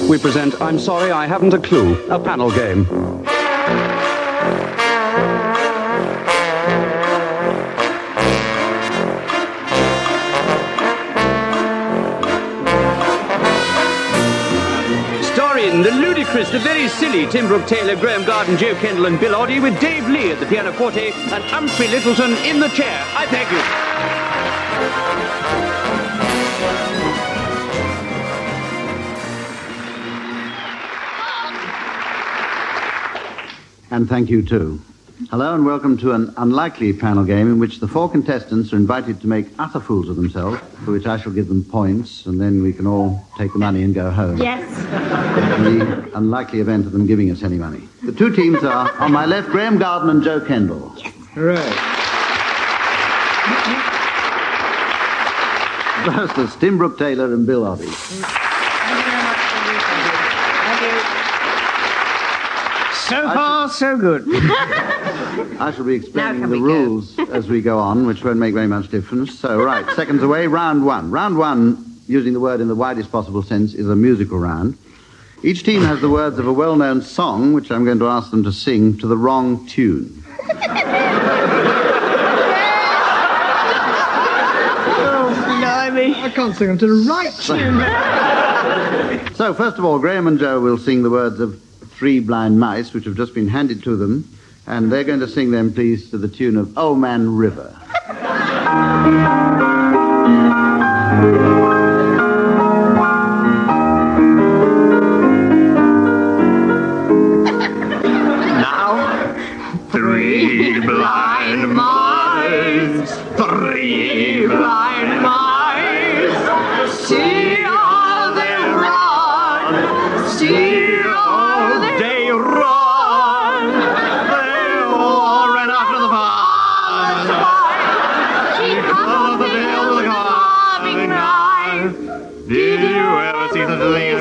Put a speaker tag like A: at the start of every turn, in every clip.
A: we present I'm Sorry I Haven't a Clue, a panel game. Starring the ludicrous, the very silly Tim Brooke Taylor, Graham Garden, Joe Kendall and Bill Oddie, with Dave Lee at the pianoforte and Humphrey Littleton in the chair. I thank you.
B: And thank you, too. Hello and welcome to an unlikely panel game in which the four contestants are invited to make utter fools of themselves, for which I shall give them points, and then we can all take the money and go home.
C: Yes.
B: In the unlikely event of them giving us any money. The two teams are, on my left, Graham Garden and Joe Kendall.
C: Yes.
D: Hooray.
B: First, there's Tim Brooke Taylor and Bill Oddie.
D: So far, so good.
B: I shall be explaining the rules as we go on, which won't make very much difference. So, right, seconds away, round one. Round one, using the word in the widest possible sense, is a musical round. Each team has the words of a well-known song, which I'm going to ask them to sing to the wrong tune.
D: I can't sing them to the right tune.
B: So, first of all, Graham and Joe will sing the words of Three Blind Mice, which have just been handed to them, and they're going to sing them, please, to the tune of Old Man River.
D: Now, three blind mice, three blind mice, see how they run, see how they run. They all ran after the pie. She cut the bill with a carving knife. Did you ever see such a thing in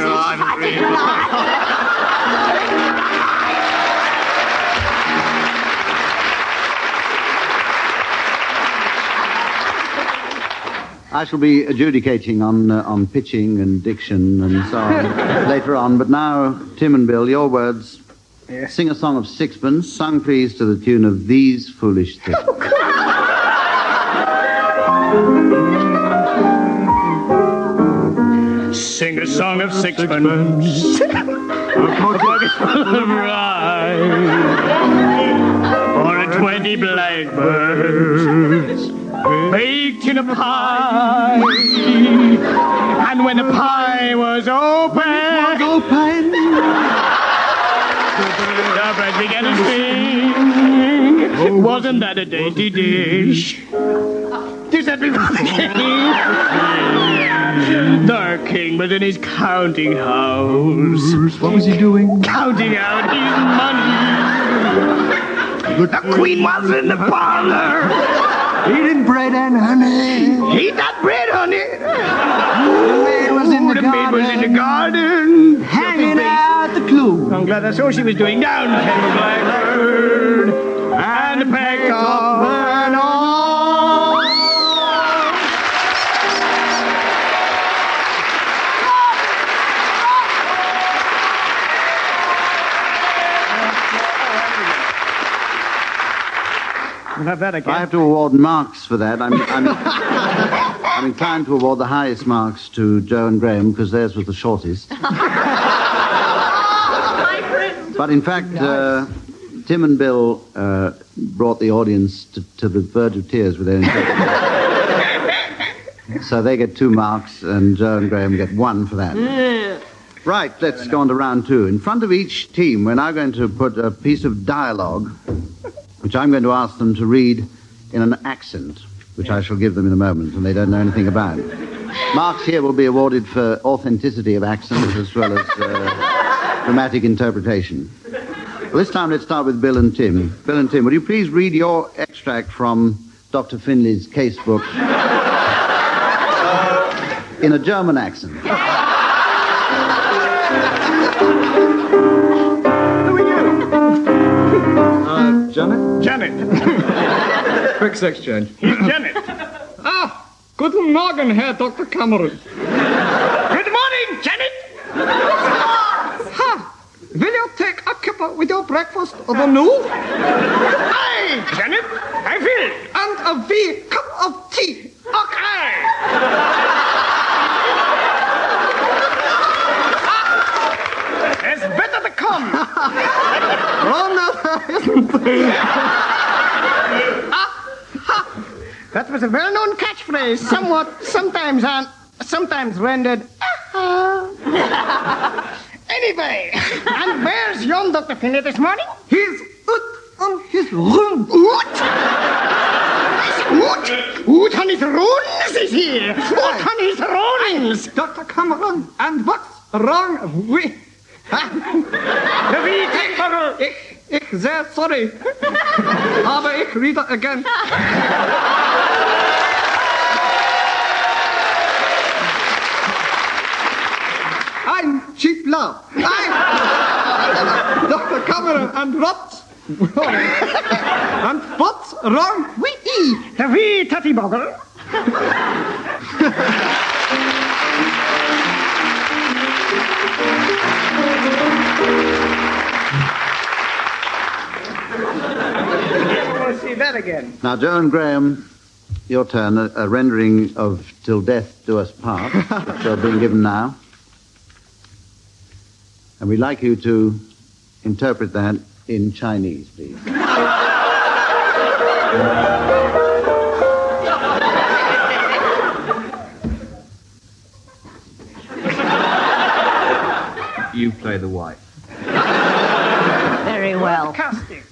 D: your life?
B: I shall be adjudicating on pitching and diction and so on later on, but now, Tim and Bill, your words.
D: Yes.
B: Sing a song of sixpence, sung, please, to the tune of These Foolish Things.
D: Sing a song of sixpence. A pocket full of rye. Or a 20 blackbirds baked in a pie. And when the pie was open, the birds began to sing. Wasn't that a dainty dish? To set before the king. The king was in his counting house.
E: What was he doing?
D: Counting out his money. The queen was in the parlor.
E: Eating bread and honey.
D: Eat that bread, honey.
E: The maid was in the
D: The
E: garden.
D: maid was in the garden.
E: Hanging out the clue.
D: I'm glad that's all she was doing. Down came the blackbird and pecked off an arm. We'll have that again.
B: I have to award marks for that. I'm inclined to award the highest marks to Joe and Graham because theirs was the shortest. But in fact, Tim and Bill brought the audience to the verge of tears with their interpretation. So they get 2 marks, and Joe and Graham get 1 for that. Right, let's go on to round 2. In front of each team, we're now going to put a piece of dialogue, which I'm going to ask them to read in an accent, which I shall give them in a moment, and they don't know anything about. Marks here will be awarded for authenticity of accent as well as dramatic interpretation. Well, this time let's start with Bill and Tim. Bill and Tim, will you please read your extract from Dr. Finley's casebook in a German accent?
E: Janet?
D: Janet.
E: Quick sex change.
D: He's Janet.
E: Guten Morgen, Herr Dr. Cameron.
D: Good morning, Janet.
C: kipper with your breakfast of a new?
D: Aye, Janet, I will.
C: And a wee cup of tea.
D: Okay. It's better to come.
C: That was a well-known catchphrase, sometimes rendered. Anyway, and where's yon Dr. Finlay this morning?
E: He's on his room.
C: Oot on his runes is here. Oot on his runes.
E: Dr. Cameron, and what's wrong with...
D: The wee kipper.
E: Ich sehr sorry. Aber ich read it again. I'm cheap love. I'm Dr. Cameron, and what's wrong? And what's wrong?
C: The wee tatty boggle.
D: See that again.
B: Now, Joe and Graham, your turn. A rendering of Till Death Do Us Part, which are being given now. And we'd like you to interpret that in Chinese, please.
E: You play the wife.
F: Very well.
D: Casting.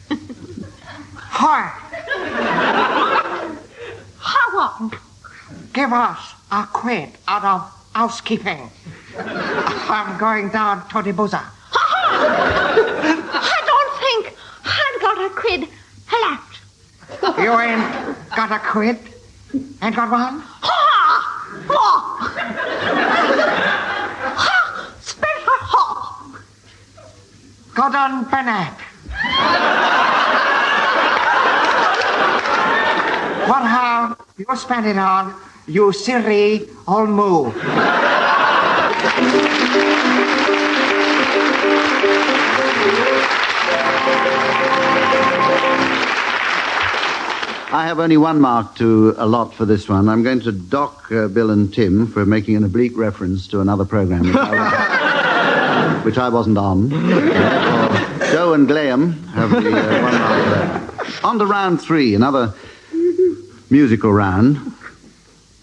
C: Hi,
F: How
C: give us a quid out of housekeeping. I'm going down to the buzzer.
F: I don't think I've got a quid left.
C: You ain't got a quid? Ain't got one?
F: Special hall.
C: Good on Bennett. What have you spent it on, you silly old moo?
B: I have only one mark to allot for this one. I'm going to dock Bill and Tim for making an oblique reference to another program which I wasn't on. Joe and Graham have the one mark there. On to round 3, another musical round.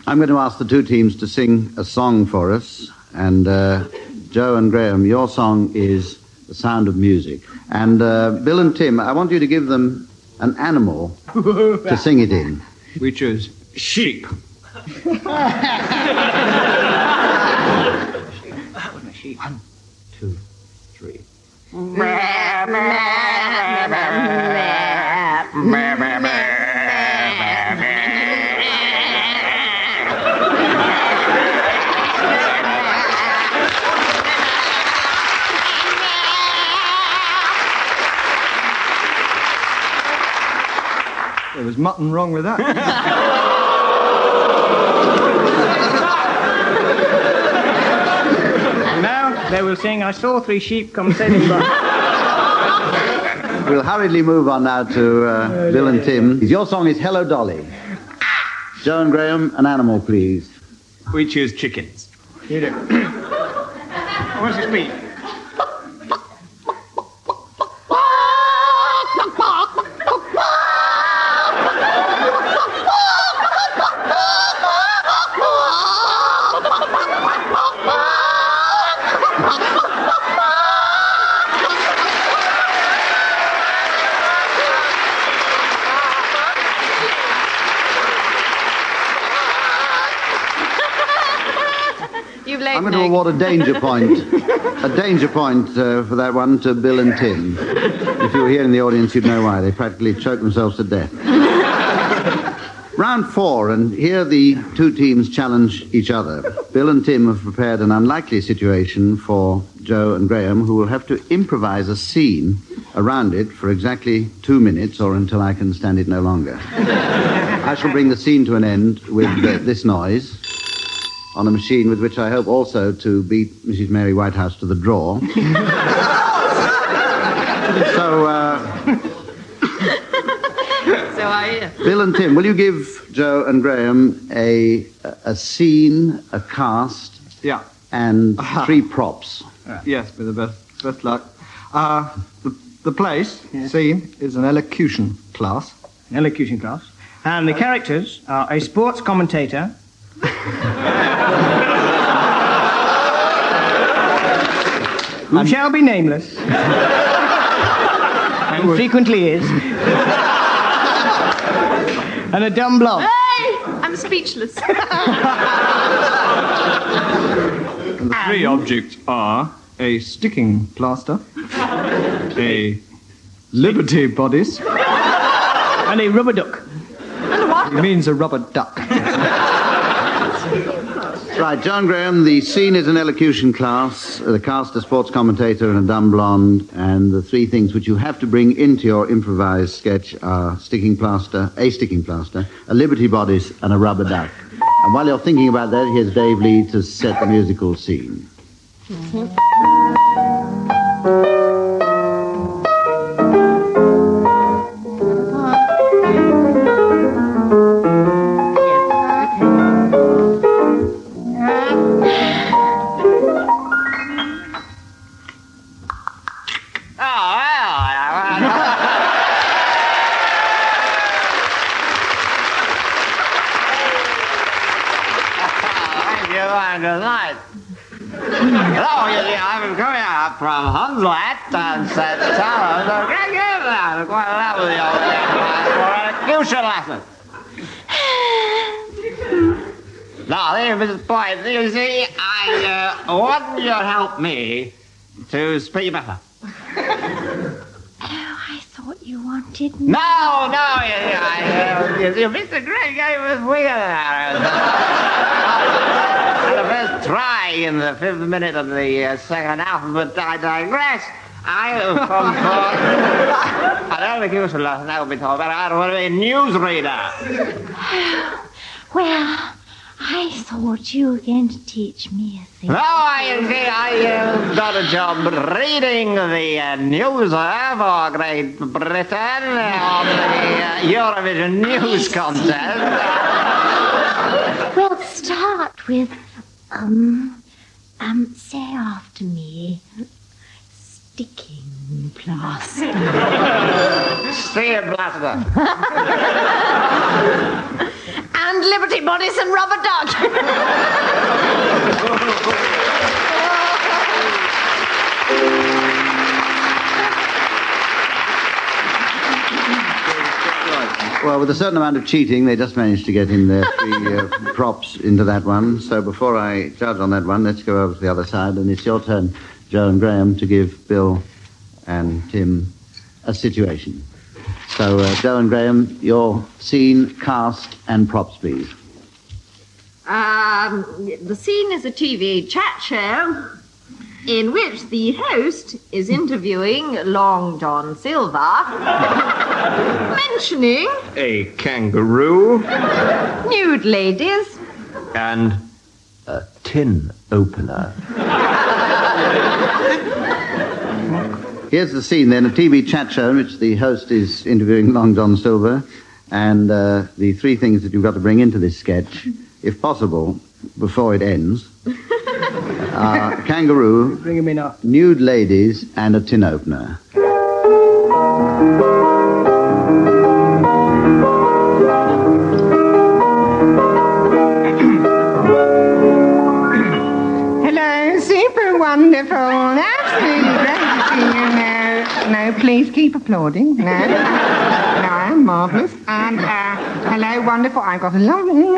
B: I'm going to ask the two teams to sing a song for us. And Joe and Graham, your song is The Sound of Music. And Bill and Tim, I want you to give them an animal to sing it in.
E: We choose sheep. One, two, three. There was mutton wrong with that.
D: Now they will sing, I saw 3 sheep come sailing by.
B: We'll hurriedly move on now to Bill and Tim. Your song is Hello Dolly. Joe and Graham, an animal, please.
E: We choose chickens.
D: You do. What's this mean?
B: I'm going to award a danger point. A danger point for that one to Bill and Tim. If you were here in the audience, you'd know why. They practically choked themselves to death. Round 4, and here the two teams challenge each other. Bill and Tim have prepared an unlikely situation for Joe and Graham, who will have to improvise a scene around it for exactly 2 minutes, or until I can stand it no longer. I shall bring the scene to an end with this noise on a machine with which I hope also to beat Mrs. Mary Whitehouse to the draw. So,
G: So I hear.
B: Bill and Tim, will you give Joe and Graham a scene, a cast,
H: Yeah.
B: and 3 props?
H: Yes, with the best luck. The place, scene, is an elocution class.
D: An elocution class. And the characters are a sports commentator. Who shall be nameless. And frequently is. And a dumb blob.
G: Hey! I'm speechless.
H: And the 3 objects are a sticking plaster, a Liberty bodice.
D: And a rubber duck.
H: It means a rubber duck.
B: Right, John Graham, the scene is an elocution class, the cast a sports commentator and a dumb blonde, and the 3 things which you have to bring into your improvised sketch are a sticking plaster, a Liberty bodice, and a rubber duck. And while you're thinking about that, here's Dave Lee to set the musical scene.
C: Hello, I'm coming up from Hunslet and said, quite lovely for an elocution lesson. Now, there, Mrs. Boyd, you see, I want you to help me to speak better.
F: I thought you wanted me.
C: No, you missed a great game with Wigan. The first try in the 5th minute of the second half, but I digress. I have come for an elocution lesson, that will be told, but I don't want to be a newsreader.
F: Well, I thought you were going to teach me a thing.
C: No, I got a job reading the news for Great Britain on the Eurovision News Contest.
F: We'll start with, say after me, sticking plaster.
C: Steel plaster.
G: And Liberty bodies and rubber duck.
B: Well, with a certain amount of cheating, they just managed to get in their 3 props into that one. So before I judge on that one, let's go over to the other side, and it's your turn, Joe and Graham, to give Bill and Tim a situation. So, Joe and Graham, your scene, cast, and props, please.
G: The scene is a TV chat show in which the host is interviewing Long John Silver, mentioning
H: A kangaroo
G: nude ladies.
H: and a tin opener.
B: Here's the scene, then, a TV chat show in which the host is interviewing Long John Silver, and the 3 things that you've got to bring into this sketch, if possible, before it ends, are a kangaroo,
D: Bring him in up.
B: nude ladies, and a tin opener.
C: Hello, super wonderful, absolutely great to see you. No, please keep applauding. No, I'm marvellous. And hello, wonderful. I've got a lovely.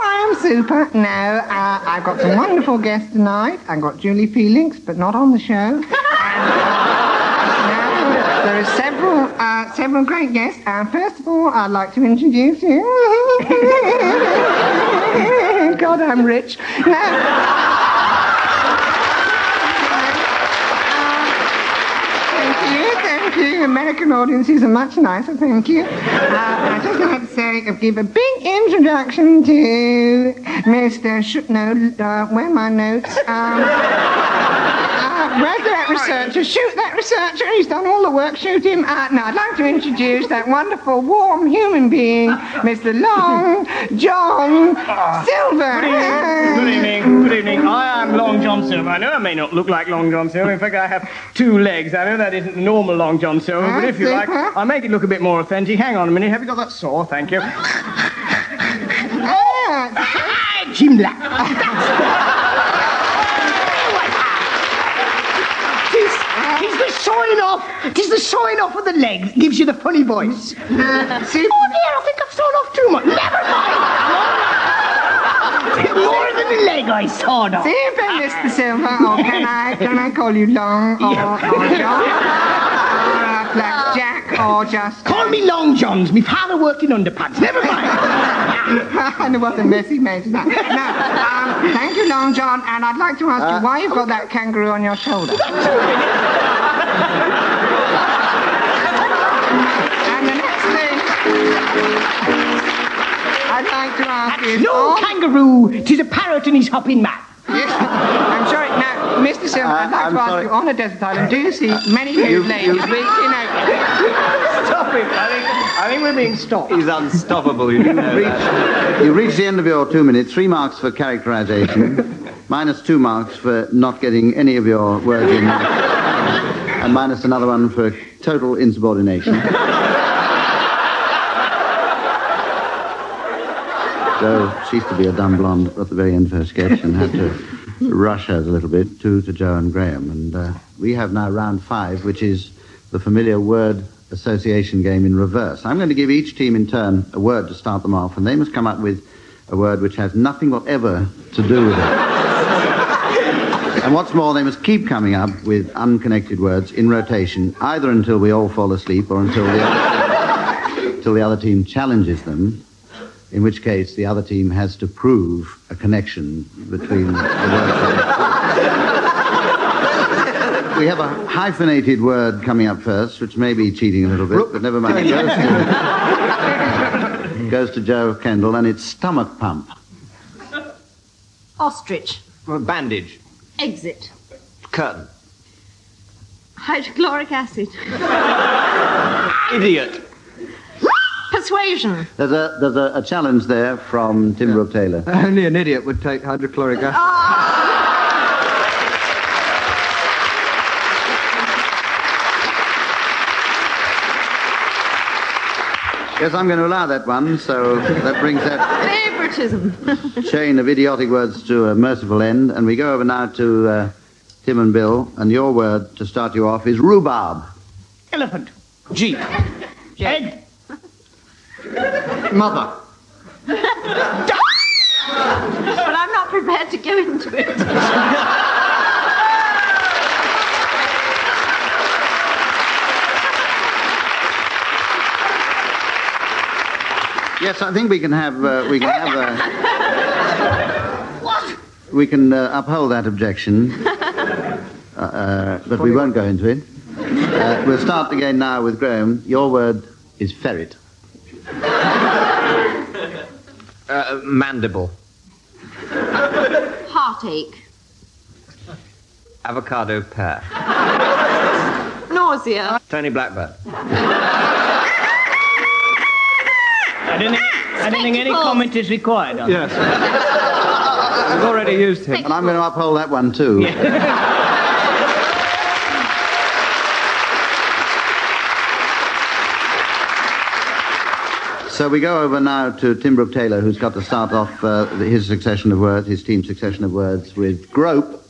C: I'm super. No, I've got some wonderful guests tonight. I've got Julie Felix, but not on the show. And, there are several great guests. First of all, I'd like to introduce you. God, I'm rich. No. Thank you. American audiences are much nicer, thank you. I'd just like to say, give a big introduction to Mr. Where are my notes? where's that researcher? Shoot that researcher. He's done all the work. Shoot him. Now, I'd like to introduce that wonderful, warm human being, Mr. Long John Silver.
D: Good evening. Good evening. I am Long John Silver. I know I may not look like Long John Silver. In fact, I have 2 legs. I know that isn't the normal Long John Silver, but if you like, I'll make it look a bit more authentic. Hang on a minute. Have you got that saw? Thank you. Jim Black. Tis the showing off. Tis the showing off of the legs. Gives you the funny voice. Oh dear, I think I've shown off too much. Never mind. More than the leg I sawed off.
C: Super, Mr. Silver. Or can I call you Long or John? Or Black Jack or just...
D: Call me Long Johns. My father worked in underpants. Never mind.
C: And what a mess he made tonight. Now, thank you, Long John, and I'd like to ask you why you've got that kangaroo on your shoulder. And the next thing I'd like to ask you...
D: No kangaroo. Tis a parrot and he's hopping mad.
C: Yes, I'm sorry. Now, Mr. Silver, I'd like to ask you, on a desert island, do you see many nude ladies reaching out?
D: Stop it. I think we're being stopped.
H: He's unstoppable, you know that.
B: You reach the end of your 2 minutes. 3 marks for characterization, minus 2 marks for not getting any of your words in, and minus another one for total insubordination. Joe ceased to be a dumb blonde at the very end of her sketch and had to rush her a little bit to Joe and Graham. And we have now round 5, which is the familiar word association game in reverse. I'm going to give each team in turn a word to start them off, and they must come up with a word which has nothing whatever to do with it. And what's more, they must keep coming up with unconnected words in rotation, either until we all fall asleep or until the other team challenges them, in which case the other team has to prove a connection between the words. We have a hyphenated word coming up first, which may be cheating a little bit, but never mind. It goes to Joe Kendall, and it's stomach pump.
G: Ostrich.
H: Bandage.
G: Exit.
H: Curtain.
G: Hydrochloric acid.
H: Idiot.
G: Persuasion.
B: There's a challenge there from Tim Brooke Taylor.
H: Only an idiot would take hydrochloric acid.
B: Yes, I'm going to allow that one, so that brings that
G: Favoritism.
B: chain of idiotic words to a merciful end, and we go over now to Tim and Bill, and your word to start you off is rhubarb.
D: Elephant. Jeep. Egg.
H: Mother.
G: But I'm not prepared to go into it.
B: Yes, I think we can uphold that objection, but we won't go into it. We'll start again now with Graham. Your word is ferret.
H: Mandible.
G: Heartache.
H: Avocado pear.
G: Nausea.
H: Tony Blackburn.
D: I don't think any comment is required on
H: Yes. We've already used him.
B: And I'm going to uphold that one too. So we go over now to Tim Brooke Taylor, who's got to start off his succession of words, his team's succession of words, with grope.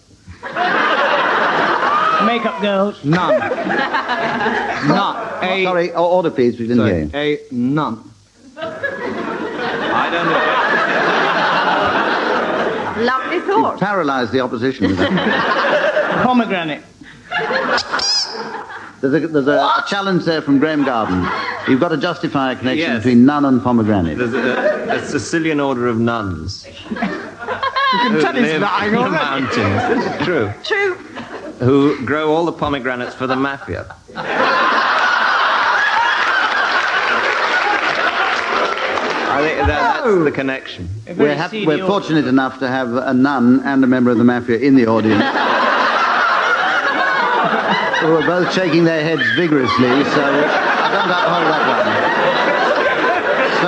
D: Makeup girls.
H: None. None.
B: Sorry, order please, we didn't hear you.
H: A none. I don't know.
G: Lovely thought.
B: Paralyze the opposition with that.
D: Pomegranate.
B: There's a challenge there from Graham Garden. You've got to justify a connection
H: Yes.
B: between nun and pomegranate.
H: There's a Sicilian order of nuns.
D: You can tell
H: Who
D: it's
H: live
D: lying
H: in the
D: already.
H: mountains. This is true.
G: True.
H: Who grow all the pomegranates for the mafia. I think that's the connection.
B: We're fortunate enough to have a nun and a member of the mafia in the audience. who are both shaking their heads vigorously, so I don't uphold that one. So,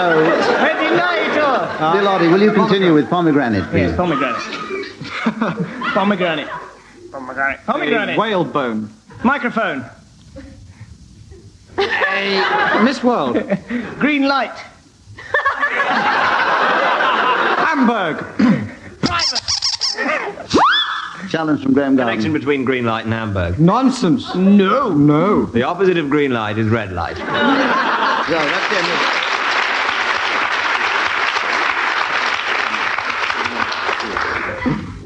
B: Bill Oddie, will you continue with pomegranate, please?
D: Yes, pomegranate. Pomegranate. Pomegranate. Pomegranate.
H: Whalebone.
D: Microphone.
H: Miss World.
D: Green light.
H: Hamburg.
B: Challenge from Graham Garden.
I: Connection between green light and Hamburg.
H: Nonsense.
D: No.
H: No.
I: The opposite of green light is red light.
B: So, that's the end of it.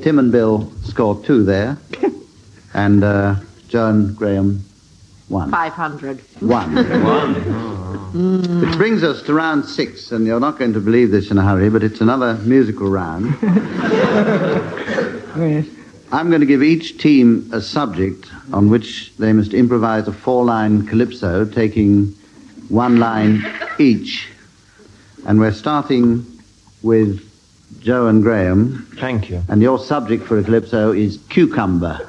B: Tim and Bill scored 2 there, and Joe and Graham 1.
G: 500.
B: 1. Which brings us to round 6, and you're not going to believe this in a hurry, but it's another musical round. I'm going to give each team a subject on which they must improvise a 4-line calypso, taking 1 line each. And we're starting with Joe and Graham.
I: Thank you.
B: And your subject for a calypso is cucumber.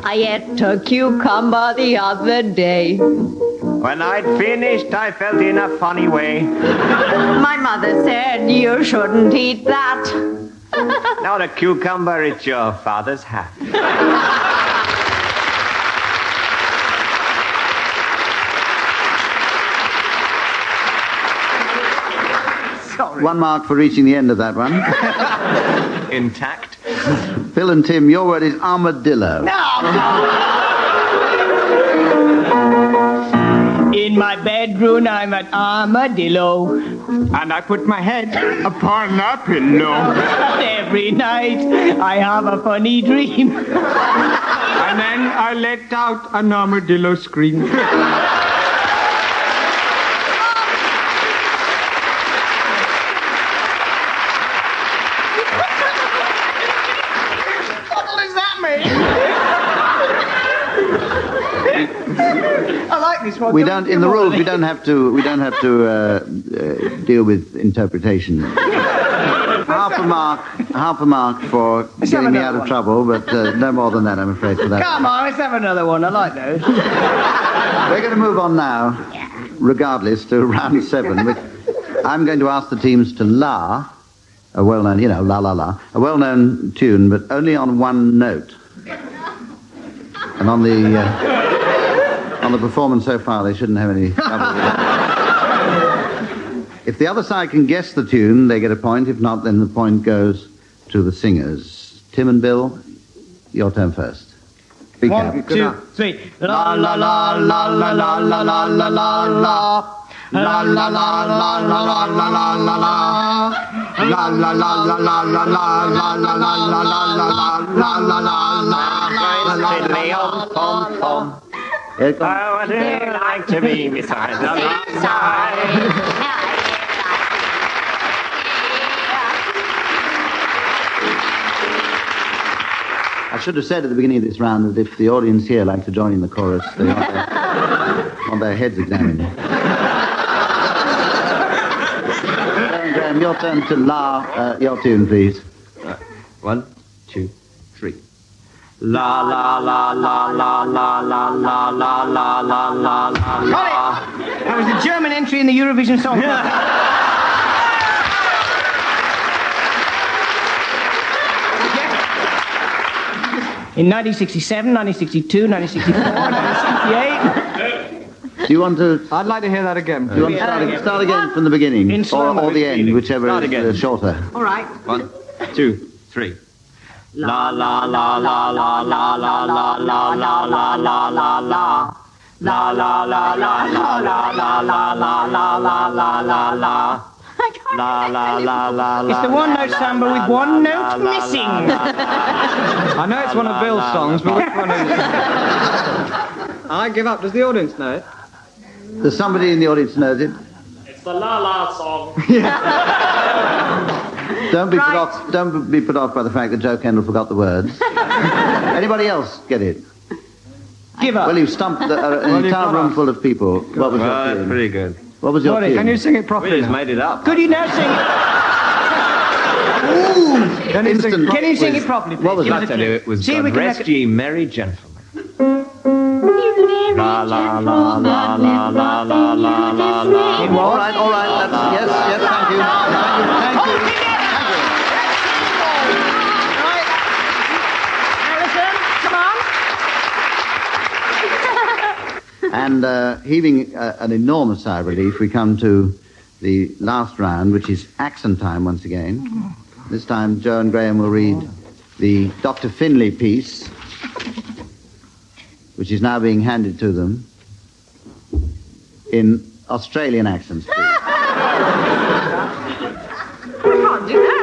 G: I ate a cucumber the other day.
I: When I'd finished, I felt in a funny way.
G: My mother said you shouldn't eat that.
I: Not a cucumber, it's your father's hat.
D: Sorry.
B: 1 mark for reaching the end of that one.
I: Intact.
B: Phil and Tim, your word is armadillo.
D: In my bedroom, I'm an armadillo.
H: And I put my head upon a pillow.
D: And every night, I have a funny dream.
H: And then I let out an armadillo scream.
D: I like this one.
B: We don't, in the rules, we don't have to deal with interpretation. Half a mark for getting me out of trouble, but no more than that, I'm afraid, for that.
D: Come on, let's have another one. I like those.
B: We're going to move on now, regardless, to round 7. Which I'm going to ask the teams to la, a well-known, la la la, a well-known tune, but only on 1 note. And on the performance so far, they shouldn't have any trouble with that. If the other side can guess the tune, they get a point. If not, then the point goes to the singers. Tim and Bill, your turn first. Speak out.
D: 1, 2, 3. La la la la la la la la la la la. La la la la la la la la la la. La la la la la la la la la la la la la la la.
I: Fiddly old pom-pom.
B: Here it comes.
I: I would like to be beside the seaside.
B: I should have said at the beginning of this round that if the audience here like to join in the chorus, they want their heads examined. Graham, your turn to la your tune, please.
I: 1, 2, 3. La la la la la la la la la la la la la.
D: That was the German entry in the Eurovision Song Contest. In 1967, 1962, 1964, 1968.
B: Do you want to?
H: I'd like to hear that again.
B: Do you want to start again from the beginning,
D: In slow
B: or the end, whichever
I: Start
B: is
I: again.
B: shorter?
G: All right.
I: 1, 2, 3. La la la la la la la la la la la la la la. La la la la la la la la la la la la la la. La la la la la.
D: It's the one-note samba with one note missing.
H: I know it's one of Bill's songs, but which one is it? I give up. Does the audience know it?
B: Does somebody in the audience knows it?
E: It's the La La song.
B: Don't be put off by the fact that Joe Kendall forgot the words. Anybody else get it?
D: Give up.
B: Well, you've stumped an entire room full of people. What was your
I: Well,
B: tune?
I: pretty good.
B: What was your
D: Sorry,
B: tune?
D: can you sing it properly?
I: We just
D: now?
I: made it up.
D: Could you now sing it? Can you sing it properly, please?
B: What was
D: Give
B: that?
D: us a
I: I tell you,
D: clue.
I: it was
D: See, we
I: God
D: can
I: rest
D: make
I: ye merry gentlemen. La la la la la la la la la la.
B: All right, yes, thank you. Thank you. And heaving an enormous sigh of relief, we come to the last round, which is accent time once again. This time, Joe and Graham will read the Dr. Finlay piece, which is now being handed to them in Australian accents, please.
G: I can't do that.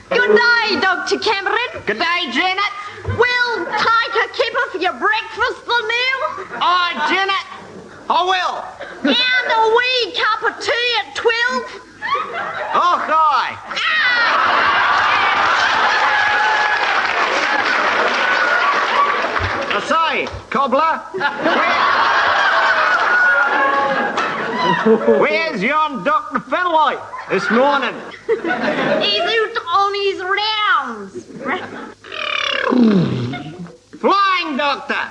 G: Good day, Dr. Cameron.
E: Good day, Janet.
G: We'll take a kipper for your breakfast, the meal.
E: Aye, Janet. I will.
G: And a wee cup of tea at 12.
E: Oh, hi. I say, cobbler, where's yon Dr. Finlay this morning?
G: He's out on his rounds.
E: Flying doctor.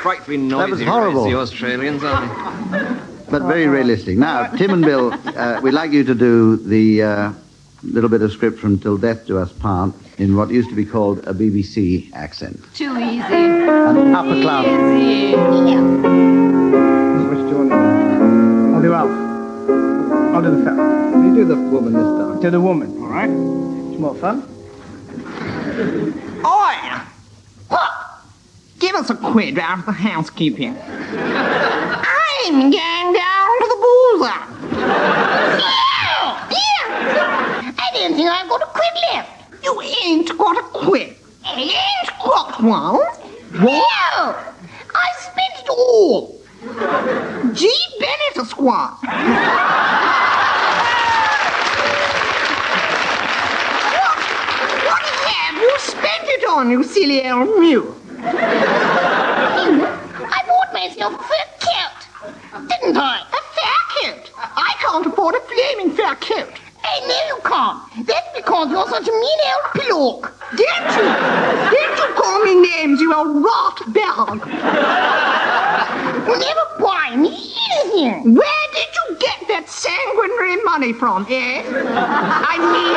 I: Frightfully noisy.
B: That was horrible.
I: The Australians, aren't they?
B: But very realistic. Now, Tim and Bill, we'd like you to do the little bit of script from Till Death Do Us Part in what used to be called a BBC accent.
G: Too easy.
B: An upper class.
G: Easy.
D: Which do you want to do? I'll do Alf. I'll do the fella.
H: You do the woman this time.
D: To the woman, all right? It's more fun.
C: Oi! Give us a quid out of the housekeeping. I'm going down to the boozer. Yeah. I don't think I've got a quid left. You ain't got a quid. Ain't got one? What? I spent it all. G. Bennett, Esquire. What have you spent it on, you silly old mule? I bought myself a fur coat, didn't I? A fur coat. I can't afford a flaming fur coat. I know you can't. That's because you're such a mean old pillock. Don't you? Don't you call me names, you old rot bag. You'll never buy me anything. Where did you get that sanguinary money from, eh? I mean...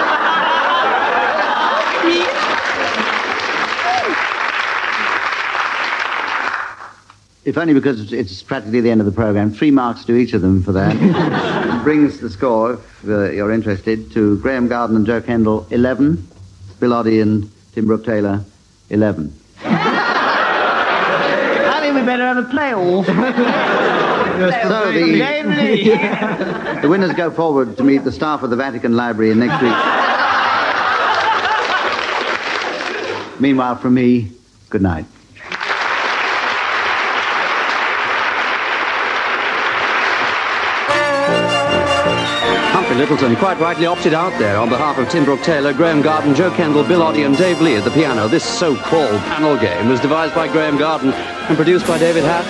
B: If only because it's practically the end of the programme. 3 marks to each of them for that. Brings the score, if you're interested, to Graham Garden and Joe Kendall, 11. Bill Oddie and Tim Brooke-Taylor, 11.
D: I think we better have a play-off.
B: So the winners go forward to meet the staff of the Vatican Library in next week. Meanwhile, from me, good night.
A: Littleton quite rightly opted out there on behalf of Tim Brooke-Taylor, Graham Garden, Joe Kendall, Bill Oddie and Dave Lee at the piano. This so-called panel game was devised by Graham Garden and produced by David Hatch.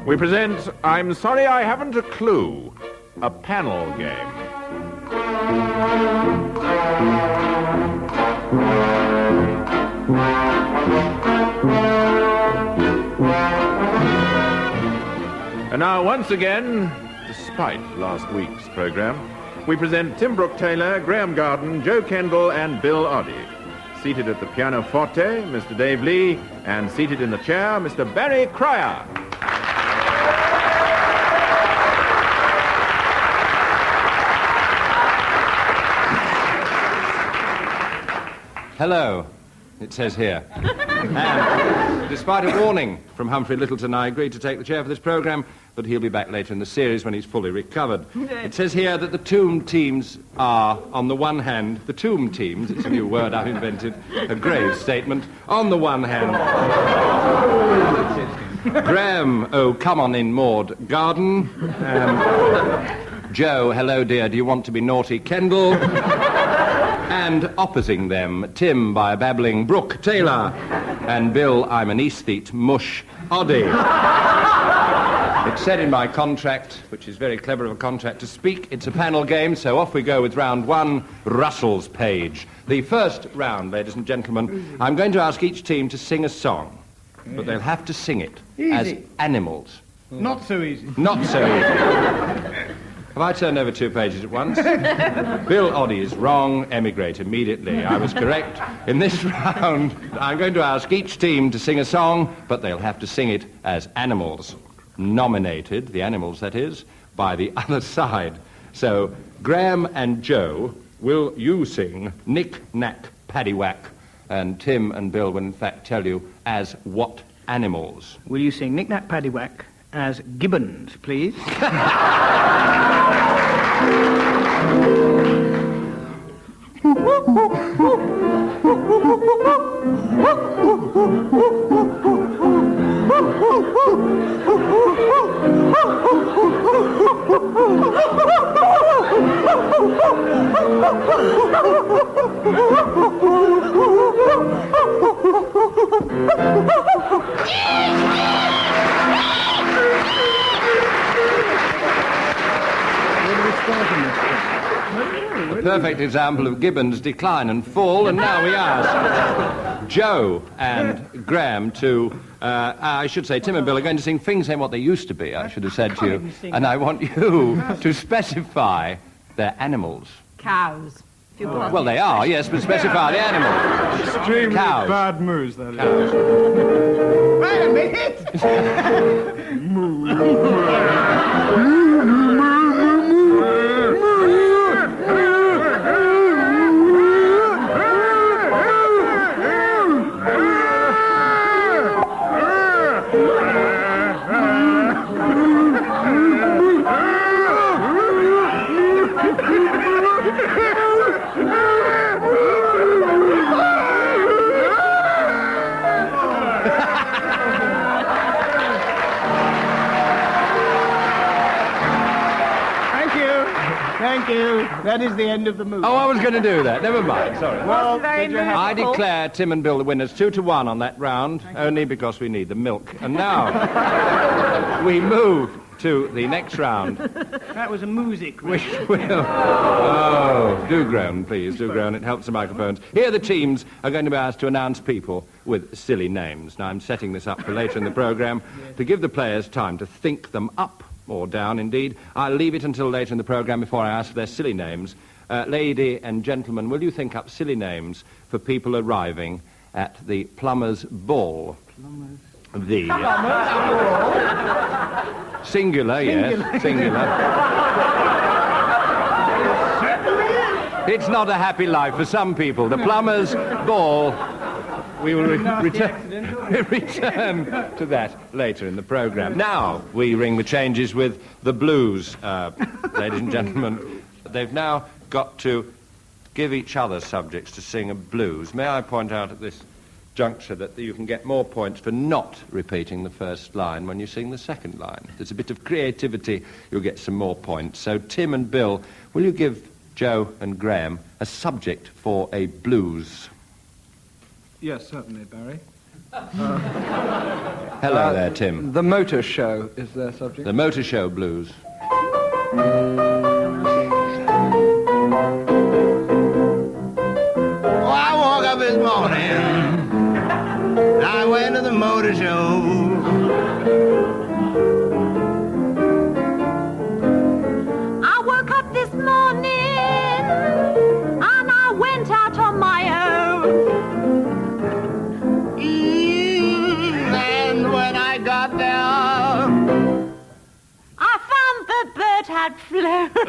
J: We present I'm Sorry I Haven't a Clue, a panel game. And now, once again, despite last week's program, we present Tim Brooke-Taylor, Graham Garden, Joe Kendall, and Bill Oddie. Seated at the pianoforte, Mr. Dave Lee, and seated in the chair, Mr. Barry Cryer.
K: Hello, it says here. And despite a warning from Humphrey Littleton, I agreed to take the chair for this programme, but he'll be back later in the series when he's fully recovered. It says here that the tomb teams are, on the one hand, the tomb teams, it's a new word I've invented, a grave statement, on the one hand. Graham, oh, come on in, Maud, Garden. Joe, hello, dear, do you want to be naughty, Kendall? And opposing them, Tim by a babbling Brooke Taylor. And Bill, I'm an aesthete, Mush Oddie. It's said in my contract, which is very clever of a contract, to speak. It's a panel game, so off we go with round one, Russell's Page. The first round, ladies and gentlemen, I'm going to ask each team to sing a song, but they'll have to sing it as animals.
D: Not so easy.
K: Not so easy. Have I turned over 2 pages at once? Bill Oddie is wrong. Emigrate immediately. I was correct. In this round, I'm going to ask each team to sing a song, but they'll have to sing it as animals. Nominated, the animals that is, by the other side. So, Graham and Joe, will you sing Knick, Knack, Paddywhack? And Tim and Bill will in fact tell you as what animals.
D: Will you sing Knick Knack Paddywhack as gibbons, please?
K: A perfect example of Gibbon's decline and fall, and now we ask Joe and Graham to, I should say, Tim and Bill are going to sing things ain't what they used to be, I should have said to you, and I want you to specify their animals.
G: Cows.
K: Well, they are, yes, but specify the animals.
H: Extremely
K: Cows.
H: bad moves, that is.
K: Cows.
D: Wait a minute! Thank you. That is the end of the movie.
K: Oh, I was going to do that. Never mind. Sorry.
G: Well,
K: I declare Tim and Bill the winners 2-1 on that round, only because we need the milk. And now we move to the next round.
D: That was a music.
K: Which will... Oh, do groan, please. Do groan. It helps the microphones. Here the teams are going to be asked to announce people with silly names. Now, I'm setting this up for later in the programme to give the players time to think them up. Or down, indeed. I'll leave it until later in the programme before I ask their silly names. Lady and gentlemen, will you think up silly names for people arriving at the Plumbers Ball?
D: Plumbers?
K: The... Singular, yes. Singular. It's not a happy life for some people. The Plumbers Ball... We will return to that later in the programme. Now we ring the changes with the blues, ladies and gentlemen. They've now got to give each other subjects to sing a blues. May I point out at this juncture that you can get more points for not repeating the first line when you sing the second line. There's a bit of creativity, you'll get some more points. So Tim and Bill, will you give Joe and Graham a subject for a blues?
H: Yes, certainly, Barry.
K: Hello there, Tim.
H: The Motor Show is their subject.
K: The Motor Show Blues.
L: Oh, I woke up this morning, I went to the motor show.
F: I woke up this morning and I went out on my own.
L: And when I got there,
F: I found the bird had flown.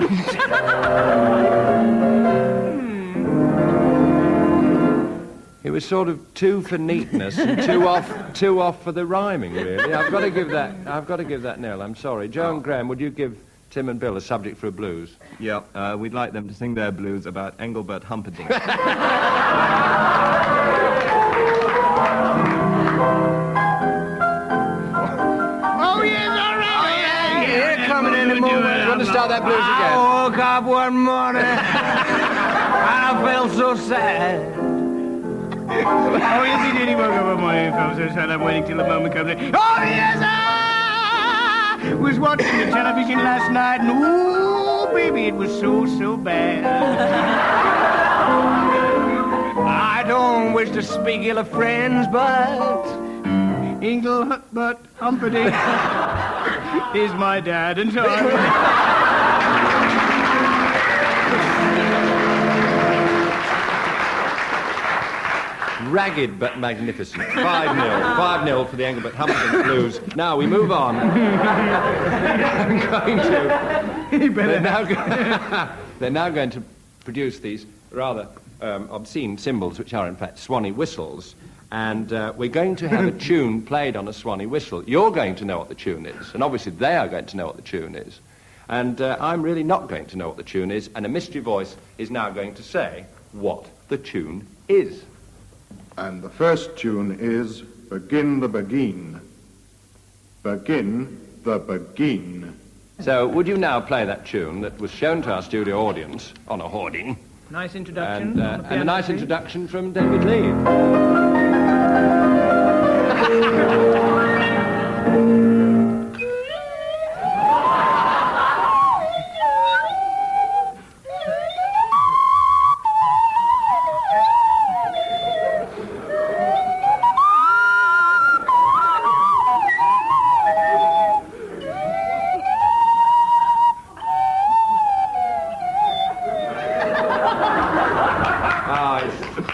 K: It was sort of two for neatness and two off for the rhyming, really. I've got to give that nil. I'm sorry. Joe and Graham, would you give Tim and Bill a subject for a blues?
M: Yeah, we'd like them to sing their blues about Engelbert Humperdinck.
L: Oh, yes, all right. Here coming in the moment.
K: You want to start that blues again?
L: I woke up one morning and I felt so sad.
D: Oh, yes, he did. He woke up one morning and felt so sad. I'm waiting till the moment comes. Oh, yes, I was watching the television last night, and ooh, baby, it was so bad. I don't wish to speak ill of friends, but Engelbert Humperdinck is my dad, and so
K: Ragged but magnificent. 5-0. 5-0 for the Engelbert Humperdinck Blues. Now we move on. I'm going to... They're now going to produce these rather obscene symbols, which are in fact Swanee whistles. And we're going to have a tune played on a Swanee whistle. You're going to know what the tune is, and obviously they are going to know what the tune is. And I'm really not going to know what the tune is, and a mystery voice is now going to say what the tune is.
J: And the first tune is Begin the Begin. Begin the Begin.
K: So would you now play that tune that was shown to our studio audience on a hoarding?
D: nice introduction.
K: And a nice introduction from David Lee.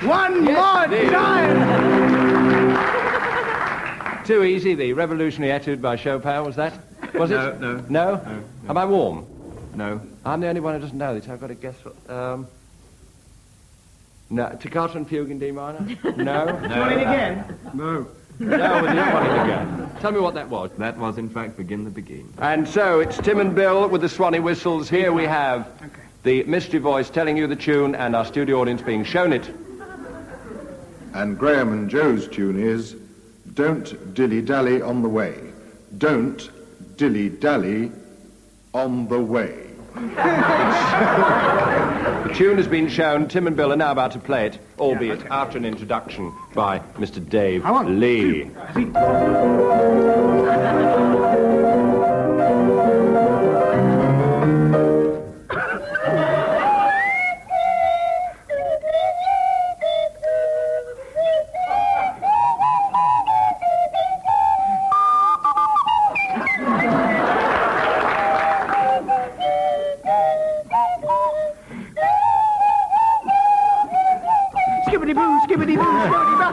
L: One more time!
K: Too easy, the revolutionary etude by Chopin, was that? Was
M: No,
K: it?
M: no.
K: No? Am I warm?
M: No.
K: I'm the only one who doesn't know this. I've got to guess what... No, Toccata and Fugue in D minor? No?
D: Want it again?
M: No.
K: No, we don't want it again. Tell me what that was.
M: That was, in fact, Begin the Begin.
K: And so, it's Tim and Bill with the Swanee whistles. Here we have the mystery voice telling you the tune and our studio audience being shown it.
J: And Graham and Joe's tune is Don't Dilly-Dally on the Way. Don't dilly-dally on the way.
K: The tune has been shown. Tim and Bill are now about to play it, albeit after an introduction by Mr. Dave Lee.
L: Skibbity-boo, skibbity-boo, skibbity-boo.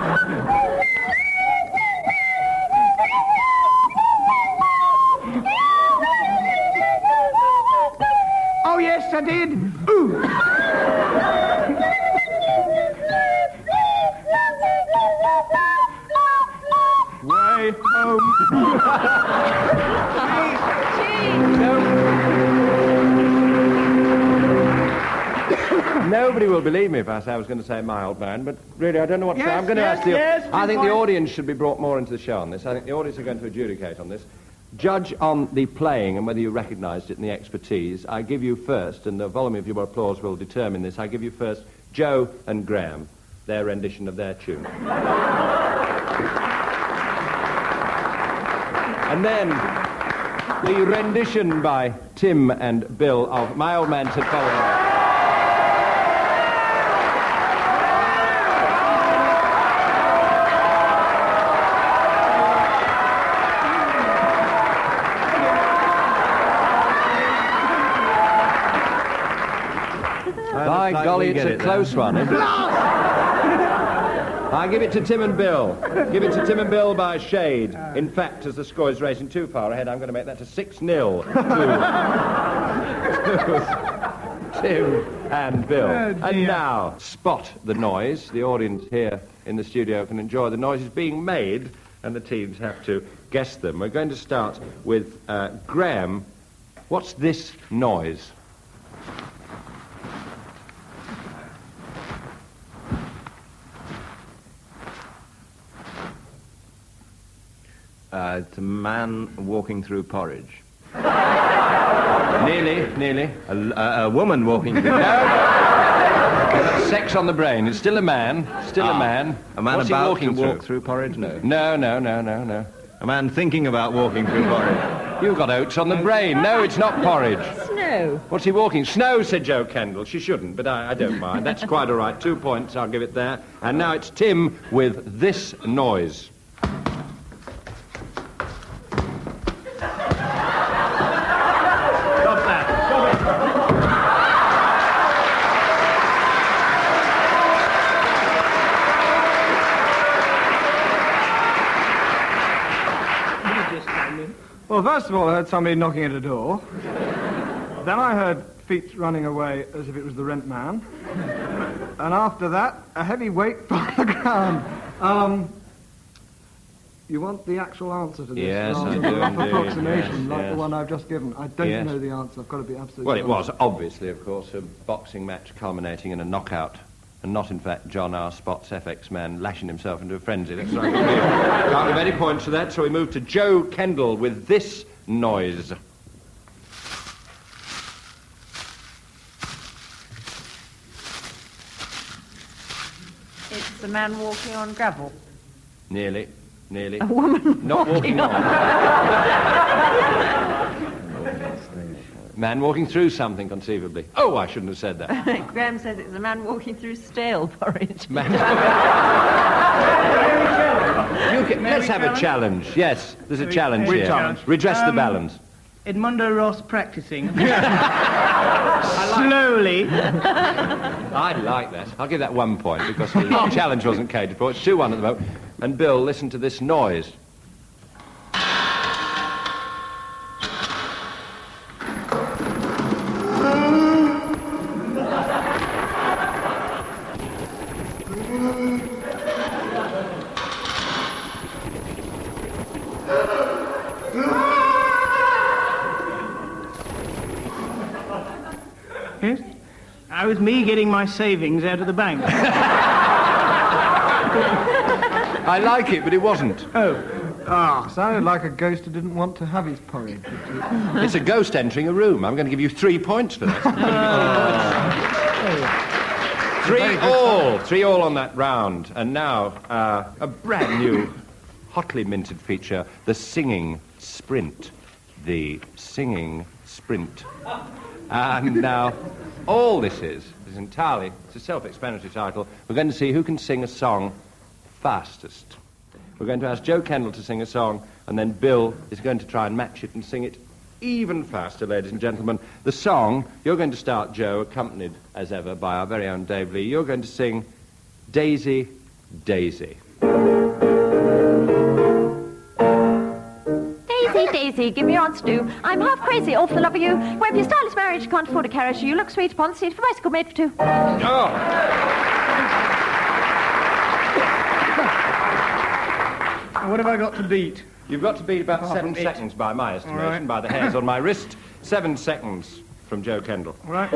L: Oh, yes, I did. Ooh.
D: Way home.
K: Nobody will believe me if I say I was going to say My Old Man, but really I don't know what to say. I'm going to ask the... I think the audience should be brought more into the show on this. I think the audience are going to adjudicate on this. Judge on the playing and whether you recognised it and the expertise. I give you first, and the volume of your applause will determine this, I give you first Joe and Graham, their rendition of their tune. And then the rendition by Tim and Bill of My Old Man Said Following. By golly, it's a close one, isn't it? I give it to Tim and Bill. Give it to Tim and Bill by shade. In fact, as the score is racing too far ahead, I'm going to make that to 6-0 to Tim and Bill.
D: Oh, dear.
K: And now, spot the noise. The audience here in the studio can enjoy the noises being made, and the teams have to guess them. We're going to start with Graham. What's this noise?
M: It's a man walking through porridge.
K: Nearly.
M: A woman walking through porridge.
K: That's sex on the brain. It's still a man. A man.
M: A man
K: What's he
M: about
K: walking
M: to walk through porridge? No.
K: No.
M: A man thinking about walking through porridge.
K: You've got oats on the brain. No, it's not porridge.
G: Snow.
K: What's he walking? Snow, said Joe Kendall. She shouldn't, but I don't mind. That's quite all right. 2 points, I'll give it there. And now it's Tim with this noise.
H: Well, first of all, I heard somebody knocking at a door. Then I heard feet running away as if it was the rent man. And after that, a heavy weight from the ground. You want the actual answer to this?
K: Yes,
H: rather
K: I
H: than
K: do
H: a rough
K: indeed.
H: approximation
K: Yes,
H: like
K: yes.
H: the one I've just given. I don't
K: Yes.
H: know the answer. I've got to be absolutely
K: Well, it
H: honest.
K: was obviously, of course, a boxing match culminating in a knockout, and not, in fact, John R. Spott's FX man lashing himself into a frenzy. That's right. Can't give any points for that, so we move to Joe Kendall with this noise.
G: It's a man walking on gravel.
K: Nearly.
G: A woman
K: Not walking on. Man walking through something, conceivably. Oh, I shouldn't have said that.
G: Graham says it's a man walking through stale porridge.
K: Let's have a challenge. Yes, there's a challenge here.
D: challenge.
K: Redress the balance.
D: Edmundo Ross practicing. Slowly.
K: I like that. I'll give that 1 point because the challenge wasn't catered for. It's 2-1 at the moment. And Bill, listen to this noise.
D: Yes? That was me getting my savings out of the bank.
K: I like it, but it wasn't.
H: Sounded like a ghost who didn't want to have his porridge.
K: It's a ghost entering a room. I'm going to give you 3 points for that. 3 all on that round. And now, a brand new, hotly minted feature, the singing sprint. The singing sprint. And now, all this is entirely, it's a self-explanatory title. We're going to see who can sing a song fastest. We're going to ask Joe Kendall to sing a song, and then Bill is going to try and match it and sing it even faster, ladies and gentlemen. The song, you're going to start, Joe, accompanied, as ever, by our very own Dave Lee. You're going to sing Daisy, Daisy.
F: Daisy, Daisy, give me your answer to. I'm half crazy, all for the love of you. Where your style is marriage, you can't afford a carriage. You look sweet upon the seat of a bicycle made for two.
K: Oh!
D: What have I got to beat?
K: You've got to beat about
D: Apart
K: 7
D: from it.
K: seconds by my estimation,
D: All right.
K: by the hairs on my wrist. 7 seconds from Joe Kendall.
D: All right.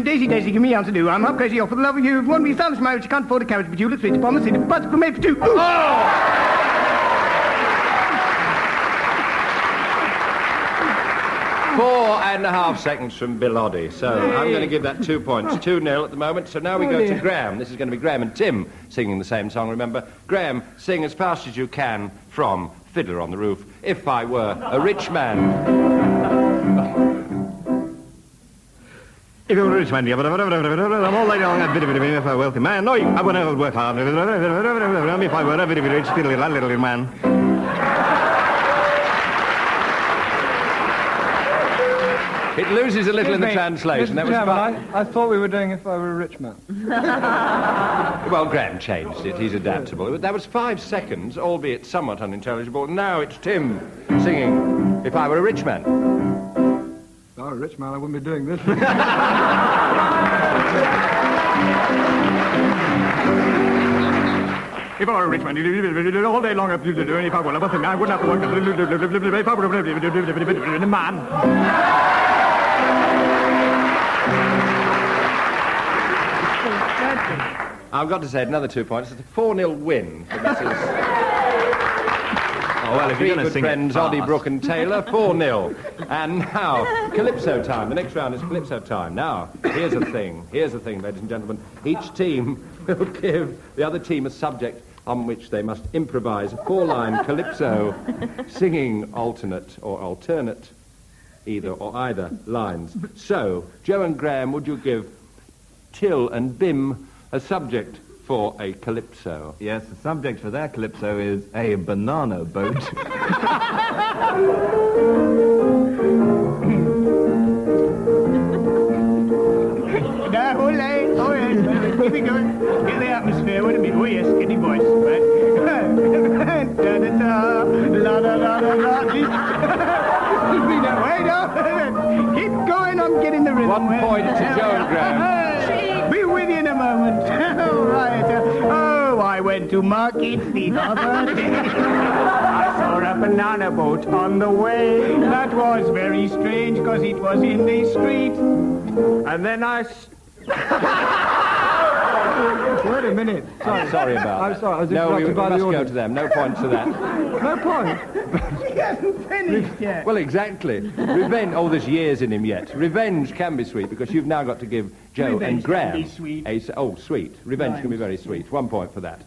D: Daisy, Daisy, give me out to do. I'm half crazy, all for the love of you. If you want me stylish marriage, you can't afford a carriage, but you look sweet upon the seat of a bicycle made for two. Oh!
K: 4.5 seconds from Bill Oddie. So I'm going to give that 2 points. 2-0 at the moment. So now we go to Graham. This is going to be Graham and Tim singing the same song. Remember, Graham, sing as fast as you can from Fiddler on the Roof. If I were a rich man.
L: If you were a rich man, I'm all day long, if I were a wealthy man. No, I wouldn't work hard. If I were a very rich, little man.
K: It loses a little in the translation. That was fun.
H: I thought we were doing If I Were a Rich Man.
K: Well, Graham changed it. He's adaptable. That was 5 seconds, albeit somewhat unintelligible. Now it's Tim singing If I Were a Rich Man.
H: If I were a rich man, I wouldn't be doing this. If I were a rich man, all day long, and if I were a thing, I wouldn't have to work. Man.
K: I've got to say, another 2 points. It's a 4-0 win for Mrs.
L: Oh, well, if you're going to sing
K: friends,
L: it fast.
K: Oddie, Brooke and Taylor, 4-0. And now, Calypso time. The next round is Calypso time. Now, here's the thing, ladies and gentlemen. Each team will give the other team a subject on which they must improvise a 4-line Calypso singing alternate either lines. So, Joe and Graham, would you give Till and Bim a subject for a Calypso?
M: Yes, the subject for their Calypso is a banana boat.
D: Now, hold on. Keep it going. Get the atmosphere. Wait a minute. Oh, yes, get the voice. Right. Da-da-da, la-da-da-da-da. Wait up. Keep going. I'm getting the rhythm.
K: 1 point to Joe and Graham.
D: Be with you in a moment. All right. I went to market the other day. I saw a banana boat on the way. That was very strange because it was in the street. And then I...
H: Wait a minute.
K: Sorry about that.
H: I'm sorry, I was
K: no, we
H: interrupted by the
K: must go
H: audience.
K: to them. No point to that.
H: No point.
D: He hasn't finished yet.
K: Well, exactly. Revenge. Oh, there's years in him yet. Revenge can be sweet because you've now got to give Joe
D: Revenge
K: and Graham
D: can be sweet.
K: sweet. Revenge can be very sweet. 1 point for that.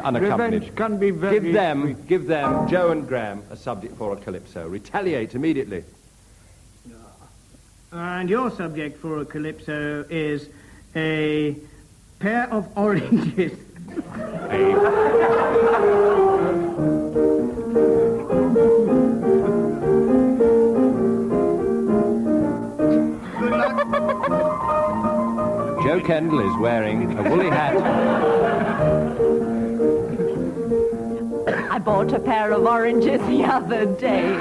K: Unaccompanied.
H: Revenge can be very
K: Give them, Joe and Graham, a subject for a Calypso. Retaliate immediately.
D: And your subject for a Calypso is a pair of oranges.
K: Joe Kendall is wearing a woolly hat.
F: I bought a pair of oranges the other day.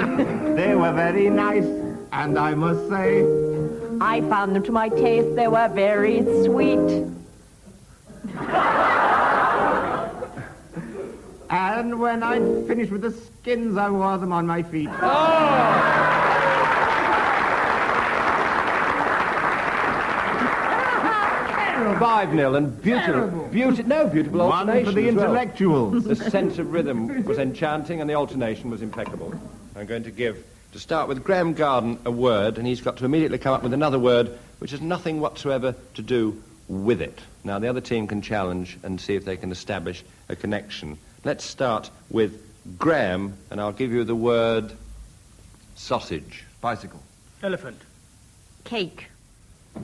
C: They were very nice, and I must say...
F: I found them to my taste. They were very sweet.
C: And when I'd finished with the skins, I wore them on my feet.
K: 5-0 and beautiful
C: One
K: alternation
C: for the
K: as well.
C: intellectuals.
K: The sense of rhythm was enchanting and the alternation was impeccable. I'm going to start with Graham Garden a word, and he's got to immediately come up with another word which has nothing whatsoever to do with it. Now, the other team can challenge and see if they can establish a connection. Let's start with Graham, and I'll give you the word sausage.
M: Bicycle.
D: Elephant.
F: Cake.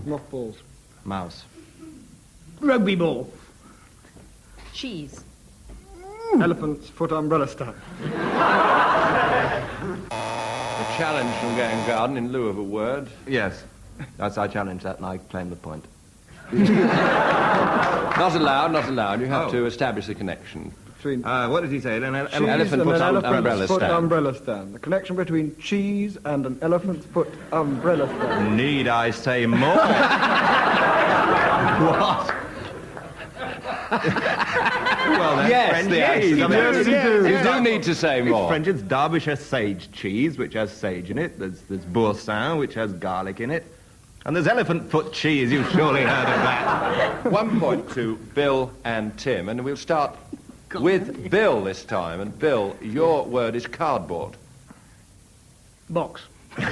H: Mothballs.
M: Mouse.
D: Rugby ball.
F: Cheese.
H: Elephant's foot umbrella stand.
K: A challenge from Graham Garden in lieu of a word.
M: Yes. I challenge that and I claim the point.
K: Not allowed. You have to establish a connection.
H: Between
M: what did he say? An
K: elephant foot umbrella stand.
H: The connection between cheese and an elephant's foot umbrella stand.
L: Need I say more? What?
M: Well, that's
K: Yes,
M: French
K: yes,
M: cheese.
K: you do. You do need to say
L: It's
K: more.
L: French. It's Derbyshire sage cheese, which has sage in it. There's boursin, which has garlic in it. And there's elephant foot cheese. You've surely heard of that.
K: 1 point to Bill and Tim, and we'll start with Bill this time. And Bill, your word is cardboard.
D: Box. No.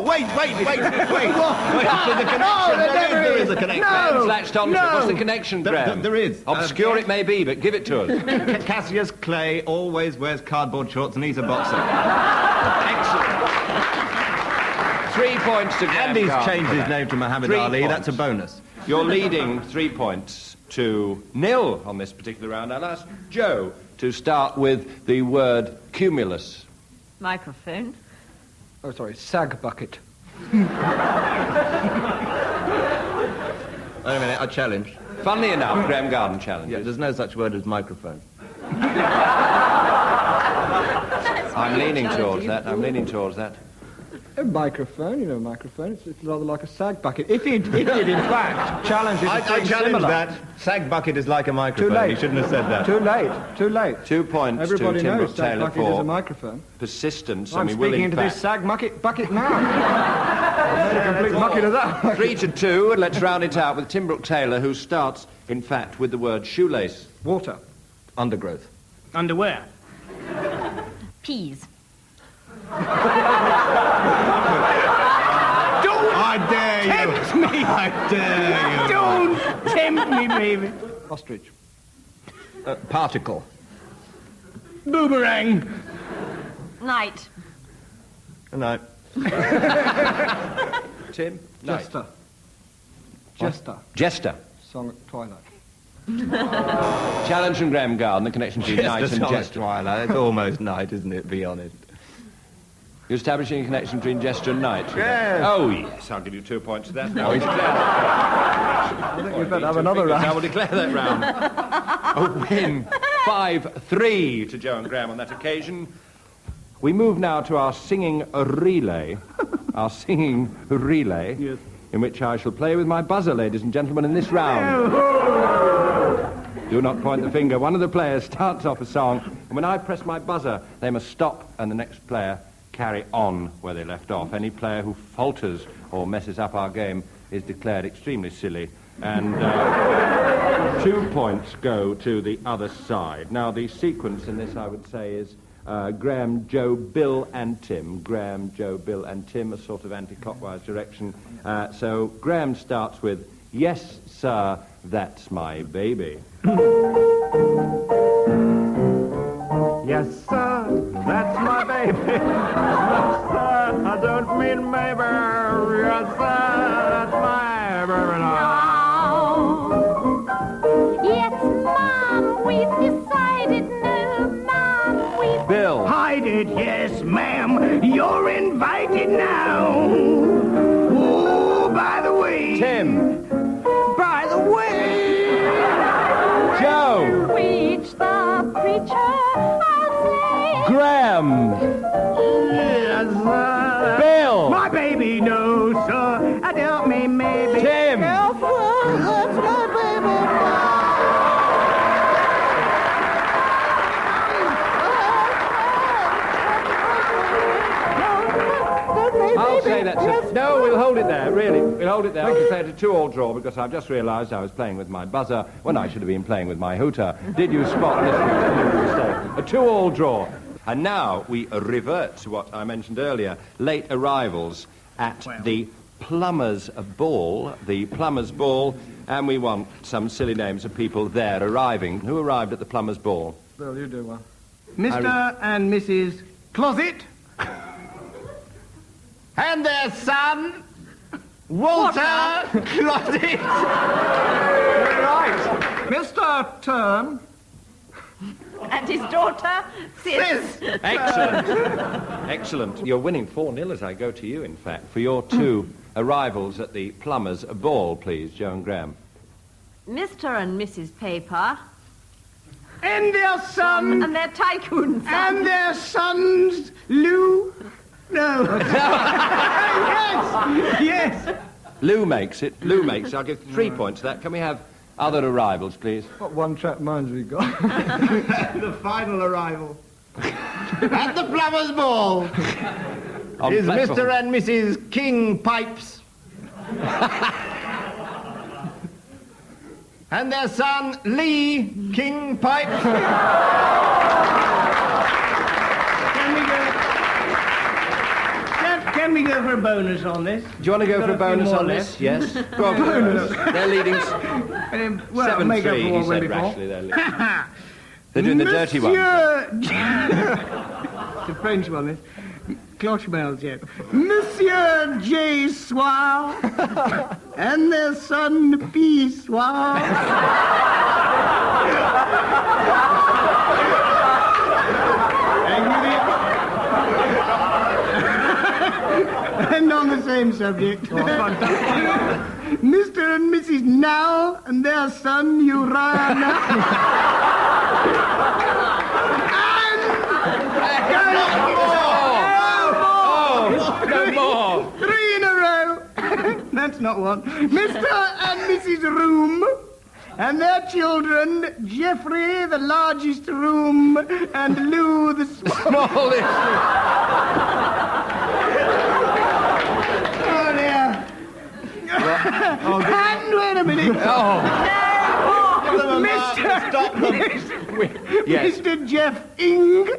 L: Wait. There's a connection. There is a connection.
K: Graham's latched on to it. What's the connection, Graham?
L: There is.
K: Obscure it may be, but give it to us.
L: Cassius Clay always wears cardboard shorts and he's a boxer.
K: Excellent. 3 points to Graham
L: And he's
K: Garden
L: changed
K: for
L: his
K: that.
L: name to Muhammad
K: 3
L: Ali.
K: points.
L: That's a bonus.
K: You're leading 3 points to nil on this particular round. I'll ask Joe to start with the word cumulus.
F: Microphone.
H: Oh, sorry, sag bucket.
L: Wait a minute, I challenge.
K: Funnily enough, Graham Garden challenges.
L: Yeah, there's no such word as microphone.
K: I'm leaning towards that.
H: A microphone, microphone. It's rather like a sag bucket. If he'd in fact challenged it to
L: I
H: something
L: challenge
H: similar.
L: that. Sag bucket is like a microphone.
H: Too late.
L: You shouldn't have said that.
H: Too late.
K: 2 points
H: Everybody
K: to Tim
H: knows
K: Brooke
H: sag
K: Taylor
H: bucket is a
K: for
H: microphone.
K: persistence.
H: I'm
K: and we will,
H: speaking
K: in
H: into
K: fact,
H: this sag bucket now. I made a complete bucket of that.
K: 3-2, and let's round it out with Tim Brooke Taylor, who starts, in fact, with the word shoelace.
H: Water.
L: Undergrowth.
D: Underwear.
G: Peas.
L: I dare you.
D: Tempt me.
L: I dare you.
D: Don't tempt me, baby.
H: Ostrich.
L: Particle.
D: Boomerang.
G: Night.
L: No.
K: Tim? Night.
H: Jester. Jester.
K: Jester.
H: Song at twilight.
K: Challenge from Graham Garden, the connection between night and jester.
L: Twilight. It's almost night, isn't it? Be honest.
K: You're establishing a connection between jester and night.
L: Yes.
K: Oh, yes. I'll give you 2 points to that. Now we declare
H: I think we better have another round.
K: I will declare that round a win. 5-3 to Joe and Graham on that occasion. We move now to our singing relay.
D: Yes.
K: In which I shall play with my buzzer, ladies and gentlemen, in this round. Do not point the finger. One of the players starts off a song, and when I press my buzzer, they must stop, and the next player carry on where they left off. Any player who falters or messes up our game is declared extremely silly, and 2 points go to the other side. Now, the sequence in this, I would say, is Graham, Joe, Bill, and Tim. Graham, Joe, Bill, and Tim, a sort of anti-clockwise direction. So Graham starts with, "Yes, sir, that's my baby."
L: Yes, sir, that's my baby. Yes, sir, I don't mean maybe. Yes, sir, that's my baby now.
F: Yes, Mom, we've decided. No, Mom, we've...
K: Bill.
D: Hide it, yes, ma'am. You're invited now. Oh, by the way.
K: Tim.
D: By the way.
K: Joe.
F: Preach the preacher, I'll say.
K: Graham.
D: Yes, sir.
K: Bill.
D: My baby, no, sir. I don't mean maybe.
K: Tim.
D: Yes, sir, that's my baby.
K: I'll say that's it. No, we'll hold it there, really. We'll hold it there. I'll declare it a 2-all draw because I've just realised I was playing with my buzzer when I should have been playing with my hooter. Did you spot this mistake? A 2-all draw. And now we revert to what I mentioned earlier, late arrivals at the Plumbers Ball, and we want some silly names of people there arriving. Who arrived at the Plumbers Ball?
H: Bill, you do one.
D: Mr. and Mrs. Closet.
L: And their son, Walter Closet.
H: Right. Mr. Turn.
G: And his daughter, Sis.
K: Excellent. Excellent. You're winning 4-0 as I go to you, in fact, for your 2 arrivals at the Plumbers Ball, please, Joe and Graham.
G: Mr. and Mrs. Paper.
D: And their son.
G: And their tycoon son.
D: And their sons, Lou. No. Yes.
K: Lou makes it. I'll give 3 points to that. Can we have other arrivals, please?
H: What one-track minds have we got?
D: The final arrival.
L: At the Plumbers Ball is
K: platform.
L: Mr. and Mrs. King Pipes. And their son, Lee King Pipes.
D: Can we go for a bonus on this?
K: Do you want to go for a bonus on this? Yes. Go on, bonus. They're leading
D: Well, make up for
K: 7-3,
D: what
K: he
D: went
K: said
D: before.
K: rashly. They're doing the dirty one.
D: The French one, this. Clochebells, yes. Monsieur J. Soir and their son P. Soir. And on the same subject, Mr. and Mrs. Now and their son Uriah Now. And that's not one. Mr. and Mrs. Room and their children, Geoffrey, the largest room, and Lou, the smallest. Oh, dear. And wait a minute. Mr. Jeff Ing.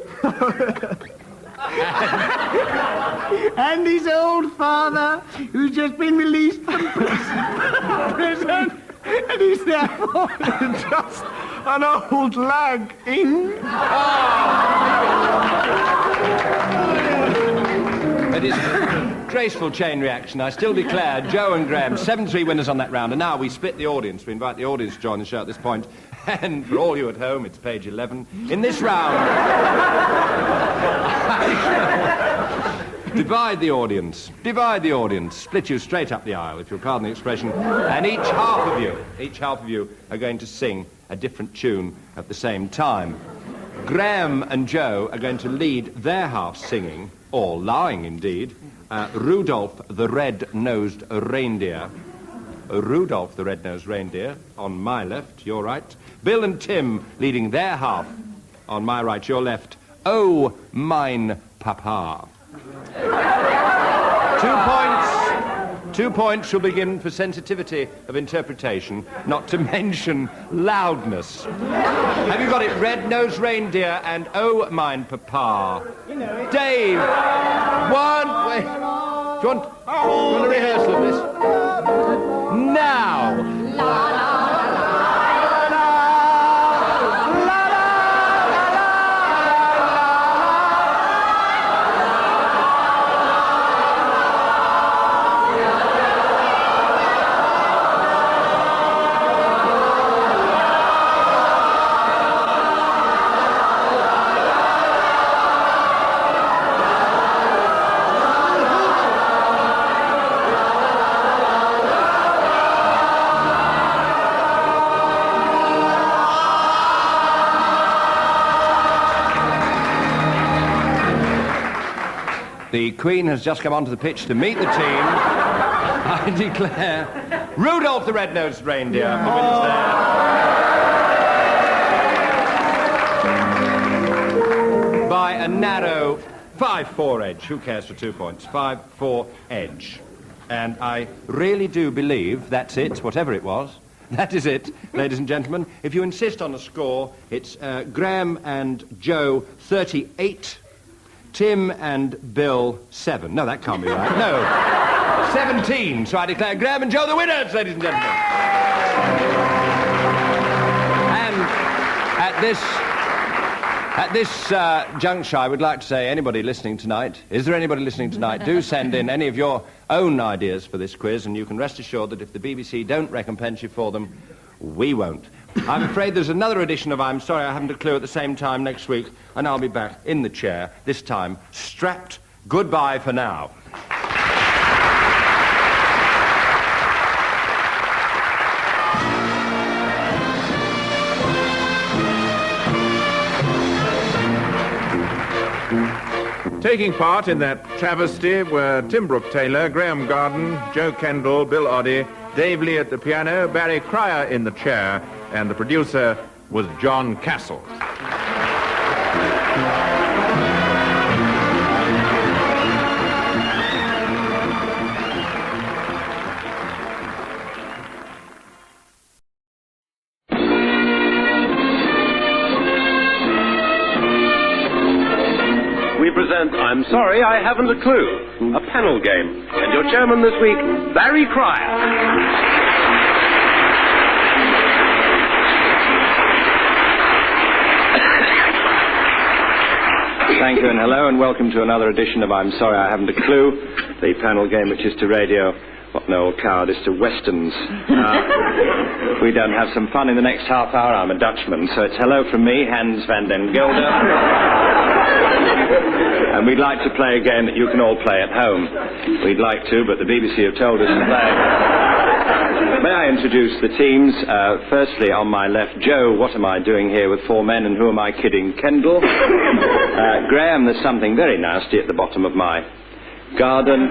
D: And his old father, who's just been released from prison. And he's therefore just an old lag, Ing.
K: It is a graceful chain reaction. I still declare Joe and Graham 7-3 winners on that round. And now we split the audience. We invite the audience to join the show at this point. And for all you at home, it's page 11. In this round, divide the audience. Divide the audience. Split you straight up the aisle, if you'll pardon the expression. And each half of you are going to sing a different tune at the same time. Graham and Joe are going to lead their half singing, or lying indeed, Rudolph the Red-Nosed Reindeer. Rudolph the Red-Nosed Reindeer, on my left, your right. Bill and Tim leading their half, on my right, your left. Oh, mine papa. 2 points shall be given for sensitivity of interpretation, not to mention loudness. Have you got it? Red-Nosed Reindeer and Oh, mine papa. Dave, one, wait. Do you want a rehearsal of this? Now. The Queen has just come onto the pitch to meet the team. I declare Rudolph the Red-Nosed Reindeer wins there by a narrow 5-4 edge. Who cares for 2 points? 5-4 edge. And I really do believe that's it, whatever it was. That is it, ladies and gentlemen. If you insist on a score, it's Graham and Joe 38. Tim and Bill, 7. No, that can't be right. No, 17. So I declare Graham and Joe the winners, ladies and gentlemen. And at this juncture, I would like to say, anybody listening tonight, is there anybody listening tonight? Do send in any of your own ideas for this quiz, and you can rest assured that if the BBC don't recompense you for them, we won't. I'm afraid there's another edition of I'm Sorry I Haven't a Clue at the same time next week, and I'll be back in the chair, this time strapped. Goodbye for now.
J: Taking part in that travesty were Tim Brooke-Taylor, Graham Garden, Joe Kendall, Bill Oddie, Dave Lee at the piano, Barry Cryer in the chair, and the producer was John Castle.
N: We present I'm Sorry I Haven't a Clue, a panel game. And your chairman this week, Barry Cryer.
K: Thank you, and hello, and welcome to another edition of I'm Sorry I Haven't a Clue, the panel game which is to radio what an old coward is to westerns. We don't have some fun in the next half hour. I'm a Dutchman, so it's hello from me, Hans van den Gelder. And we'd like to play a game that you can all play at home. We'd like to, but the BBC have told us to play. May I introduce the teams? Firstly, on my left, Joe, what am I doing here with 4 men, and who am I kidding? Kendall. Graham, there's something very nasty at the bottom of my garden.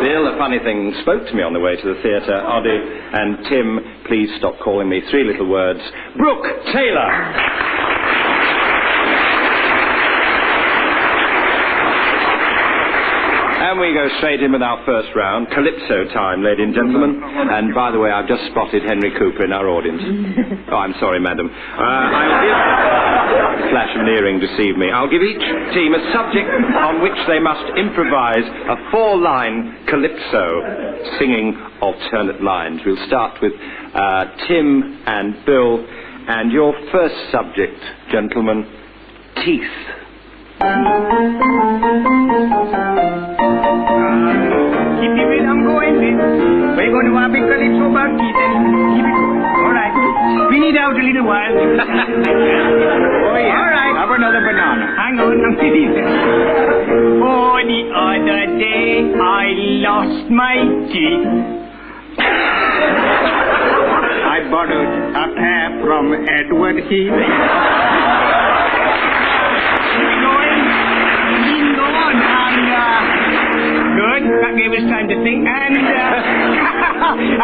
O: Bill, a funny thing spoke to me on the way to the theatre. Oddie and Tim, please stop calling me 3 little words. Brooke Taylor! And we go straight in with our first round, Calypso time, ladies and gentlemen. And by the way, I've just spotted Henry Cooper in our audience. Oh, I'm sorry, madam. Flash of an earring deceived me. I'll give each team a subject on which they must improvise a 4-line Calypso, singing alternate lines. We'll start with Tim and Bill. And your first subject, gentlemen, teeth.
D: Keep it, I'm going in. We're going to have a big calypso about teeth and keep it going. All right. Spin it out a little while. Oh, yeah. All right. Have another banana. Hang on, I'm sitting there. Oh, the other day I lost my teeth. I borrowed a pair from Edward Heath. Good, that gave us time to think, and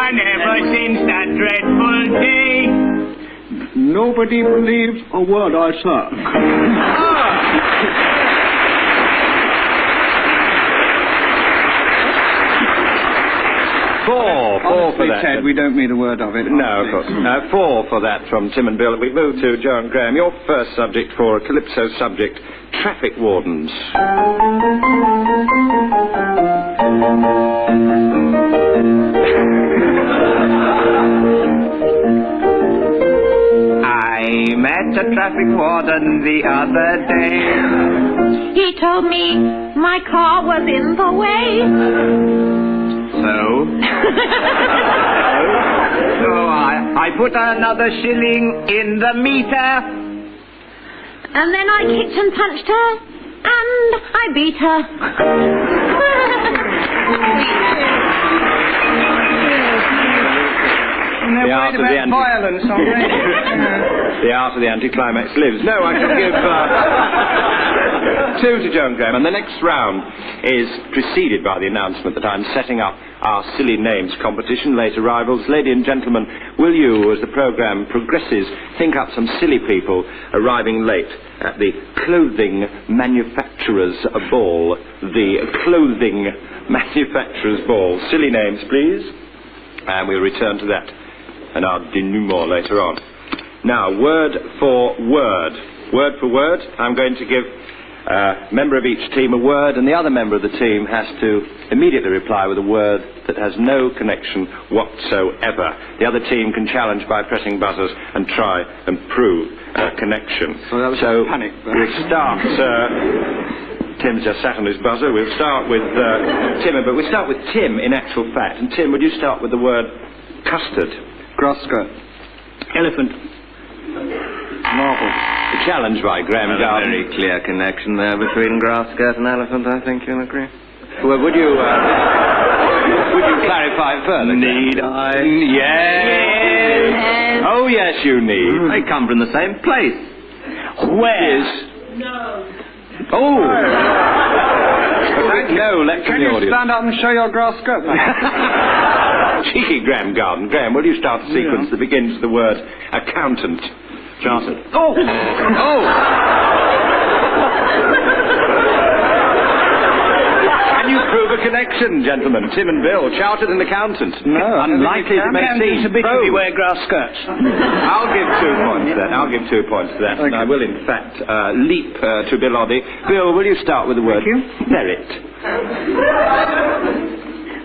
D: and ever since that dreadful day, nobody believes a word I say.
O: Four for that.
D: Ted, we don't mean a word of it.
O: No, of course. 4 for that from Tim and Bill. We move to Joe and Graham. Your first subject for a Calypso subject, traffic wardens.
D: I met a traffic warden the other day.
F: He told me my car was in the way.
D: So? So I put another shilling in the meter.
F: And then I kicked and punched her, and I beat her.
O: The art of the
D: violence on radio.
O: The art of the anticlimax lives. No, I can give 2 to Joe and Graham. And the next round is preceded by the announcement that I'm setting up our silly names competition. Late arrivals, ladies and gentlemen, will you, as the programme progresses, think up some silly people arriving late at the clothing manufacturers' ball? The clothing manufacturers' ball. Silly names, please. And we'll return to that and our denouement later on. Now, word for word. Word for word, I'm going to give a member of each team a word, and the other member of the team has to immediately reply with a word that has no connection whatsoever. The other team can challenge by pressing buzzers and try and prove a connection.
D: Well, that was
O: so
D: panic.
O: We'll start... Tim's just sat on his buzzer. We'll start with Tim, but we'll start with Tim in actual fact. And Tim, would you start with the word custard?
D: Grass skirt.
O: Elephant. Marble. A challenge by Graham Garden.
M: A very clear connection there between grass skirt and elephant, I think you'll agree.
O: Well, would you clarify it further?
M: Need I?
O: Yes. Oh, yes, you need.
M: They come from the same place.
O: Where?
D: No.
O: Oh! No, let's
D: Can you stand up and show your grass skirt?
O: Cheeky Graham Garden. Graham, will you start a sequence that begins with the word accountant?
M: Chartered.
O: Oh! Oh! Can you prove a connection, gentlemen? Tim and Bill, chartered and accountant.
D: No.
O: Unlikely to make
D: It's a bit if you wear grass skirts.
O: I'll give 2 points then. I'll give 2 points to that. And I will, in fact, leap to Bill Oddie. Bill, will you start with the word ferret?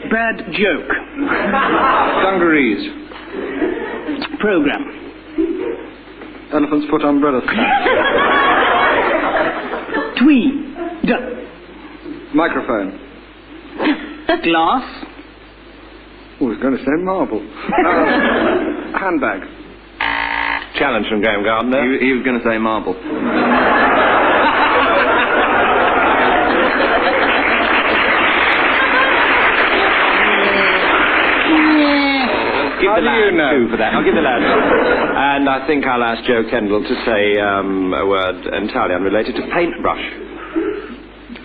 D: Bad joke.
H: Dungarees.
D: Program.
H: Elephant's foot umbrella.
D: Tweed.
H: Microphone.
D: Glass.
H: Oh, I was going to say marble. Handbag.
O: Challenge from Graham Gardner.
M: He was going to say marble.
O: Give the lad 2 for that. I'll give the lad. And I think I'll ask Joe Kendall to say a word entirely unrelated to paintbrush.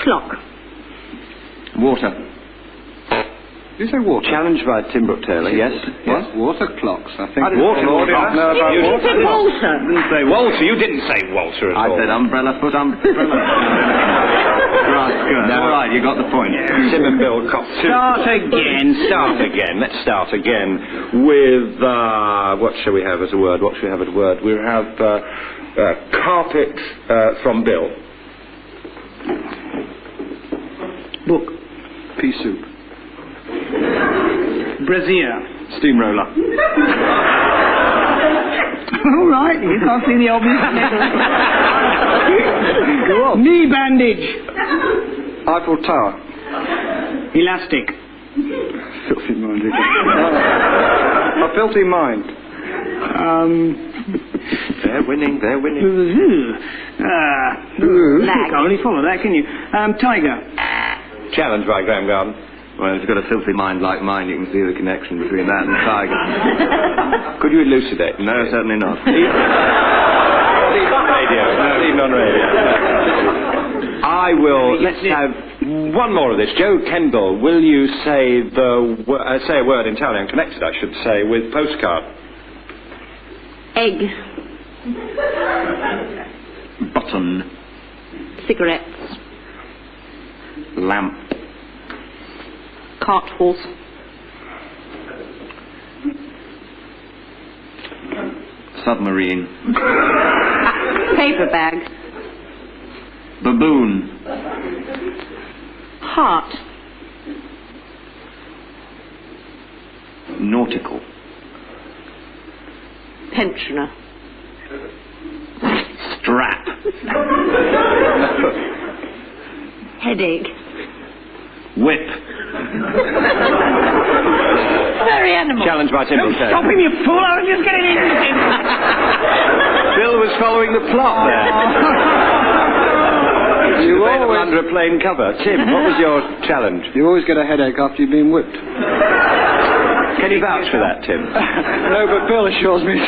G: Clock.
M: Water.
O: Did you say water? Challenged by Tim Brooke Taylor, yes. Yes?
P: Water clocks, I think.
O: Water clocks.
P: No, about
O: You
P: water.
O: said Walter. Didn't say Walter. You didn't say Walter at all.
P: I said umbrella, foot umbrella. Right, good.
O: No.
P: All right, you got the point.
O: Tim and Bill Cox. Start again. Let's start again with, what shall we have as a word? We have carpet from Bill.
P: Book. Pea soup.
D: Brazier.
P: Steamroller.
D: All right, you can't see the obvious. Go on. Knee bandage.
P: Eiffel Tower.
D: Elastic.
P: Filthy mind. A filthy mind.
O: They're winning.
D: Can't really follow that, can you? Tiger.
O: Challenged by Graham Garden.
P: Well, if you've got a filthy mind like mine, you can see the connection between that and tiger.
O: Could you elucidate?
P: No, certainly not.
O: Even on radio. I will. Let's have one more of this. Joe Kendall, will you say say a word entirely unconnected, I should say, with postcard?
G: Egg.
P: Button.
G: Cigarettes.
P: Lamp.
G: Cart horse.
P: Submarine.
G: Paper bag.
P: Baboon.
G: Heart.
P: Nautical.
G: Pensioner.
P: Strap.
G: Headache.
P: Whip.
G: Very animal.
O: Challenged by Tim Brooke Taylor.
D: Stop him, you fool! I was just getting in.
O: Bill was following the plot there. You always under a plain cover. Tim, what was your challenge?
P: You always get a headache after you've been whipped.
O: Can you vouch for that, Tim?
P: No, but Bill assures me.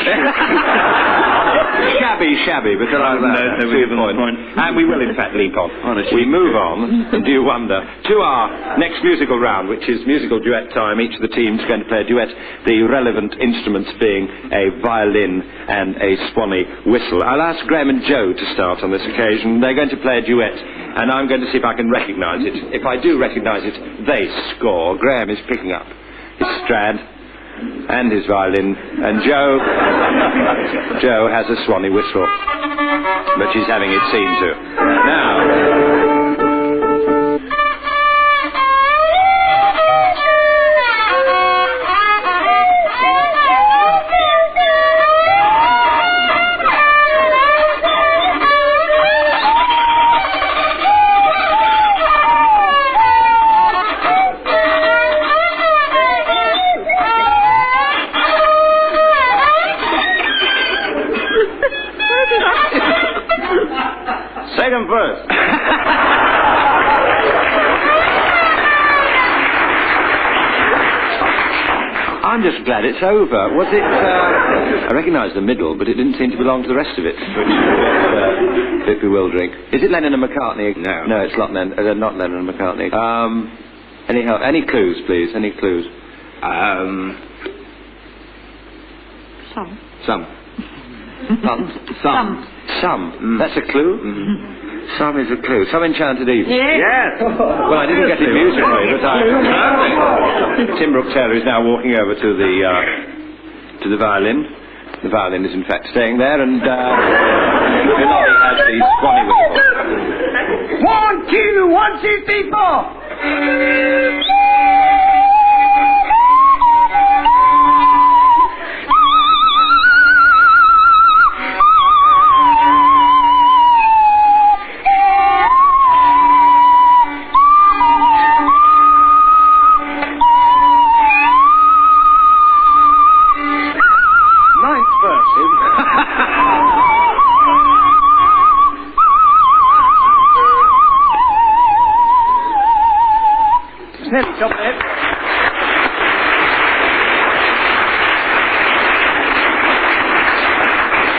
O: Shabby, but there are to the point. And we will, in fact, leap on. We move on, do you wonder, to our next musical round, which is musical duet time. Each of the teams is going to play a duet, the relevant instruments being a violin and a swanny whistle. I'll ask Graham and Joe to start on this occasion. They're going to play a duet, and I'm going to see if I can recognise it. If I do recognise it, they score. Graham is picking up his Strad and his violin, and Joe has a swanny whistle, but she's having it seen to. Now. Say them first. I'm just glad it's over. Was it... I recognise the middle, but it didn't seem to belong to the rest of it, which was a bit bewildering. Is it Lennon and McCartney? No. No, it's not Lennon and McCartney. Any clues, please? Any clues?
G: Some.
O: Some. That's a clue? Some is a clue. Some enchanted evening.
G: Yes.
O: Well, I didn't get it musically, but Tim Brooke Taylor is now walking over to the violin. The violin is in fact staying there, and Billy has the swanny whistle.
D: 1, 2, 1, 2, 3, 4.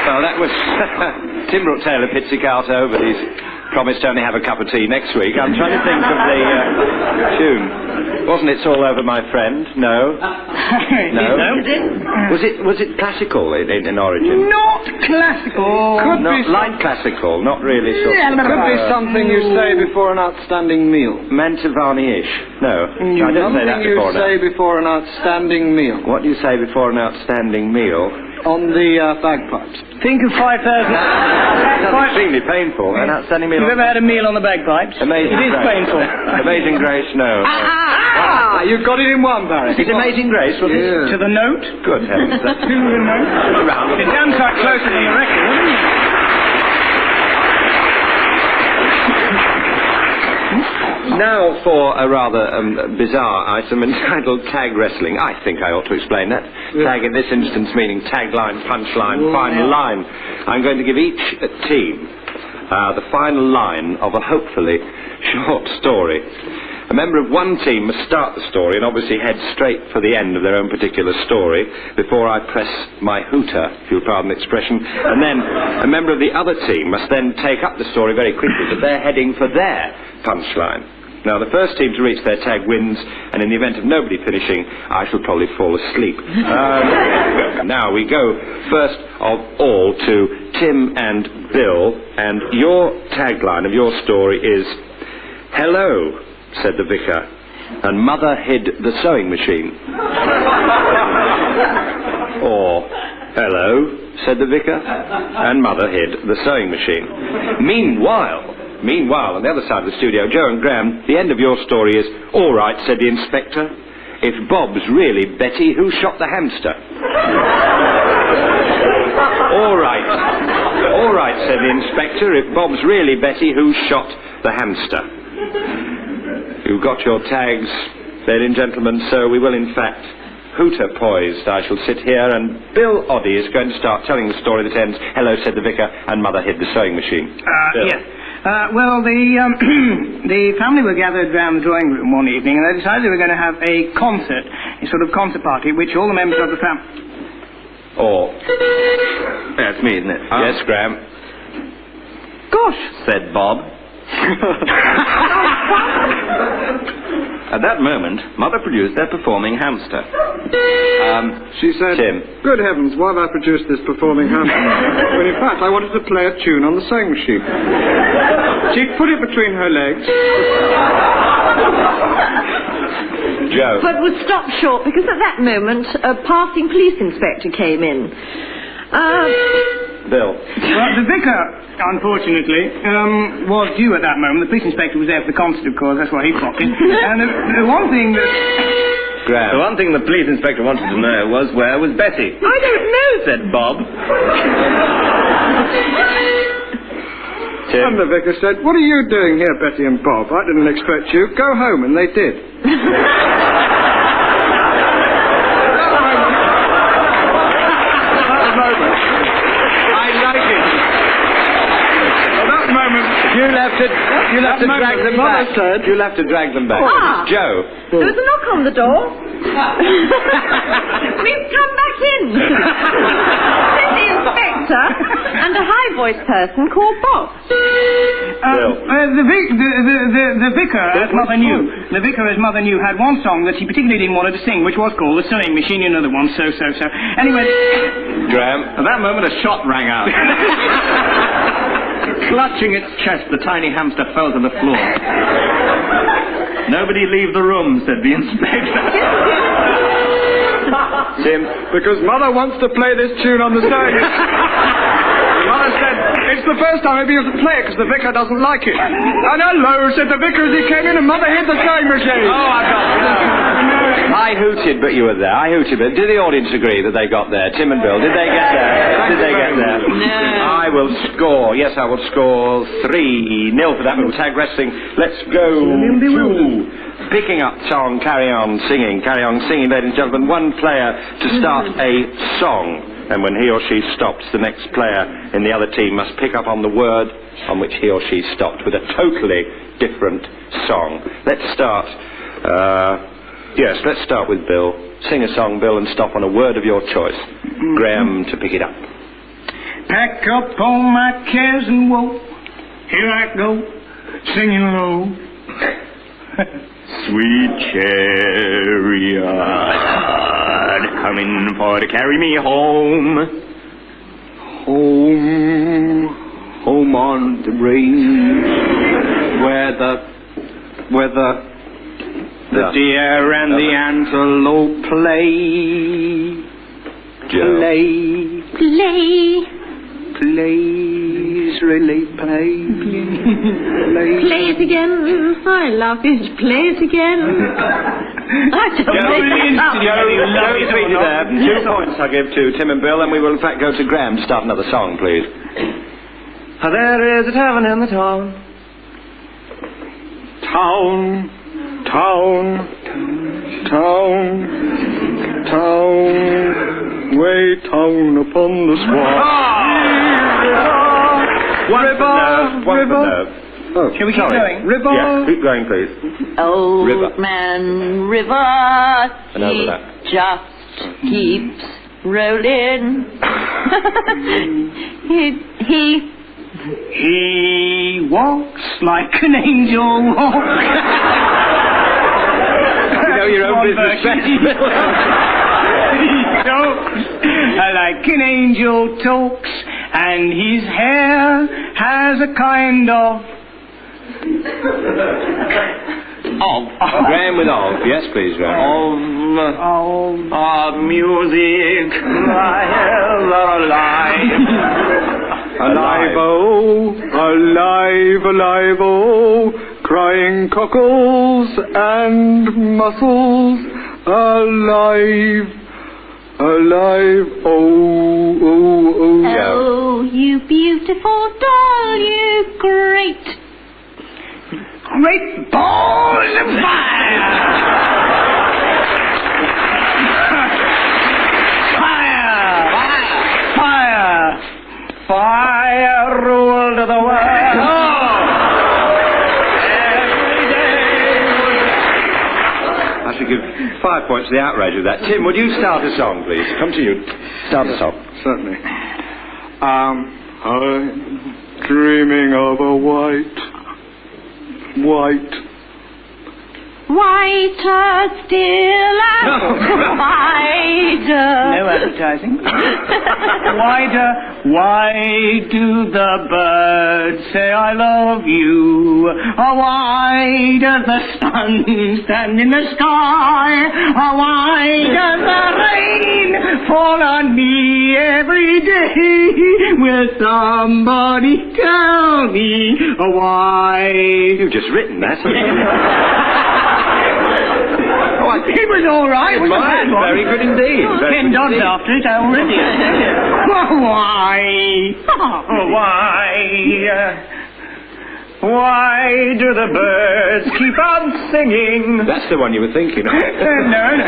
D: Well, that was Tim Brooke Taylor Pizzicato, but he's
O: promised to only have a cup of tea next week. I'm trying to think of the tune. Wasn't It's All Over My Friend? No. No. Was it classical in origin?
D: Not classical.
O: Not light classical, not really sort of...
H: Could be something you say before an outstanding meal.
O: Mantovani-ish. No. I don't say that before.
H: Something you say before an outstanding meal.
O: What do you say before an outstanding meal?
H: On the bagpipes.
D: Think of 5,000...
O: That's extremely painful. An outstanding meal.
D: You've ever had a meal on the bagpipes?
O: Amazing
D: It is
O: Grace.
D: painful.
O: Amazing Grace, no.
H: You've got it in one, Barry.
O: Is Amazing Grace? Well,
D: To the note?
O: good heavens.
D: To the note?
O: Around.
D: It's damn sight closer than the record, isn't it?
O: Now for a rather bizarre item entitled Tag Wrestling. I think I ought to explain that. Tag in this instance meaning tagline, punchline, final line. I'm going to give each team the final line of a hopefully short story. A member of one team must start the story and obviously head straight for the end of their own particular story before I press my hooter, if you'll pardon the expression, and then a member of the other team must then take up the story very quickly, but they're heading for their punchline. Now, the first team to reach their tag wins, and in the event of nobody finishing, I shall probably fall asleep. Now, we go first of all to Tim and Bill, and your tagline of your story is, "Hello," said the vicar, "and Mother hid the sewing machine." Or, "Hello," said the vicar, "and Mother hid the sewing machine." Meanwhile, on the other side of the studio, Joe and Graham, the end of your story is, "All right," said the inspector. "If Bob's really Betty, who shot the hamster?" All right, said the inspector. "If Bob's really Betty, who shot the hamster?" You've got your tags, ladies and gentlemen, so we will in fact hooter poised. I shall sit here and Bill Oddie is going to start telling the story that ends, "Hello," said the vicar, "and Mother hid the sewing machine."
D: Yes. Well, the family were gathered round the drawing room one evening and they decided they were going to have a concert, a sort of concert party, which all the members of the family...
P: That's me, isn't it?
O: Yes, Graham.
P: Gosh, said Bob. At that moment, Mother produced their performing hamster.
H: She said,
O: Tim.
H: "Good heavens, why have I produced this performing hamster?" When in fact I wanted to play a tune on the sewing machine. She put it between her legs.
O: Joe.
G: But was stopped short because at that moment a passing police inspector came in.
O: Bill.
D: Well, the vicar, unfortunately, was due at that moment. The police inspector was there for the concert, of course, that's why he popped in. And the one thing that...
O: Graham.
P: The one thing the police inspector wanted to know was where was Betty? "I don't know," said Bob.
H: And the vicar said, "What are you doing here, Betty and Bob? I didn't expect you. Go home," and they did.
O: You'll have to drag them back. You'll have to drag them back.
G: Ah.
O: Joe.
G: There was a knock on the door. Please come back in. Said the inspector and a high-voiced person called Bob.
D: The vicar, as Mother knew, had one song that he particularly didn't want her to sing, which was called "The Sewing Machine." You know the one, so. Anyway...
O: Graham.
P: At that moment, a shot rang out. Clutching its chest, the tiny hamster fell to the floor. "Nobody leave the room," said the inspector.
O: Tim.
H: Because Mother wants to play this tune on the sewing machine. Mother said, "It's the first time I'll be able to play it because the vicar doesn't like it." "And hello," said the vicar as he came in, and Mother hid the sewing machine.
O: Oh, I got it. I hooted, but you were there. I hooted, but did the audience agree that they got there? Tim and Bill, did they get there? Did they get there?
G: No.
O: I will score. Yes, I will score 3-0 for that little tag wrestling. Let's go to picking up song, carry on singing, ladies and gentlemen. One player to start a song, and when he or she stops, the next player in the other team must pick up on the word on which he or she stopped with a totally different song. Let's start. Let's start with Bill. Sing a song, Bill, and stop on a word of your choice. Graham to pick it up.
D: Pack up all my cares and woe, Here I go, singing low. Sweet chariot, coming for to carry me home. Home, home on the range, where the deer and the antelope play. Plays, really play.
F: Play it again. I love it. Play it again. I don't
O: there. 2 points I give to Tim and Bill, and we will in fact go to Graham to start another song, please. There is a tavern in the town.
L: Way down upon the swamp.
O: River. Oh,
D: shall we keep going?
O: River. Yeah, keep going, please.
G: Old
O: River.
G: man river,
O: And over that.
G: just keeps rolling.
D: He walks like an angel walks.
O: You know your own business best.
D: He talks like an angel talks, and his hair has a kind of
O: Graham with of. Yes, please, Graham.
D: of music.
L: Alive, oh, crying cockles and mussels, alive, oh.
F: Oh, you beautiful doll, you great
D: balls of fire! Fire ruled the world.
O: I should give 5 points to the outrage of that. Tim, would you start a song, please? Come to you. Start a song.
L: Certainly. I'm dreaming of a
F: whiter still and wider.
D: No advertising. Why do the birds say I love you? Or why does the sun stand in the sky? Or why does the rain fall on me every day? Will somebody tell me why?
O: You've just written that.
D: It was all right. It was
O: very good indeed.
D: Ken Dodd's after it already. Why do the birds keep on singing?
O: That's the one you were thinking of.
D: No.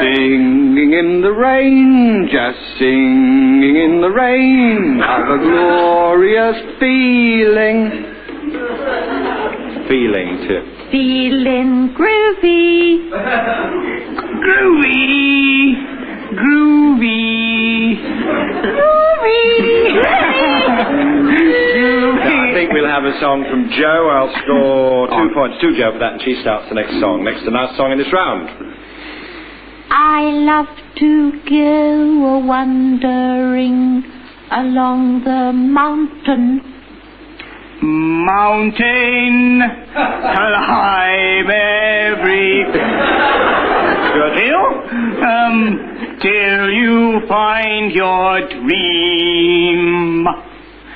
L: Singing in the rain, just singing in the rain, have a glorious feeling.
O: Feeling too.
F: Feeling groovy.
O: I think we'll have a song from Jo. I'll score 2 points to Jo for that, and she starts the next song. Next to last song in this round.
F: I love to go a-wandering along the mountain.
D: Mountain, climb every hill, till you find your dream.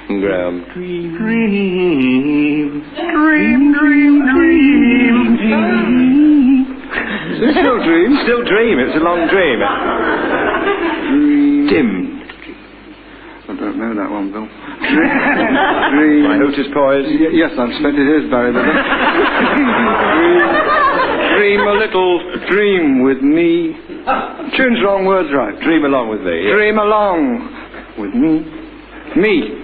O: Graham.
D: Dream.
O: Still dream. It's a long dream. Dim.
L: I don't know that one, Bill.
O: Dream. My hoot is poised.
L: Yes, I expect it is, Barry. Dream a little dream with me. Tune's wrong, words right.
O: Dream along with me. Yeah.
L: Dream along with me.
O: Me.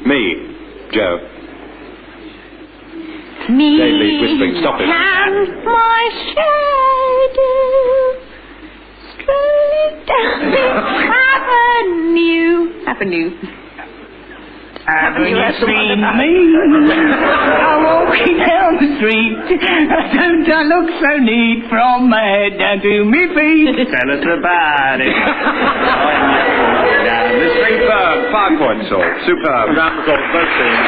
O: Jo.
F: Me
O: David whispering. Stop it.
F: and my shadow strolling down the avenue.
D: Haven't you seen me? I'm walking down the street. Don't I look so neat from my head down to me feet? Tell us about it.
O: Superb. 5 points all. Superb. Round of applause, both teams.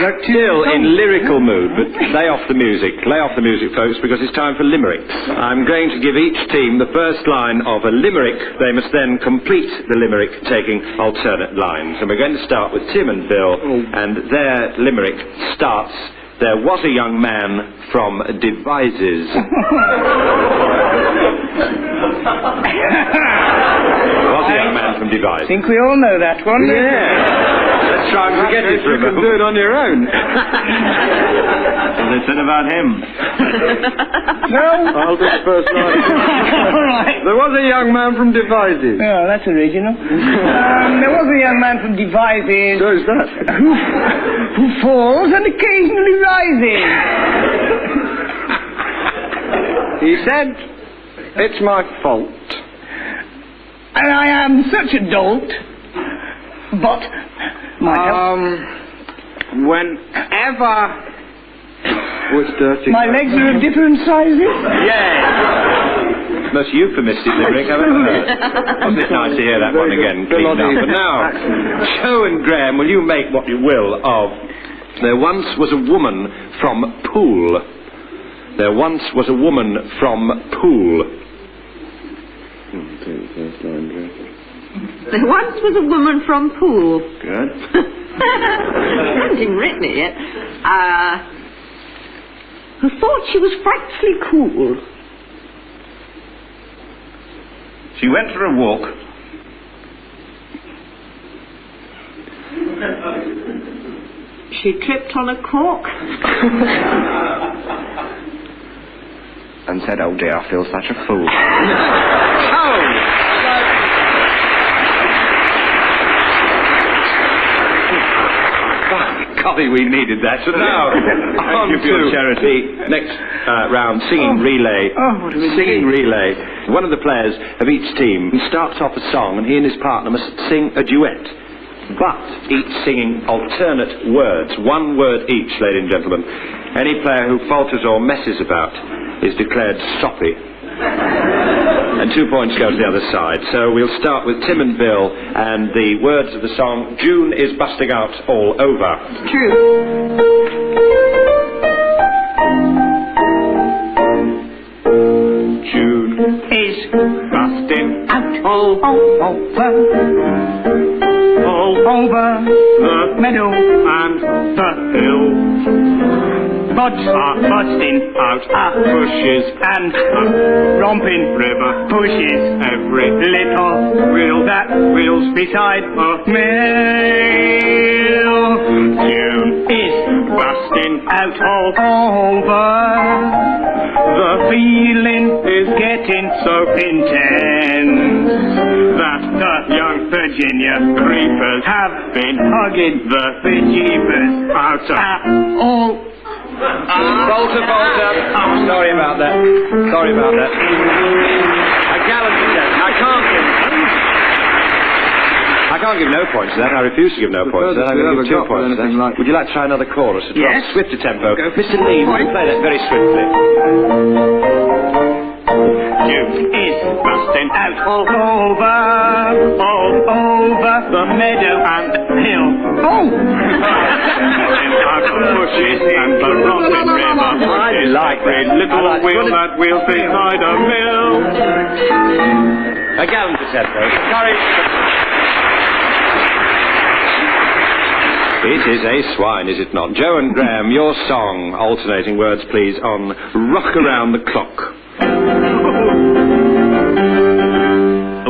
O: Still in lyrical mood, but lay off the music. Lay off the music, folks, because it's time for limericks. I'm going to give each team the first line of a limerick. They must then complete the limerick, taking alternate lines. And we're going to start with Tim and Bill, and their limerick starts, "There was a young man from Devizes." Was a young man from Devizes.
D: I think we all know that one.
O: Yeah. Let's try and forget it for a moment. You can do it on your own. What they said about him.
D: No?
O: I'll do the first line.
D: All right.
O: There was a young man from Devizes.
D: Oh, that's original. There was a young man from Devizes.
O: So is that?
D: Who falls and occasionally rises.
O: He said, "It's my fault.
D: And I am such a dolt. But
O: whenever was dirty.
D: My legs are of different sizes?
O: Yeah. Most euphemistic lyric I've ever heard. Wasn't it nice to hear that one again? Cleaned up. But now, Joe and Graham, will you make what you will of "There once was a woman from Poole." There once was a woman from Poole.
G: There once was a woman from Poole.
O: Good.
G: I haven't even written it yet. Who thought she was frightfully cool.
O: She went for a walk.
G: She tripped on a cork.
O: And said, "Oh dear, I feel such a fool." Golly, we needed that. So now, on to the next round, singing relay. Singing relay. One of the players of each team starts off a song, and he and his partner must sing a duet, but each singing alternate words, one word each, ladies and gentlemen. Any player who falters or messes about is declared soppy. And 2 points go to the other side. So we'll start with Tim and Bill, and the words of the song, "June is busting out all over."
G: True.
O: June is busting
D: out all over the meadow
O: and the hill.
D: Buds are busting out bushes and romping river pushes every little wheel that wheels beside a mill. June is busting out all over. The feeling is getting so intense that the young Virginia creepers have been hugging the bejeebers out all.
O: Bolter. Sorry about that. Sorry about that. A gallant attempt. I can't give no points to that. I refuse to give no points to that. I'm going to give 2 points to that. Would you like to try another chorus?
D: Yes.
O: Swifter tempo. Mr. Lee, will you play that very swiftly?
D: June is busting out all over the meadow and hill. Oh! Bushes and the romping river pushes every little wheel that wheels beside a mill.
O: A gallant attempt, though. Sorry. It is a swine, is it not? Joe and Graham, your song, alternating words, please, on "Rock Around the Clock."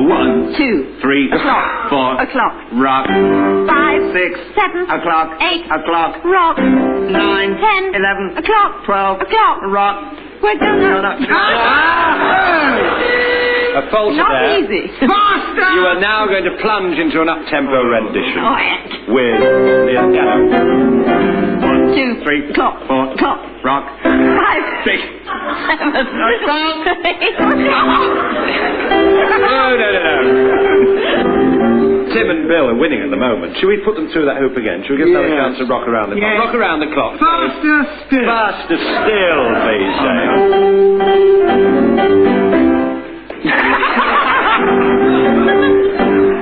D: 1,
G: 2,
D: 3,
G: o'clock,
D: 4,
G: o'clock,
D: rock,
G: 5,
D: 6,
G: 7,
D: o'clock,
G: 8,
D: o'clock,
G: rock,
D: 9,
G: 10,
D: 11,
G: o'clock,
D: 12,
G: o'clock,
D: rock.
G: We're gonna...
O: A falter
G: Not
O: there.
G: easy.
D: Faster!
O: You are now going to plunge into an up-tempo rendition
G: Quiet.
O: with the piano.
D: 1,
P: 1, 2, 3, clock, 4, clock, rock, 5, 6, 7, 8.
O: No. Tim and Bill are winning at the moment. Should we put them through that hoop again? Should we give them a chance to rock around the clock? Rock around the clock.
H: Faster still.
O: Faster still, please, Dave.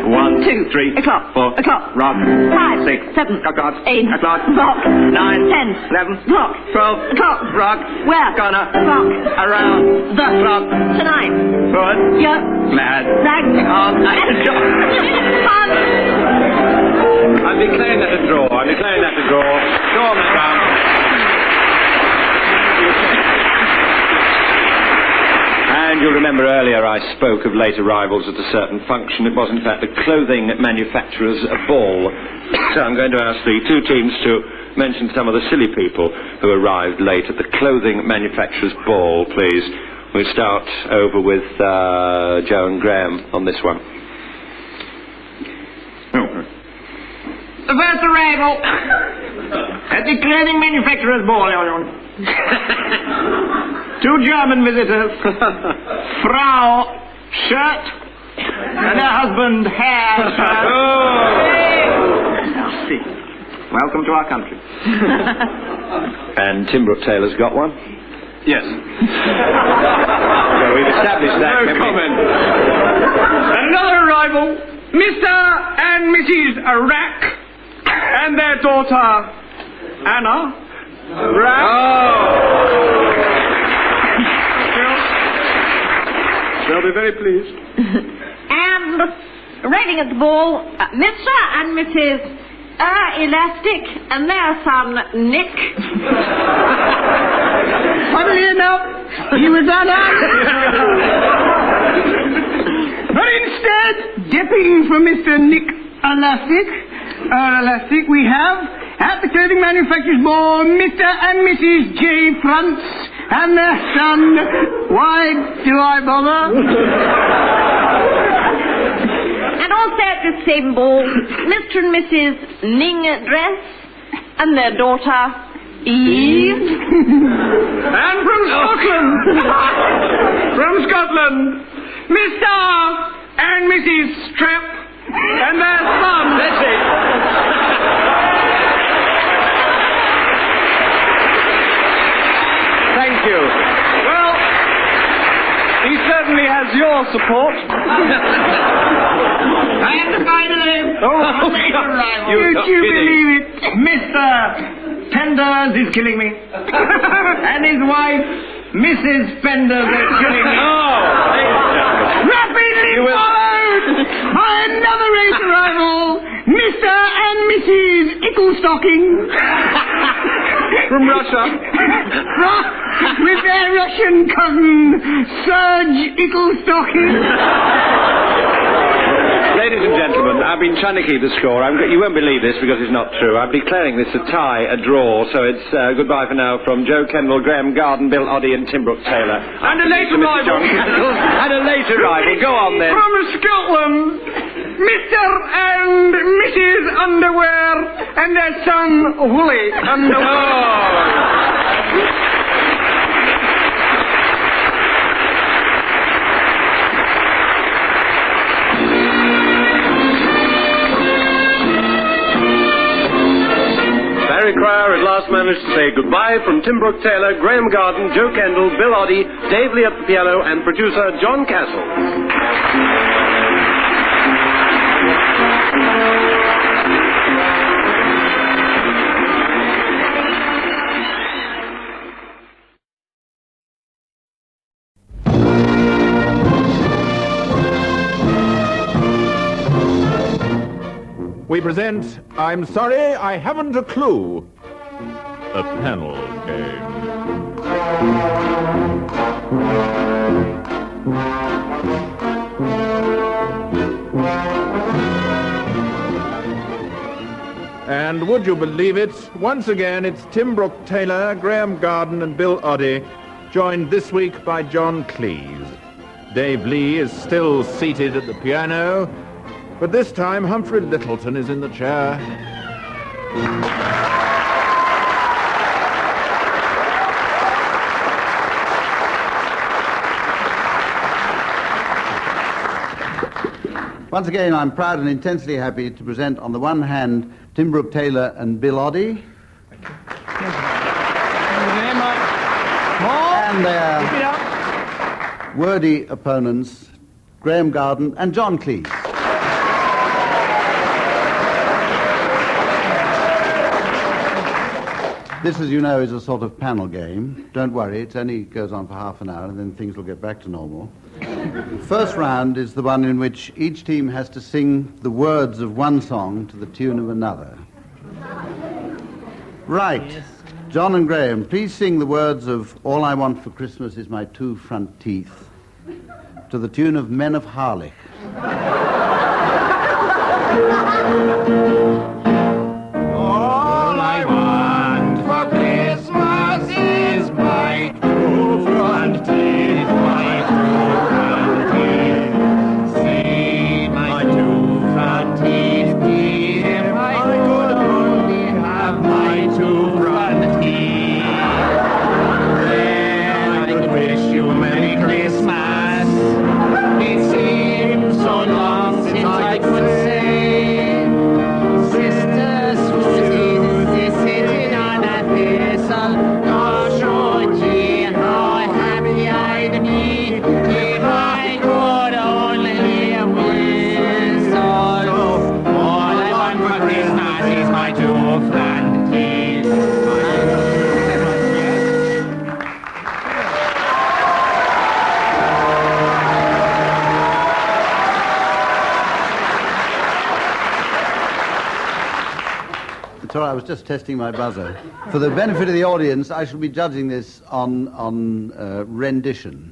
O: 1, 2, 3, o'clock, 4, o'clock, rock, 5, 6, 7, o'clock, 8, o'clock, rock, 9, 10, 11, o'clock, 12, o'clock, rock, where, gonna, rock, around, the clock, tonight, good, yeah, glad, rag, on, on. I'm declaring that a draw. I'm declaring that a draw. Go on, madam. And you'll remember earlier I spoke of late arrivals at a certain function. It was in fact the clothing manufacturer's ball. So I'm going to ask the two teams to mention some of the silly people who arrived late at the clothing manufacturer's ball, please. We'll start over with Joe and Graham on this one.
D: The first arrival at the clothing manufacturer's ball, two German visitors, Frau Shirt and her husband Herr Shirt. Merci. Welcome to our country.
O: And Tim Brooke Taylor's got one?
J: Yes.
O: Well, we've established that.
D: No comment. Another arrival, Mr. and Mrs. Rack and their daughter Anna Rack.
J: They'll be very pleased.
G: And waiting at the ball, Mr. and Mrs. Elastic and their son Nick.
D: Funnily enough, he was unarmed. But instead, dipping for Mr. Nick Elastic, we have at the clothing manufacturer's ball Mr. and Mrs. J. Frantz and their son. Why do I bother?
G: And also at the same ball, Mr. and Mrs. Ning Dress and their daughter Eve.
D: And from Scotland, Mr. and Mrs. Strap and their son.
O: That's it.
D: Thank you. Well, he certainly has your support. And finally, would you believe it? Mr. Penders is killing me. And his wife, Mrs. Penders, is killing me. Rapidly followed by another late arrival, Mr. and Mrs. Icklestocking. From Russia. With their Russian cousin, Serge Icklestocking.
O: Ladies and gentlemen, I've been trying to keep the score. You won't believe this because it's not true. I'm declaring this a tie, a draw, so it's goodbye for now from Joe Kendall, Graham Garden, Bill Oddie and Tim Brooke Taylor.
D: And a late arrival.
O: John Kendall. And a late arrival. Go on then.
D: From Scotland, Mr. and Mrs. Underwear and their son, Woolly Underwear.
N: Barry Cryer at last managed to say goodbye from Tim Brooke Taylor, Graham Garden, Joe Kendall, Bill Oddie, Dave Lee at the piano, and producer John Castle.
J: We present I'm Sorry I Haven't a Clue, a panel game. And would you believe it, once again it's Tim Brooke Taylor, Graham Garden and Bill Oddie, joined this week by John Cleese. Dave Lee is still seated at the piano, but this time Humphrey Littleton is in the chair.
B: Once again, I'm proud and intensely happy to present, on the one hand, Tim Brooke Taylor and Bill Oddie. And their wordy opponents, Graham Garden and John Cleese. This, as you know, is a sort of panel game. Don't worry, it only goes on for half an hour and then things will get back to normal. First round is the one in which each team has to sing the words of one song to the tune of another. Right. John and Graham, please sing the words of All I Want for Christmas Is My Two Front Teeth to the tune of Men of Harlech.
L: All I want for Christmas is my two front teeth, my two front teeth. See my two front teeth, dear, I could only have my two front teeth. Then I could wish you Merry Christmas. It seems so long since I could say, Sister Susie, sitting on a thistle, gosh, oh gee, how happy I'd be if I could only whistle. All I want for Christmas is my two front teeth.
B: Sorry, I was just testing my buzzer. For the benefit of the audience, I shall be judging this on rendition.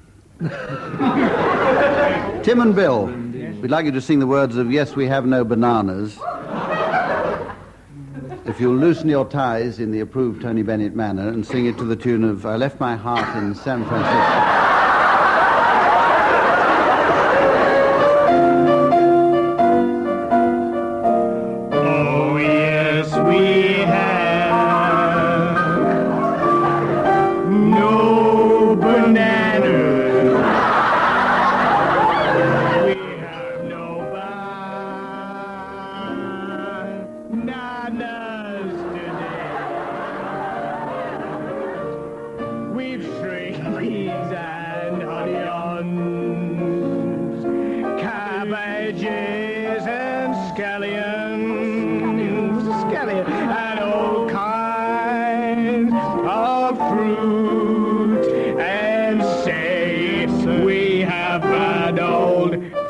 B: Tim and Bill, we'd like you to sing the words of Yes, We Have No Bananas. If you'll loosen your ties in the approved Tony Bennett manner and sing it to the tune of I Left My Heart in San Francisco.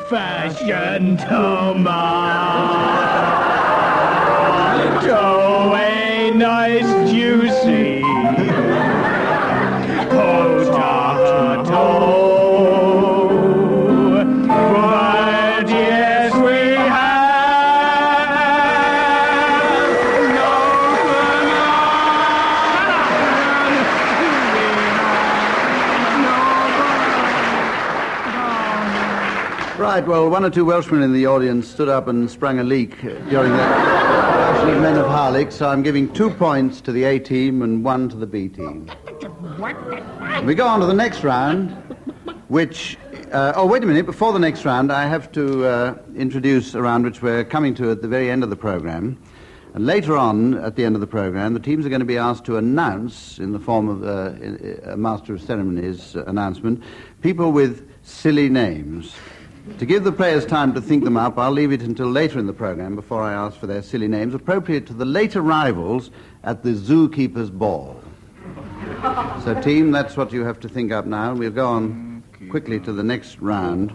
L: Fashioned tomato, a nice juicy potato. But yes, we have no
B: Right, well, one or two Welshmen in the audience stood up and sprung a leak during that version of Men of Harlech, so I'm giving 2 points to the A team and 1 to the B team. We go on to the next round, which... oh, wait a minute, before the next round, I have to introduce a round which we're coming to at the very end of the program. And later on, at the end of the program, the teams are going to be asked to announce, in the form of a Master of Ceremonies announcement, people with silly names. To give the players time to think them up, I'll leave it until later in the program before I ask for their silly names, appropriate to the late arrivals at the Zookeepers ball. So, team, that's what you have to think up now. We'll go on quickly to the next round.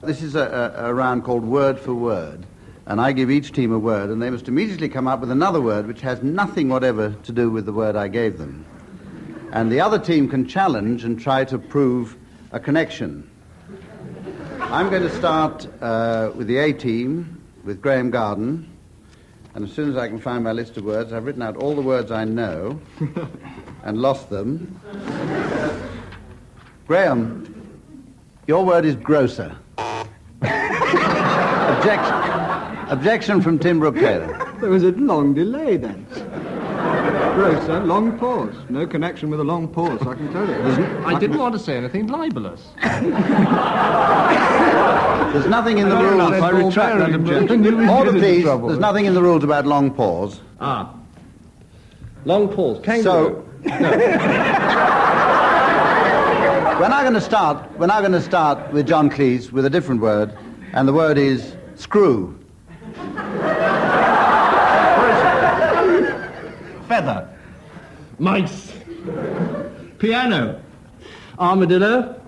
B: This is a round called Word for Word, and I give each team a word, and they must immediately come up with another word which has nothing whatever to do with the word I gave them. And the other team can challenge and try to prove a connection. I'm going to start with the A team, with Graham Garden, and as soon as I can find my list of words, I've written out all the words I know and lost them. Graham, your word is grocer. Objection from Tim Brooke Taylor.
H: There was a long delay then. Grocer, long pause. No connection with a long pause, I can tell you.
K: I didn't want to say anything libelous.
B: There's nothing in the rules.
H: I retract that objection.
B: Order, please. There's nothing in the rules about long pause.
K: Ah. Long pause. Kangaroo.
B: So, we're now going to start with John Cleese with a different word, and the word is screw.
K: Feather. Mice. Piano. Armadillo.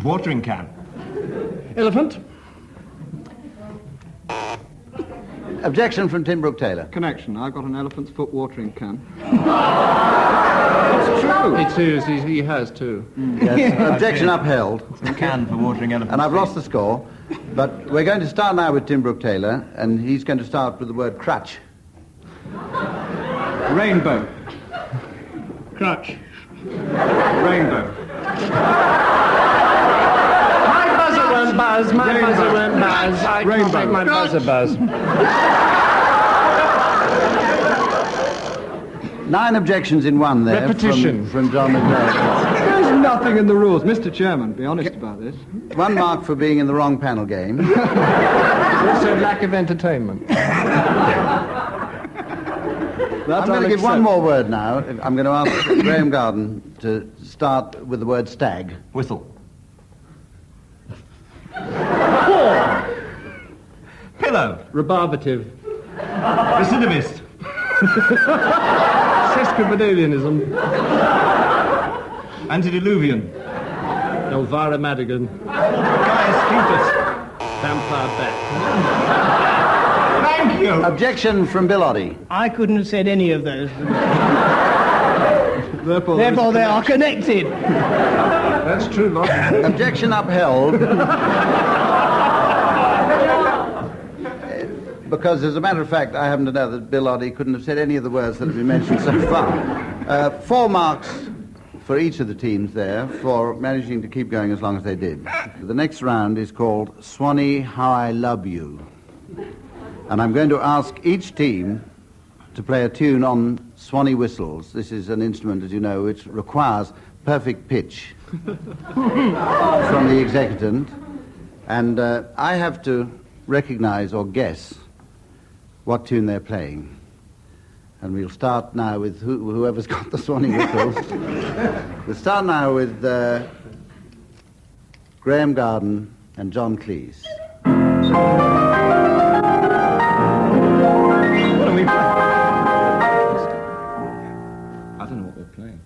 K: Watering can. Elephant.
B: Objection from Tim Brooke Taylor.
H: Connection. I've got an elephant's foot watering can.
K: It's true. It is. He has too.
B: Yes. Objection upheld.
K: It's a can for watering elephants.
B: And I've lost the score. But we're going to start now with Tim Brooke Taylor, and he's going to start with the word crutch.
H: Rainbow.
K: Crutch.
H: Rainbow.
K: My buzzer won't buzz. My buzzer won't buzz. I can't make my buzzer buzz.
B: 9 objections in one there.
K: Repetition.
B: From John McGrath.
H: There's nothing in the rules. Mr. Chairman, be honest about this.
B: 1 mark for being in the wrong panel game.
K: Also lack of entertainment.
B: I'm going to give one more word now. I'm going to ask Graham Garden to start with the word stag.
K: Whistle.
H: Pillow.
K: Rebarbative.
H: Recidivist.
K: Sesquipedalianism.
H: Antediluvian.
K: Elvira Madigan.
H: Gaius Plutus.
K: Vampire Bat.
H: Thank you.
B: Objection from Bill Oddie.
D: I couldn't have said any of those.
H: Therefore
D: they are connected.
K: That's true, Lord.
B: Objection upheld. Because, as a matter of fact, I happen to know that Bill Oddie couldn't have said any of the words that have been mentioned so far. 4 marks for each of the teams there for managing to keep going as long as they did. The next round is called Swanee, How I Love You. And I'm going to ask each team to play a tune on Swanee whistles. This is an instrument, as you know, which requires perfect pitch from the executant. And I have to recognize or guess what tune they're playing. And we'll start now with whoever's got the Swanee whistles. We'll start now with Graham Garden and John Cleese.
H: What are we playing?
K: I don't know what we're playing.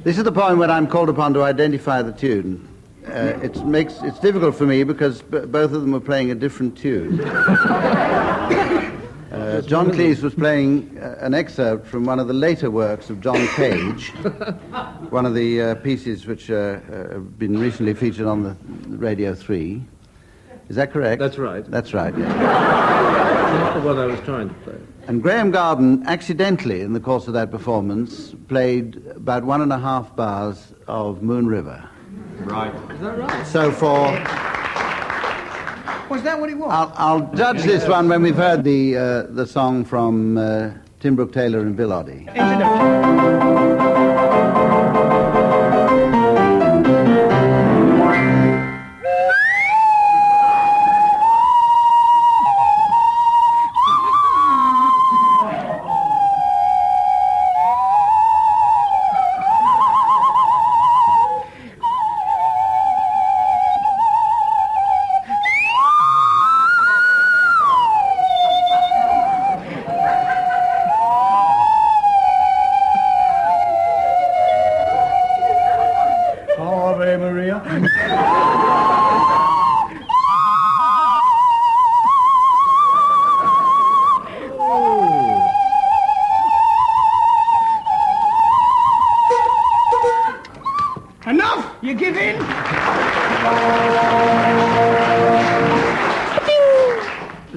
B: This is the point when I'm called upon to identify the tune. It's difficult for me because both of them were playing a different tune. John Cleese was playing an excerpt from one of the later works of John Cage, one of the pieces which have been recently featured on the Radio 3. Is that correct?
K: That's right.
B: That's right, yes.
K: That's not the one I was trying to play.
B: And Graham Garden, accidentally, in the course of that performance, played about 1.5 bars of Moon River.
K: Right.
H: Is that right?
B: So for...
D: Was that what it was?
B: I'll judge this one when we've heard the song from Tim Brooke Taylor and Bill Oddie.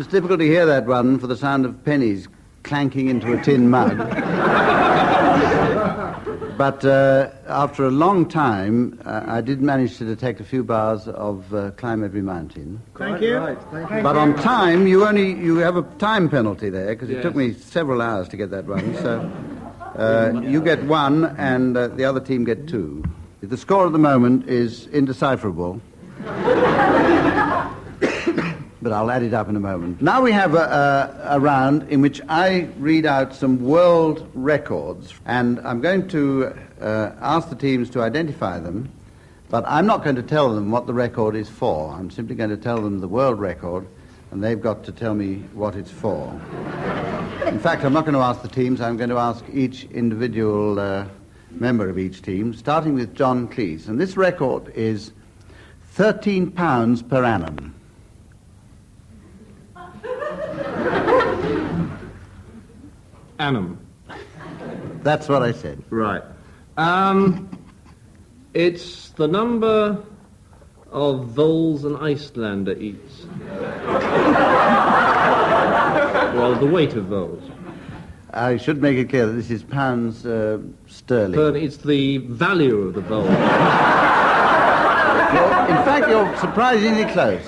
B: was difficult to hear that one for the sound of pennies clanking into a tin mug. But after a long time, I did manage to detect a few bars of Climb Every Mountain.
D: Thank you.
H: Right. Thank you.
B: But on time, you have a time penalty there, because it took me several hours to get that one. So you get 1 and the other team get 2. The score at the moment is indecipherable. But I'll add it up in a moment. Now we have a round in which I read out some world records, and I'm going to ask the teams to identify them, but I'm not going to tell them what the record is for. I'm simply going to tell them the world record, and they've got to tell me what it's for. In fact, I'm not going to ask the teams. I'm going to ask each individual member of each team, starting with John Cleese. And this record is £13 per annum.
K: Annum.
B: That's what I said.
K: Right. It's the number of voles an Icelander eats. Well, the weight of voles.
B: I should make it clear that this is pounds sterling.
K: It's the value of the vole.
B: In fact, you're surprisingly close.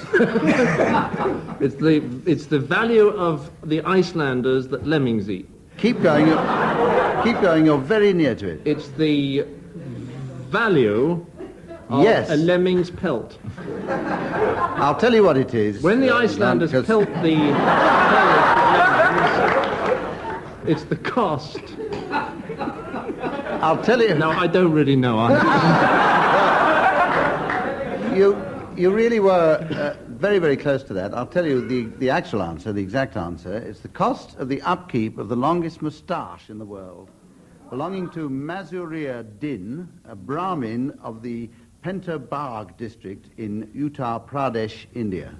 K: It's the value of the Icelanders that lemmings eat.
B: Keep going. You're very near to it.
K: It's the value of a lemming's pelt.
B: I'll tell you what it is.
K: When the Icelanders pelt the lemmings, it's the cost.
B: I'll tell you.
K: No, I don't really know.
B: You really were very, very close to that. I'll tell you the actual answer, the exact answer. It's the cost of the upkeep of the longest moustache in the world, belonging to Mazuriya Din, a Brahmin of the Pentabagh district in Uttar Pradesh, India.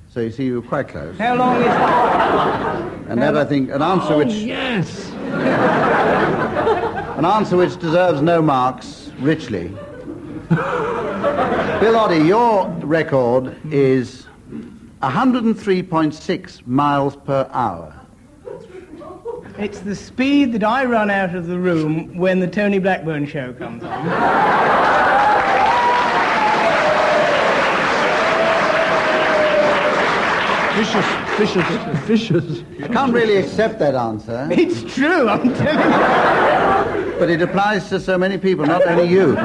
B: So you see, you were quite close.
D: How long is that?
B: And that, I think, an answer which...
K: yes!
B: An answer which deserves no marks, richly. Bill Oddie, your record is 103.6 miles per hour.
D: It's the speed that I run out of the room when the Tony Blackburn show comes on.
K: Vicious.
B: I can't really accept that answer.
D: It's true, I'm telling you.
B: But it applies to so many people, not only you.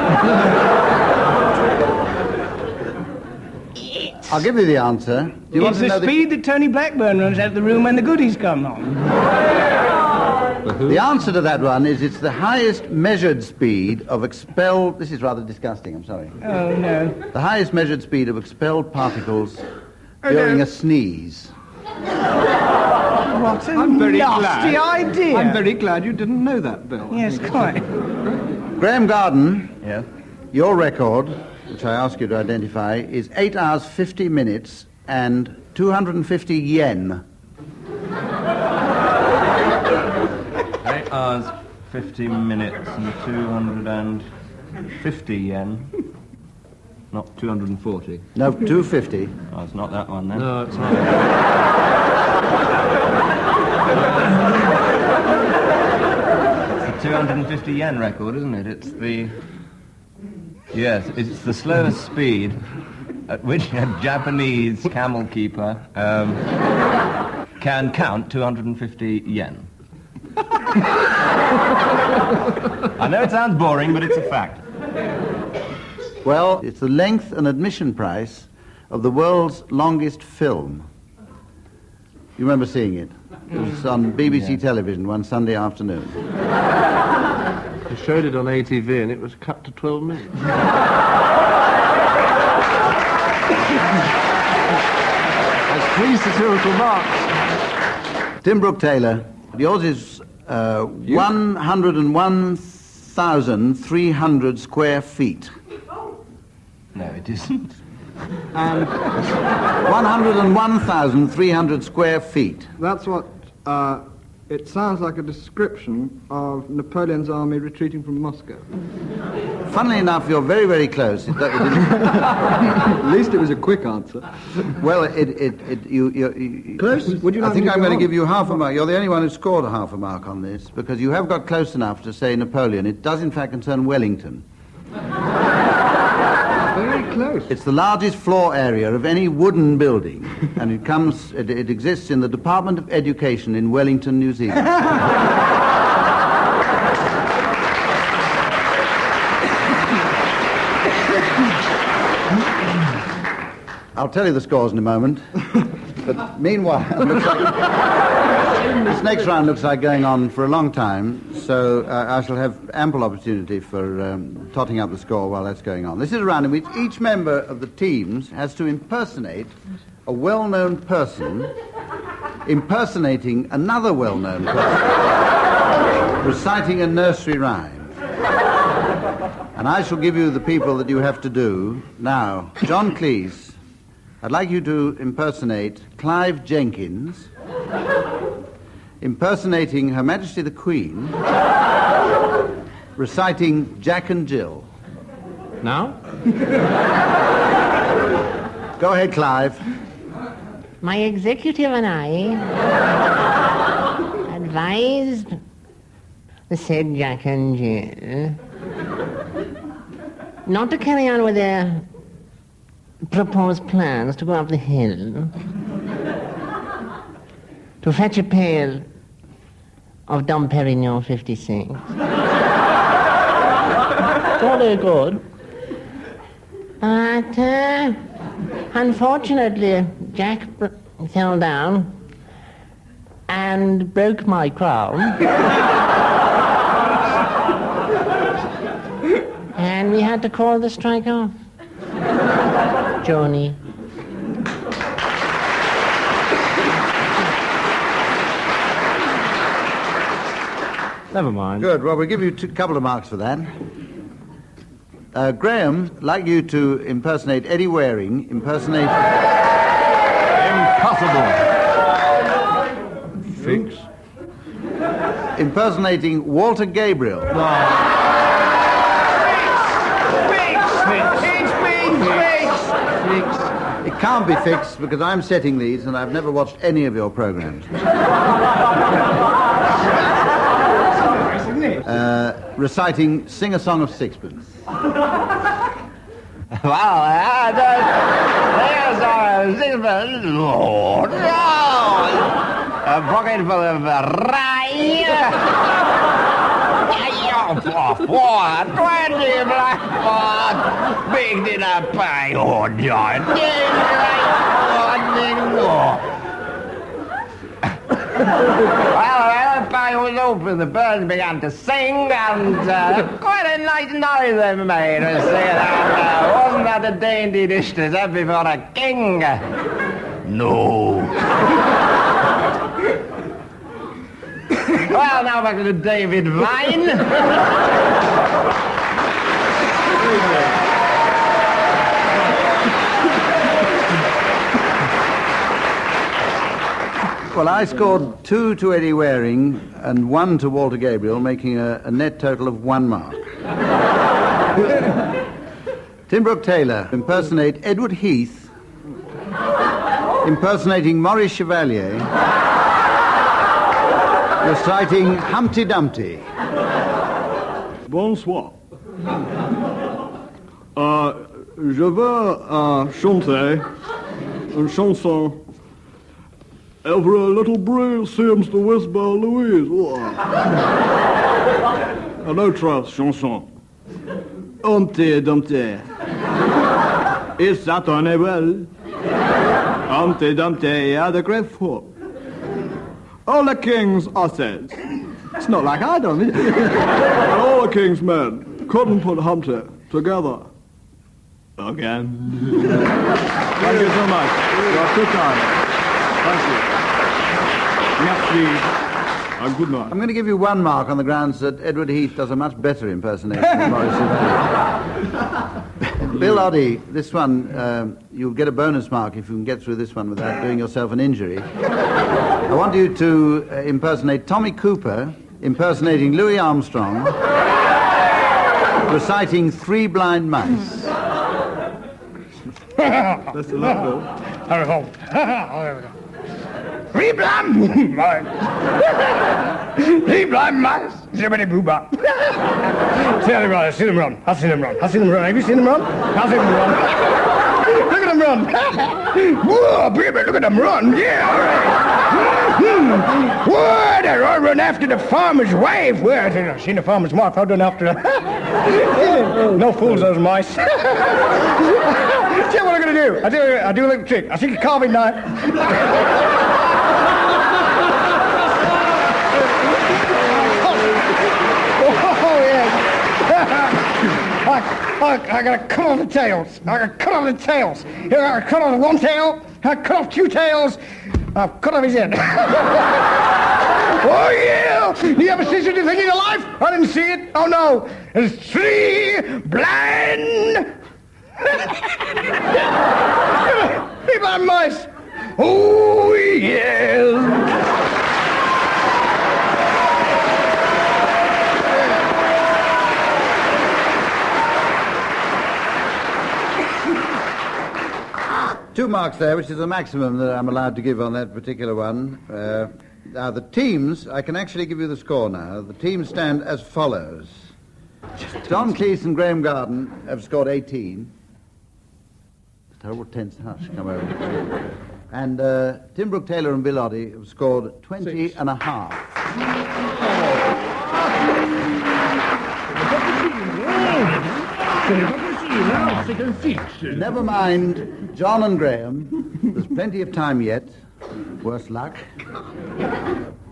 B: I'll give you the answer. Do you want
D: It's
B: to know
D: the speed that Tony Blackburn runs out of the room when the goodies come on.
B: The answer to that one is it's the highest measured speed of expelled... This is rather disgusting, I'm sorry.
D: Oh, no.
B: The highest measured speed of expelled particles during a sneeze.
D: What a nasty idea.
H: I'm very glad you didn't know that, Bill.
D: Yes, quite.
B: Graham Garden, your record, which I ask you to identify, is 8 hours 50 minutes and 250 yen.
M: 8 hours, 50 minutes and 250 yen. Not 240.
B: No, 250.
M: Oh, it's not that one then.
K: No, it's not.
M: It's the 250 yen record, isn't it? It's the... Yes, it's the slowest speed at which a Japanese camel keeper can count 250 yen. I know it sounds boring, but it's a fact.
B: Well, it's the length and admission price of the world's longest film. You remember seeing it? It was on BBC television one Sunday afternoon.
K: They showed it on ATV and it was cut to 12 minutes.
B: That's 3 satirical marks. Tim Brooke Taylor, yours is 101,300 square feet.
M: No, it isn't.
B: And 101,300 square feet.
H: That's what It sounds like a description of Napoleon's army retreating from Moscow.
B: Funnily enough, you're very, very close.
H: At least it was a quick answer.
B: Well,
H: Close? Would you
B: I
H: like
B: think
H: me to
B: I'm
H: go
B: going to
H: on?
B: give you half a mark. You're the only one who scored a half a mark on this, because you have got close enough to say Napoleon. It does, in fact, concern Wellington.
H: Very close.
B: It's the largest floor area of any wooden building, and it exists in the Department of Education in Wellington, New Zealand. I'll tell you the scores in a moment. But meanwhile, this next round looks like going on for a long time, so I shall have ample opportunity for totting up the score while that's going on. This is a round in which each member of the teams has to impersonate a well-known person impersonating another well-known person, reciting a nursery rhyme. And I shall give you the people that you have to do. Now, John Cleese, I'd like you to impersonate Clive Jenkins, impersonating Her Majesty the Queen, reciting Jack and Jill.
K: Now?
B: Go ahead, Clive.
C: My executive and I advised the said Jack and Jill not to carry on with their proposed plans to go up the hill to fetch a pail of Dom Perignon 56. All very good. But unfortunately, Jack fell down and broke my crown. And we had to call the strike off. Joni.
K: Never mind.
B: Good. Well, we'll give you a couple of marks for that. Graham, I'd like you to impersonate Eddie Waring, impersonate...
M: Impossible.
B: Fix. Impersonating Walter Gabriel. It can't be fixed because I'm setting these and I've never watched any of your programs. Reciting Sing a Song of Sixpence.
L: Well, there's our Sixpence. Lord, no! A pocket full of rye. 4, 20 blackboard, big dinner pie, oh, John. Well, the pie was open, the birds began to sing, and quite a nice noise they made. And wasn't that a dainty dish to set before a king? No. Well, now back to David Vine.
B: Well, I scored 2 to Eddie Waring and 1 to Walter Gabriel, making a net total of 1 mark. Tim Brooke Taylor, impersonate Edward Heath, impersonating Maurice Chevalier, reciting Humpty Dumpty.
H: Bonsoir. Je veux chanter une chanson. Every little breeze seems to whisper Louise. An autre chanson. Humpty Dumpty. Is that un animal? Humpty Dumpty had a great fall. All the king's asses. It's not like I done it. And all the king's men couldn't put Humpty together. Again. Thank you so much. You're too kind. Thank you. Merci. Good night.
B: I'm going to give you 1 mark on the grounds that Edward Heath does a much better impersonation than Maurice Chevalier. Bill Oddie, this one, you'll get a bonus mark if you can get through this one without doing yourself an injury. I want you to impersonate Tommy Cooper, impersonating Louis Armstrong, reciting Three Blind Mice.
D: That's a lot, Bill. Three blind mice. Three blind mice. Zippity boo bop. See them run. I've seen them run. Have you seen them run? I've seen them run. Look at them run. Whoa, baby, look at them run. Yeah, all right. Whoa, they're all run after the farmer's wife. Where? I've seen the farmer's wife. I've done after her. No fools, those mice. See what I'm going to do? I do a little trick. I think a carving knife. I gotta cut off the tails. I gotta cut off the tails. Here, I cut off one tail. I cut off two tails. I cut off his head. Oh, yeah! Do you ever see such a thing in your life? I didn't see it. Oh, no. There's three blind... three blind mice. Oh, yeah.
B: Two marks there, which is the maximum that I'm allowed to give on that particular one. Now, the teams, I can actually give you the score now. The teams stand as follows. John Cleese and Graham Garden have scored 18. Terrible tense hush come over. And Tim Brooke Taylor and Bill Oddie have scored 20 and a half. Never mind, John and Graham. There's plenty of time yet. Worse luck.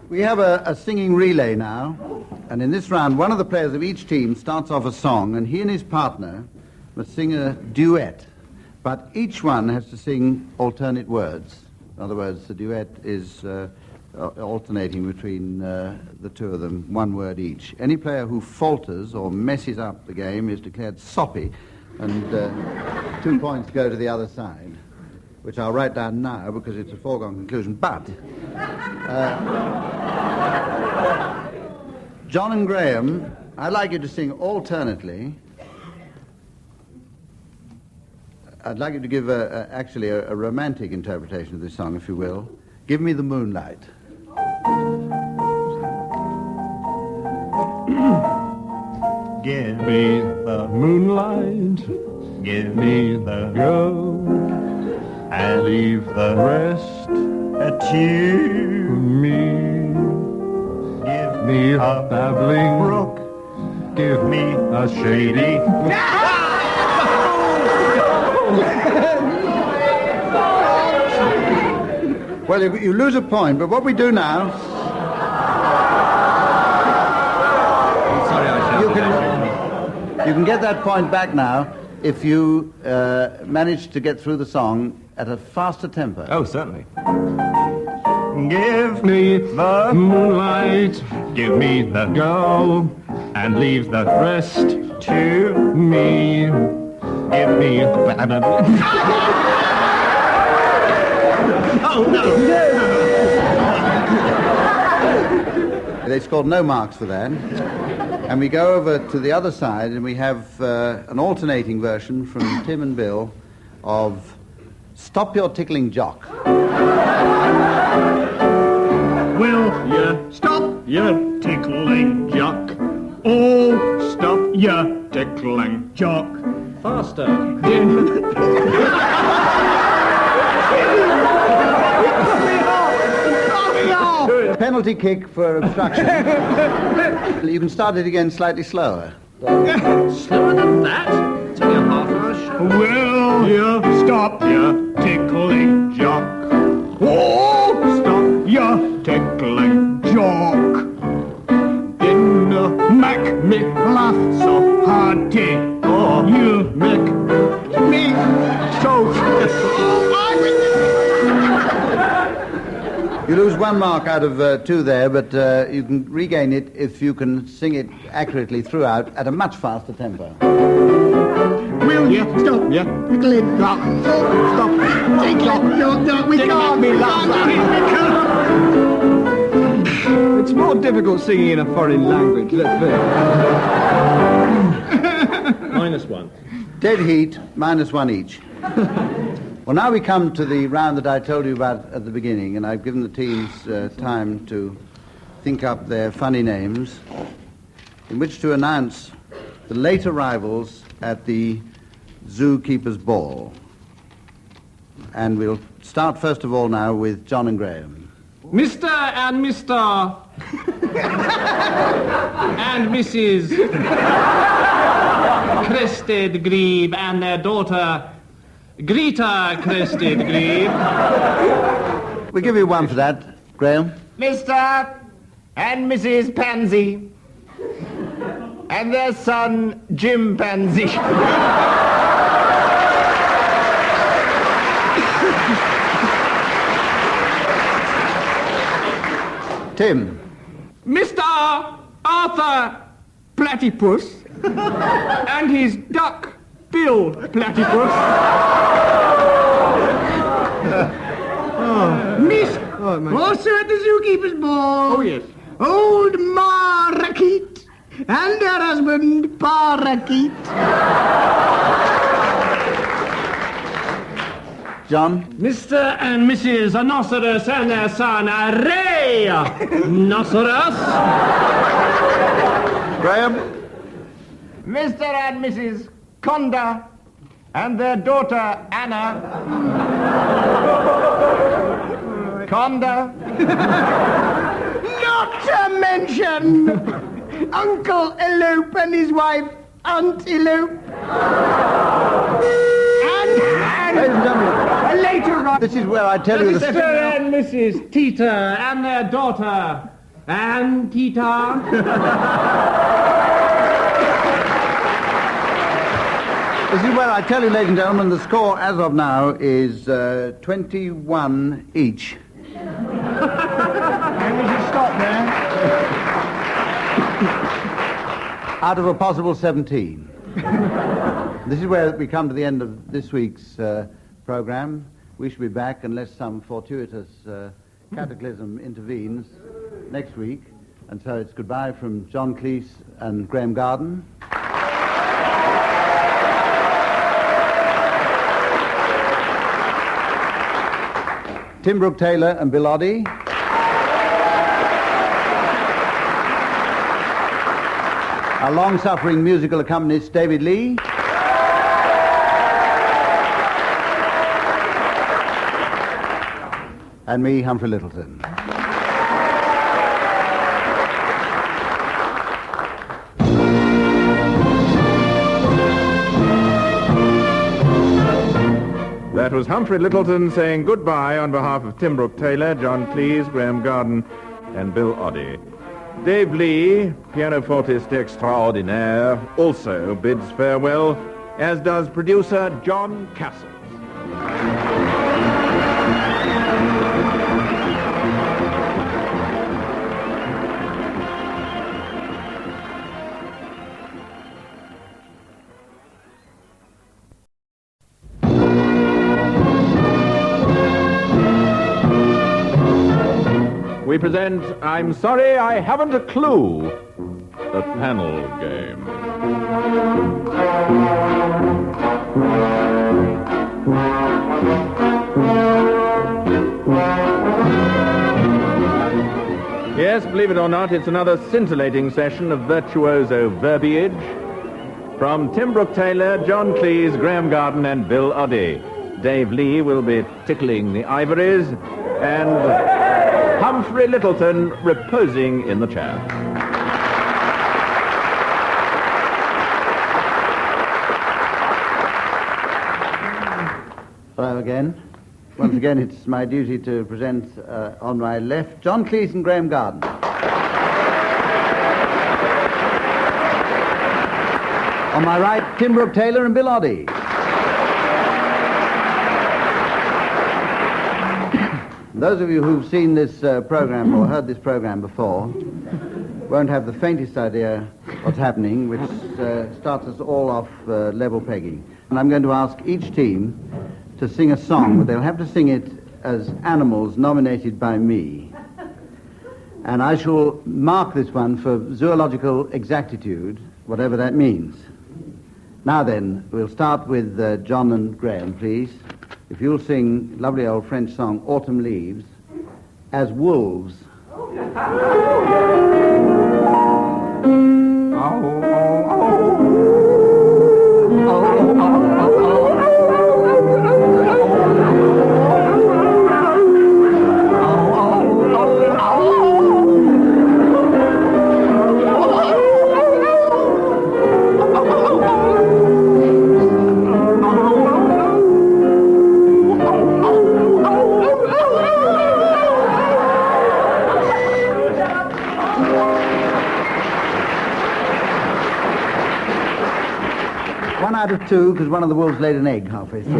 B: We have a singing relay now, and in this round, one of the players of each team starts off a song, and he and his partner must sing a duet. But each one has to sing alternate words. In other words, the duet is alternating between the two of them, one word each. Any player who falters or messes up the game is declared soppy, and 2 points go to the other side, which I'll write down now because it's a foregone conclusion. But John and Graham, I'd like you to sing alternately. I'd like you to give actually a romantic interpretation of this song, if you will. Give me the moonlight.
L: Give me the moonlight, give me the go, and leave the rest to me. Give me a babbling brook, give me a shady...
B: Well, you lose a point, but what we do now... You can get that point back now if you manage to get through the song at a faster tempo.
M: Oh, certainly.
L: Give me the moonlight, give me the go, and leave the rest to me. Give me...
B: Oh, no! They scored no marks for that. And we go over to the other side, and we have an alternating version from Tim and Bill of Stop Your Tickling Jock.
L: Will you stop your tickling jock? Oh, stop your tickling jock.
K: Faster.
B: Penalty kick for obstruction. You can start it again slightly slower.
E: Slower than that? It's only a half hour show.
L: Will you stop your tickling jock? Oh, stop your tickling jock. Didn't make me laugh so hearty. Oh, you make me so...
B: You lose 1 mark out of 2 there, but you can regain it if you can sing it accurately throughout at a much faster tempo.
L: Will you stop?
H: Yeah.
L: Glenn, stop. Hey, Glenn, no, we can't. We can't.
H: It's more difficult singing in a foreign language, let's face it.
J: -1.
B: Dead heat, -1 each. Well, now we come to the round that I told you about at the beginning, and I've given the teams time to think up their funny names, in which to announce the late arrivals at the Zookeepers Ball. And we'll start first of all now with John and Graham.
E: Mr. and Mr. and Mrs. Crested Grebe and their daughter Greta Crested Grebe.
B: We'll give you one for that, Graham.
L: Mr. and Mrs. Pansy and their son Jim Pansy.
B: Tim.
E: Mr. Arthur Platypus and his duck Bill Platypus.
L: Miss, also at the Zookeepers Ball.
E: Oh, yes.
L: Old Ma Rakeet and her husband Pa Rakeet.
B: John.
E: Mr. and Mrs. Rhinoceros and their son Ray Rhinoceros.
B: Graham.
L: Mr. and Mrs. Conda and their daughter Anna. Conda. Not to mention Uncle Elope and his wife Aunt Elope. And
B: Ladies and gentlemen,
L: later on,
B: this is where I tell you the
E: Mr. and Mrs. Tita and their daughter Ann Tita.
B: This is where I tell you, ladies and gentlemen, the score as of now is 21 each.
L: and we should stop there.
B: Out of a possible 17. This is where we come to the end of this week's program. We shall be back unless some fortuitous cataclysm intervenes next week. And so it's goodbye from John Cleese and Graham Garden. Tim Brooke Taylor and Bill Oddie. Our long-suffering musical accompanist, David Lee. And me, Humphrey Littleton.
J: That was Humphrey Littleton saying goodbye on behalf of Tim Brooke Taylor, John Cleese, Graham Garden, and Bill Oddie. Dave Lee, pianofortist extraordinaire, also bids farewell, as does producer John Castles. We present I'm Sorry I Haven't a Clue, the panel game. Yes, believe it or not, it's another scintillating session of virtuoso verbiage from Tim Brooke Taylor, John Cleese, Graham Garden, and Bill Oddie. Dave Lee will be tickling the ivories, and Humphrey Littleton reposing in the chair.
B: Hello again. Once again, it's my duty to present on my left, John Cleese and Graham Garden. On my right, Tim Brooke Taylor and Bill Oddie. Those of you who've seen this program or heard this program before won't have the faintest idea what's happening, which starts us all off level pegging. And I'm going to ask each team to sing a song, but they'll have to sing it as animals nominated by me. And I shall mark this one for zoological exactitude, whatever that means. Now then, we'll start with John and Graham, please. If you'll sing lovely old French song, Autumn Leaves, as wolves. Out of two, because one of the wolves laid an egg halfway through.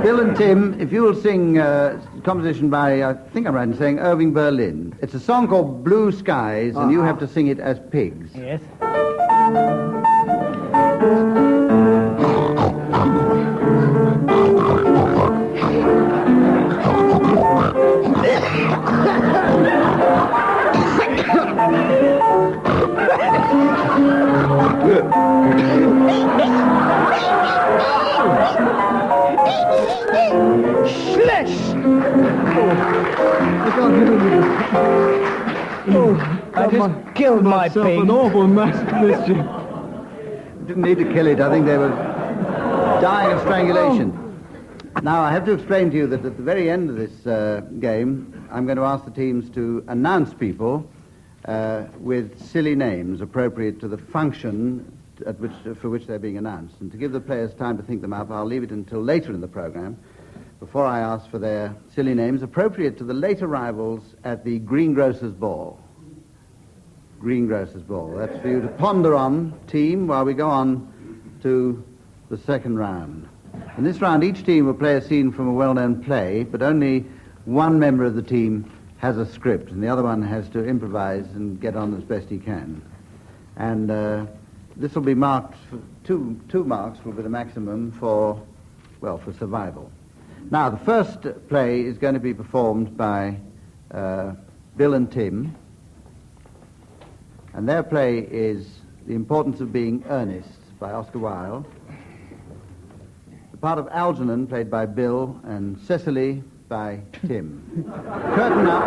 B: Bill and Tim, if you will sing a composition by, I think I'm right in saying, Irving Berlin. It's a song called Blue Skies, and you have to sing it as pigs.
D: Yes. I just killed my pig.
H: An awful mass of mischief.
B: Didn't need to kill it. I think they were dying of strangulation. Now, I have to explain to you that at the very end of this game, I'm going to ask the teams to announce people with silly names appropriate to the function for which they're being announced. And to give the players time to think them up, I'll leave it until later in the program before I ask for their silly names appropriate to the late arrivals at the Greengrocers Ball. Greengrocers Ball. That's for you to ponder on, team, while we go on to the second round. In this round, each team will play a scene from a well-known play, but only one member of the team has a script, and the other one has to improvise and get on as best he can. And this will be marked, two marks will be the maximum for survival. Now, the first play is going to be performed by Bill and Tim, and their play is The Importance of Being Earnest by Oscar Wilde. The part of Algernon, played by Bill, and Cecily by Tim. Curtain up.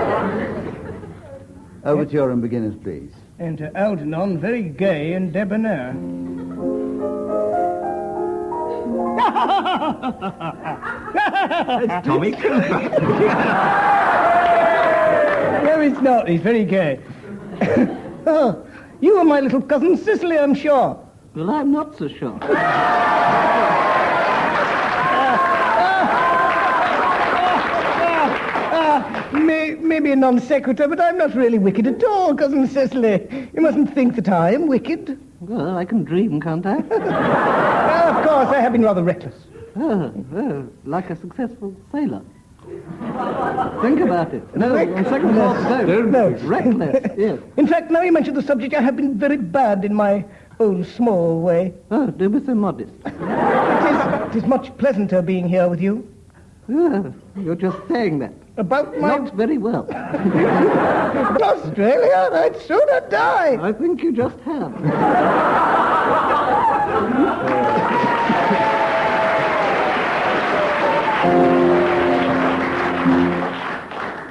B: Overture and beginners, please.
D: Enter Algernon, very gay and debonair.
M: It's Tommy Cooper.
D: No, it's not. He's very gay. Oh, you are my little cousin Cicely, I'm sure.
Q: Well, I'm not so sure.
D: Maybe a non sequitur, but I'm not really wicked at all, Cousin Cicely. You mustn't think that I am wicked.
Q: Well, I can dream, can't I?
D: Of course, I have been rather reckless.
Q: Oh, like a successful sailor. Think about it. No, on second thought, no. Reckless, yes.
D: In fact, now you mention the subject, I have been very bad in my own small way.
Q: Oh, do be so modest.
D: It is much pleasanter being here with you.
Q: Oh, you're just saying that.
D: About my...
Q: Not very well.
D: But Australia, I'd sooner die.
Q: I think you just have.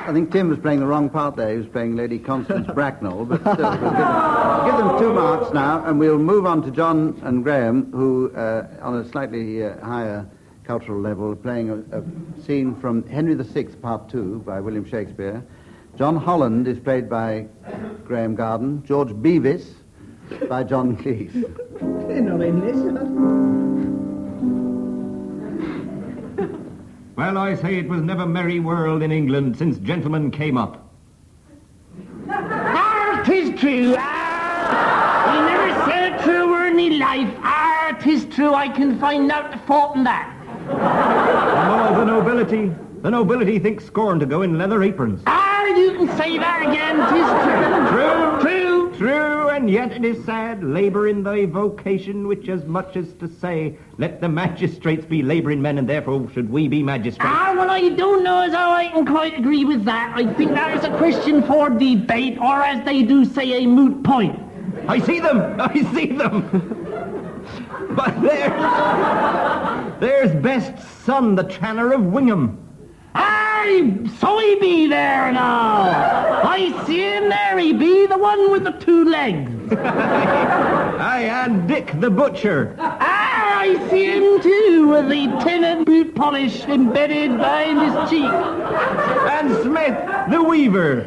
B: I think Tim was playing the wrong part there. He was playing Lady Constance Bracknell, but still, we'll give them 2 marks now, and we'll move on to John and Graham, who, on a slightly higher cultural level, are playing a scene from Henry VI, Part 2, by William Shakespeare. John Holland is played by Graham Garden. George Beavis by John Cleese.
D: They're not in this.
R: Well, I say it was never merry world in England since gentlemen came up.
L: Tis true. He never said a true word in his life. Tis true. I can find out the fault in that.
R: Oh, the nobility think scorn to go in leather aprons.
L: You can say that again. 'Tis true.
R: True, and and yet it is sad, labour in thy vocation, which as much as to say, let the magistrates be labouring men, and therefore should we be magistrates.
E: Well, I don't know as how I can quite agree with that. I think that is a question for debate, or as they do say, a moot point.
R: I see them! But there's best son, the Tanner of Wingham.
E: Aye, so he be there now. I see him there, he be the one with the 2 legs.
R: Aye, and Dick the butcher.
E: I see him too, with the tin and boot polish embedded behind his cheek.
R: And Smith the weaver.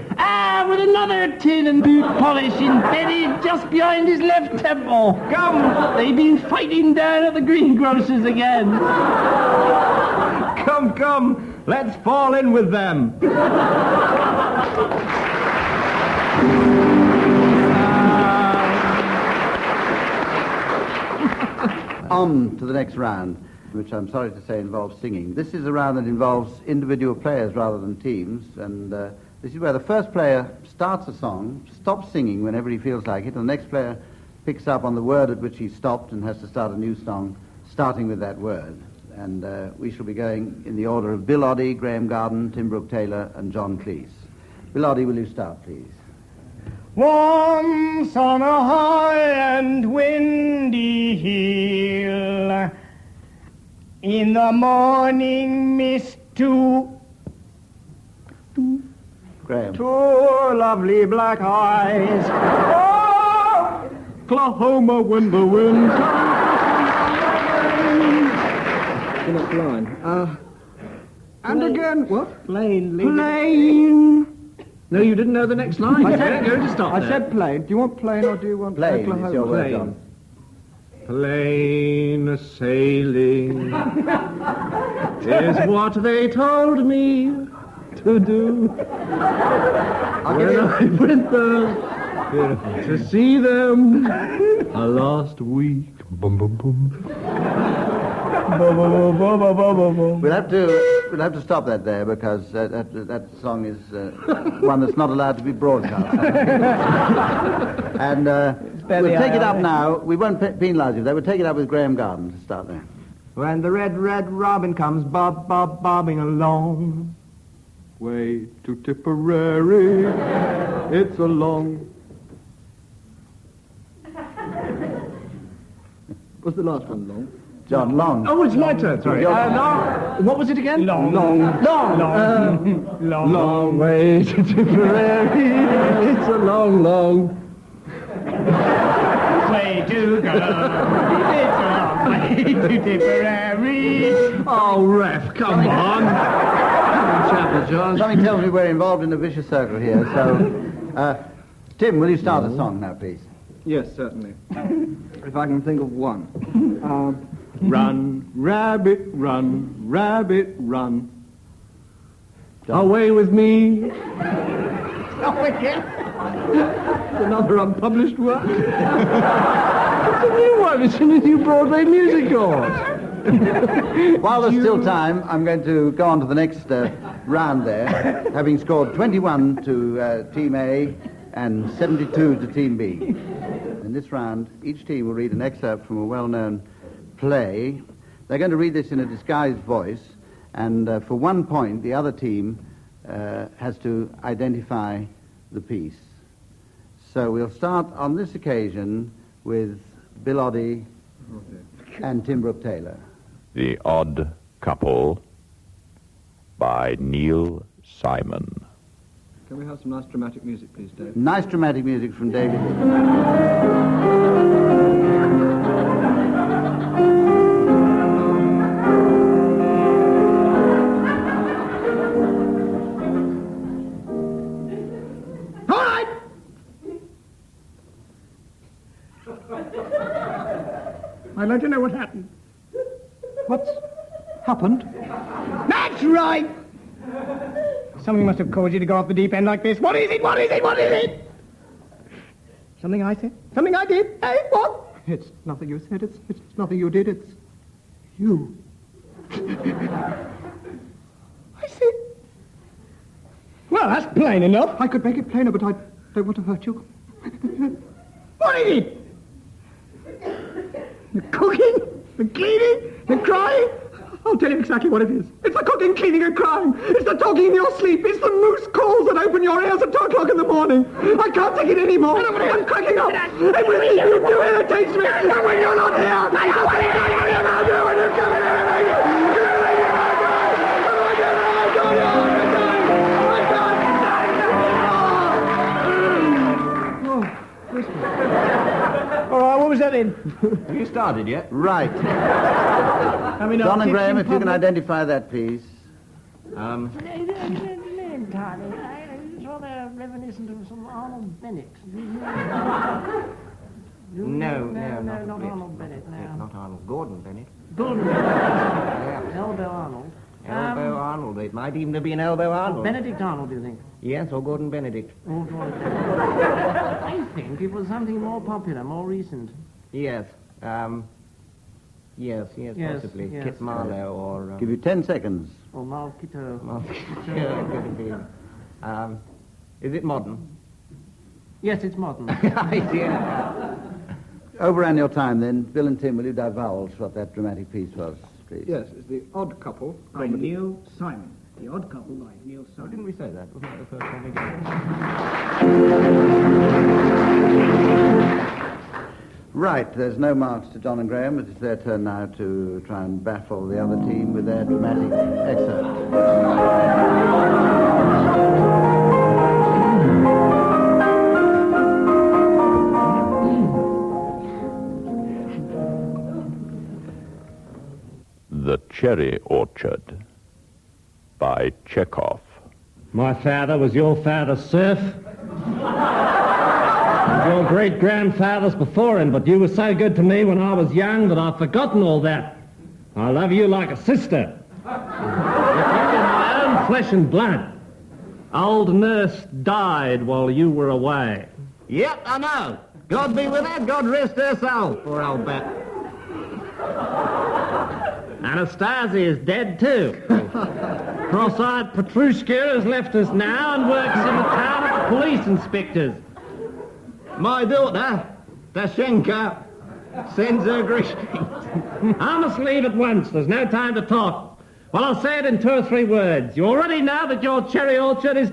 E: With another tin and boot polish embedded just behind his left temple.
R: Come!
E: They've been fighting down at the Greengrocers again.
R: Come, let's fall in with them.
B: On to the next round, which I'm sorry to say involves singing. This is a round that involves individual players rather than teams, and this is where the first player starts a song, stops singing whenever he feels like it, and the next player picks up on the word at which he stopped and has to start a new song, starting with that word. And we shall be going in the order of Bill Oddie, Graham Garden, Tim Brooke Taylor, and John Cleese. Bill Oddie, will you start, please?
D: Once on a high and windy hill, in the morning mist two lovely black eyes. Oh, Oklahoma when the wind
H: You're not blind. And again, what?
D: Plain.
H: No, you didn't know the next line.
D: I said,
H: going to stop
D: I
H: there.
D: said plain. Do you want plain or do you want
B: Plain
D: Oklahoma?
B: is your word, John.
H: Plain sailing is what they told me to do. When I went there to see them last week. Boom, boom, boom.
B: We'll have to stop that there because that song is one that's not allowed to be broadcast. And we'll take it up now. We won't penalise you. They will take it up with Graham Garden to start there.
H: When the red robin comes bobbing along, way to Tipperary, it's a long. What's the last one, long?
B: John, long.
H: Oh, it's my turn, sorry. Long. What was it again?
D: Long
H: way to Tipperary, it's a long
D: way to go. It's a long way to Tipperary.
H: Oh, ref, come on. Chapel, John.
B: Something tells me we're involved in a vicious circle here, so... Tim, will you start a song now, please?
H: Yes, certainly. If I can think of one. Run, rabbit, run. Away with me.
D: Oh, again.
H: Another unpublished one. It's a new one. It's in a new Broadway musical.
B: While there's still time, I'm going to go on to the next round there, having scored 21 to Team A and 72 to Team B. In this round, each team will read an excerpt from a well-known play. They're going to read this in a disguised voice, and for 1 point, the other team has to identify the piece. So we'll start on this occasion with Bill Oddie and Tim Brooke Taylor.
J: The Odd Couple by Neil Simon.
H: Can we have some nice dramatic music, please, Dave?
B: Nice dramatic music from David.
D: All right. I'd like to know what happened.
H: What's happened?
D: That's right. Something must have caused you to go off the deep end like this. What is it? Something I said? Something I did? Hey, what?
H: It's nothing you said. It's nothing you did. It's you.
D: I see. Well, that's plain enough.
H: I could make it plainer, but I don't want to hurt you. What is it? The cooking, the cleaning, the crying. I'll tell you exactly what it is. It's the cooking, cleaning, and crying. It's the talking in your sleep. It's the moose calls that open your ears at 2 o'clock in the morning. I can't take it anymore. I'm cracking up. Everything you do irritates me. And when you're not here, I know what you do when you come in.
D: All right, what was that in?
M: Have you started yet?
B: Right. John and Graham, if you can identify that, please.
E: Rather reminiscent of some Arnold Bennett.
M: No,
E: not Arnold Bennett, no.
M: Not Arnold. Gordon Bennett.
E: Gordon Bennett. Elbow Arnold.
M: Elbow Arnold. It might even have been Elbow Arnold.
E: Benedict Arnold, do you think?
M: Yes, or Gordon Benedict.
E: I think it was something more popular, more recent.
M: Yes. Yes, possibly.
E: Yes.
M: Kit Marlowe or...
B: Give you 10 seconds.
E: Or Malkito.
M: Yeah, could have been. Is it modern?
E: Yes, it's modern.
B: Overran your time then. Bill and Tim, will you divulge what that dramatic piece was, please?
H: Yes, it's The Odd Couple by Neil Simon. The Odd Couple by Neil Simon.
M: Didn't we say that? Wasn't that the first one we did?
B: Right, there's no marks to John and Graham. It's their turn now to try and baffle the other team with their dramatic excerpt.
J: The Cherry Orchard by Chekhov.
R: My father was your father's serf. Your great-grandfathers before him, but you were so good to me when I was young that I've forgotten all that. I love you like a sister. If you were my own flesh and blood. Old nurse died while you were away.
M: Yep, I know. God be with her, God rest her soul, poor old bat.
R: Anastasia is dead too. Cross-eyed Petrushka has left us now and works in the town at the police inspector's.
M: My daughter, Dashenka, sends her greetings.
R: I must leave at once. There's no time to talk. Well, I'll say it in 2 or 3 words. You already know that your cherry orchard is...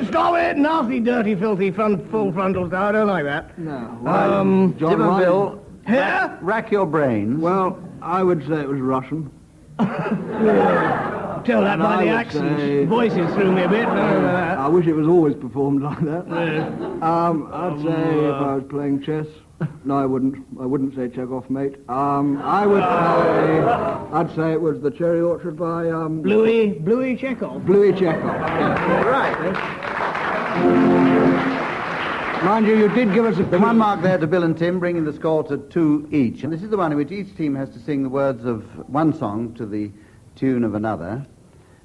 D: Stop it! Nasty, dirty, filthy, full frontal style. I don't like that.
H: No.
B: John and Bill,
D: Here?
B: rack your brains.
H: Well, I would say it was Russian.
D: Tell that
H: And
D: by
H: I
D: the
H: would
D: accents.
H: say-
D: Voices threw me a bit.
H: I wish it was always performed like that. I'd say if I was playing chess. No, I wouldn't. I wouldn't say Chekhov, mate. I'd say it was The Cherry Orchard by
D: Bluey Chekhov.
H: Bluey Chekhov. Yeah.
B: Right.
H: Mind you, you did give us a
B: The 1 mark there to Bill and Tim, bringing the score to 2 each. And this is the one in which each team has to sing the words of one song to the tune of another.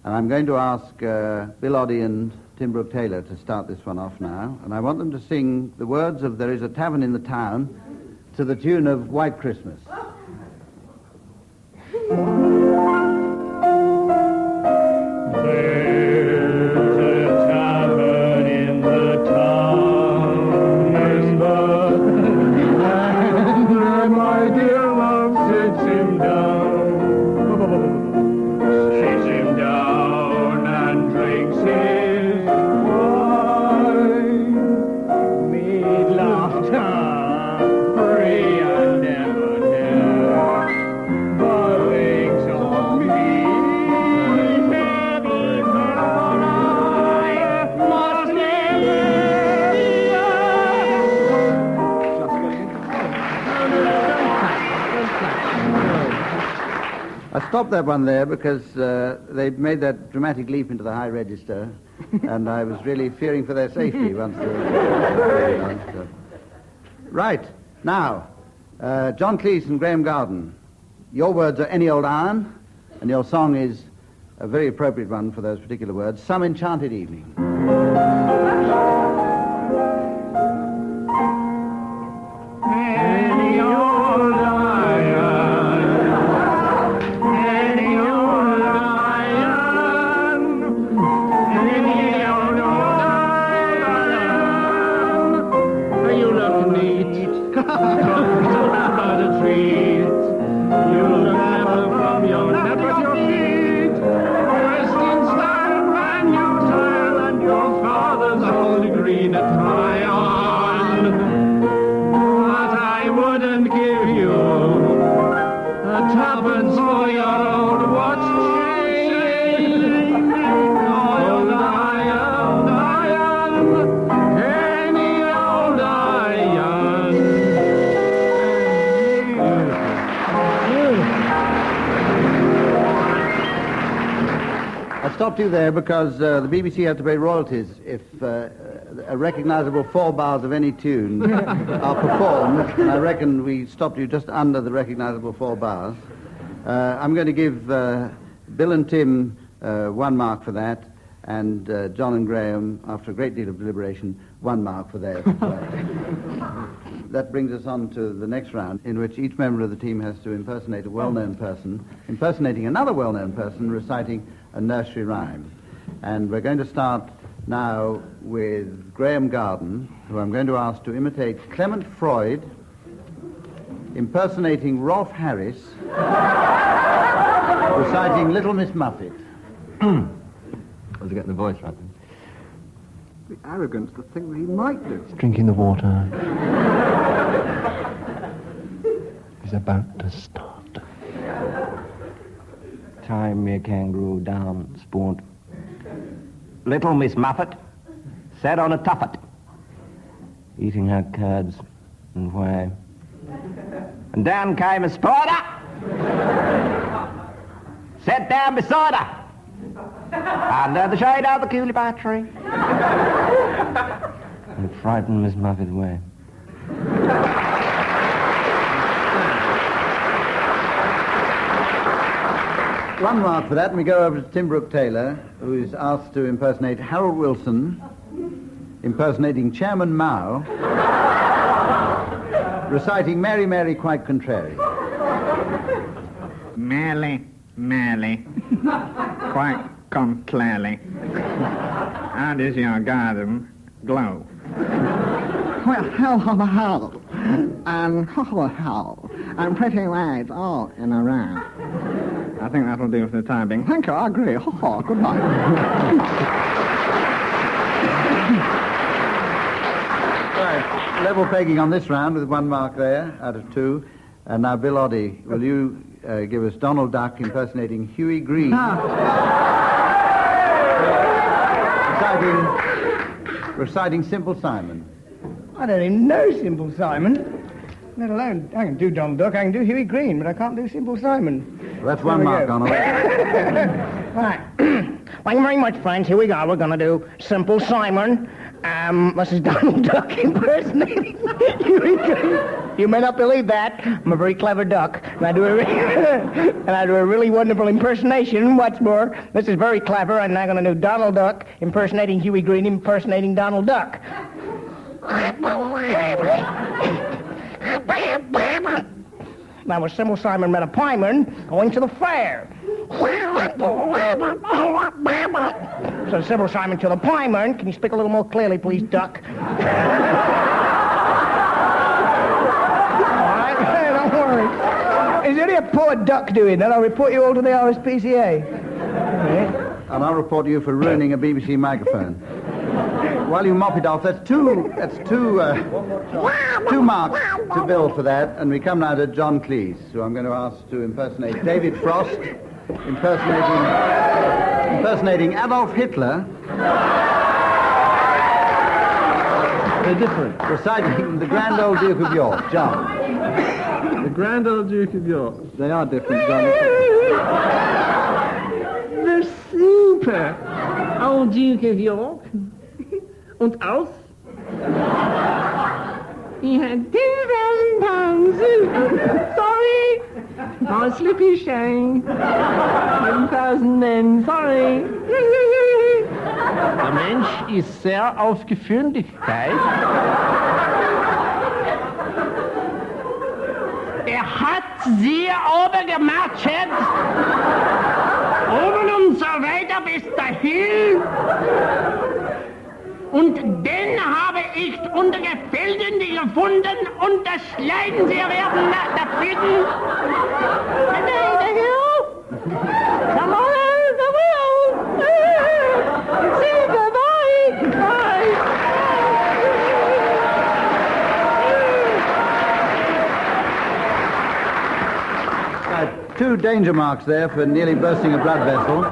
B: And I'm going to ask Bill Oddie and Tim Brooke Taylor to start this one off now. And I want them to sing the words of There Is a Tavern in the Town to the tune of White Christmas. I stopped that one there because they made that dramatic leap into the high register, and I was really fearing for their safety once they were... Right, now, John Cleese and Graham Garden, your words are Any Old Iron, and your song is a very appropriate one for those particular words, Some Enchanted Evening.
L: Any old iron, any old iron,
B: stopped you there because the BBC have to pay royalties if a recognisable 4 bars of any tune are performed, and I reckon we stopped you just under the recognisable 4 bars. I'm going to give Bill and Tim 1 mark for that, and John and Graham, after a great deal of deliberation, 1 mark for theirs. That brings us on to the next round, in which each member of the team has to impersonate a well-known person, impersonating another well-known person, reciting a nursery rhyme. And we're going to start now with Graham Garden, who I'm going to ask to imitate Clement Freud, impersonating Rolf Harris, reciting Little Miss Muffet.
M: I was getting the voice right then.
H: The arrogance to think that he might do.
M: Drinking the water. He's about to start. Tie me a kangaroo down, spoon. Little Miss Muffet sat on a tuffet, eating her curds and whey. And down came a spider, sat down beside her, under the shade of the coolibah tree, and frightened Miss Muffet away.
B: 1 mark for that, and we go over to Tim Brooke Taylor, who is asked to impersonate Harold Wilson, impersonating Chairman Mao, reciting Mary, Mary, quite contrary.
C: Merrily, merrily, quite contrarily. How does your garden glow?
Q: Well, how, and how, and pretty lads all in a row.
C: I think that'll do for the time being.
Q: Thank you, I agree. Goodbye.
B: Right, level pegging on this round with 1 mark there out of 2. And now, Bill Oddie, will you give us Donald Duck impersonating Huey Green? Reciting Simple Simon.
D: I don't even know Simple Simon. Let alone, I can do Donald Duck, I can do Huey Green, but I can't do Simple Simon.
B: Well, that's 1 mark, Donald.
E: Right. Thank you very much, friends. Here we go. We're going to do Simple Simon. This is Donald Duck impersonating Huey Green. You may not believe that. I'm a very clever duck, and I do a really wonderful impersonation. What's more, this is very clever, and I'm going to do Donald Duck impersonating Huey Green, impersonating Donald Duck. Now, was Simple Simon met a pieman going to the fair. So Simple Simon to the pieman, can you speak a little more clearly, please, duck? All right, don't worry. Is there any a poor duck doing that? I'll report you all to the RSPCA.
B: And I'll report you for ruining a BBC microphone. While you mop it off, that's two marks to Bill for that, and we come now to John Cleese, who I'm going to ask to impersonate David Frost, impersonating Adolf Hitler.
H: They're different.
B: Reciting the Grand Old Duke of York, John.
H: The Grand Old Duke of York. They are different, John.
E: The super old Duke of York. Und aus? He had 10,000 pounds. Sorry. Oh, slippy shame. 10,000 men. Sorry. Der Mensch ist sehr auf Gefühligkeit. Hat sehr obergematschet. Oben und so weiter bis dahin. Und den habe ich unter Gefilden gefunden und das Leiden sie werden da finden. Come on, say goodbye. Bye.
B: 2 danger marks there for nearly bursting a blood vessel.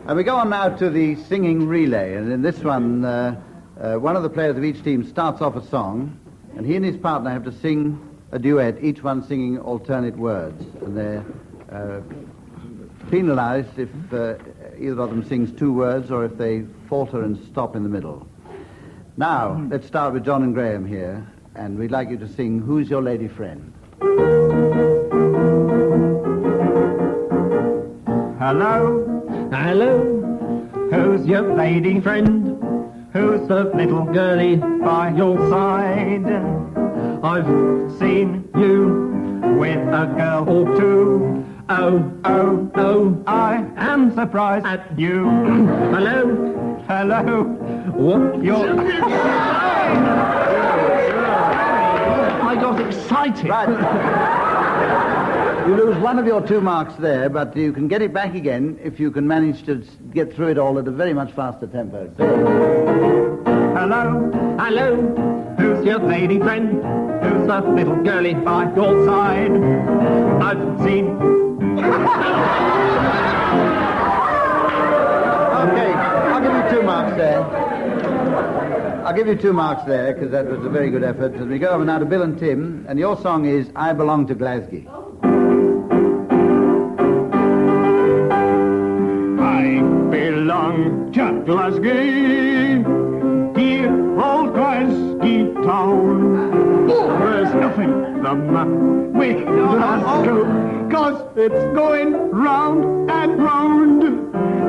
B: And we go on now to the singing relay, and in this one, one of the players of each team starts off a song, and he and his partner have to sing a duet, each one singing alternate words. And they're penalised if either of them sings two words or if they falter and stop in the middle. Now, let's start with John and Graham here, and we'd like you to sing Who's Your Lady Friend?
L: Hello. Hello. Who's your lady friend? Who's the little girlie by your side? I've seen you with a girl or two. Oh, oh, oh, I am surprised at you. Hello. Hello. What? You're... I got excited.
B: Right. You lose one of your 2 marks there, but you can get it back again if you can manage to get through it all at a very much faster tempo.
L: Hello, hello, who's your lady friend? Who's the little girlie by your side? I've seen...
B: Okay, I'll give you 2 marks there. I'll give you 2 marks there, because that was a very good effort. And we go over now to Bill and Tim, and your song is I Belong to Glasgow.
L: I belong to Glasgow, dear old Glasgow town. There's nothing the matter with Glasgow, 'cause it's going round and round.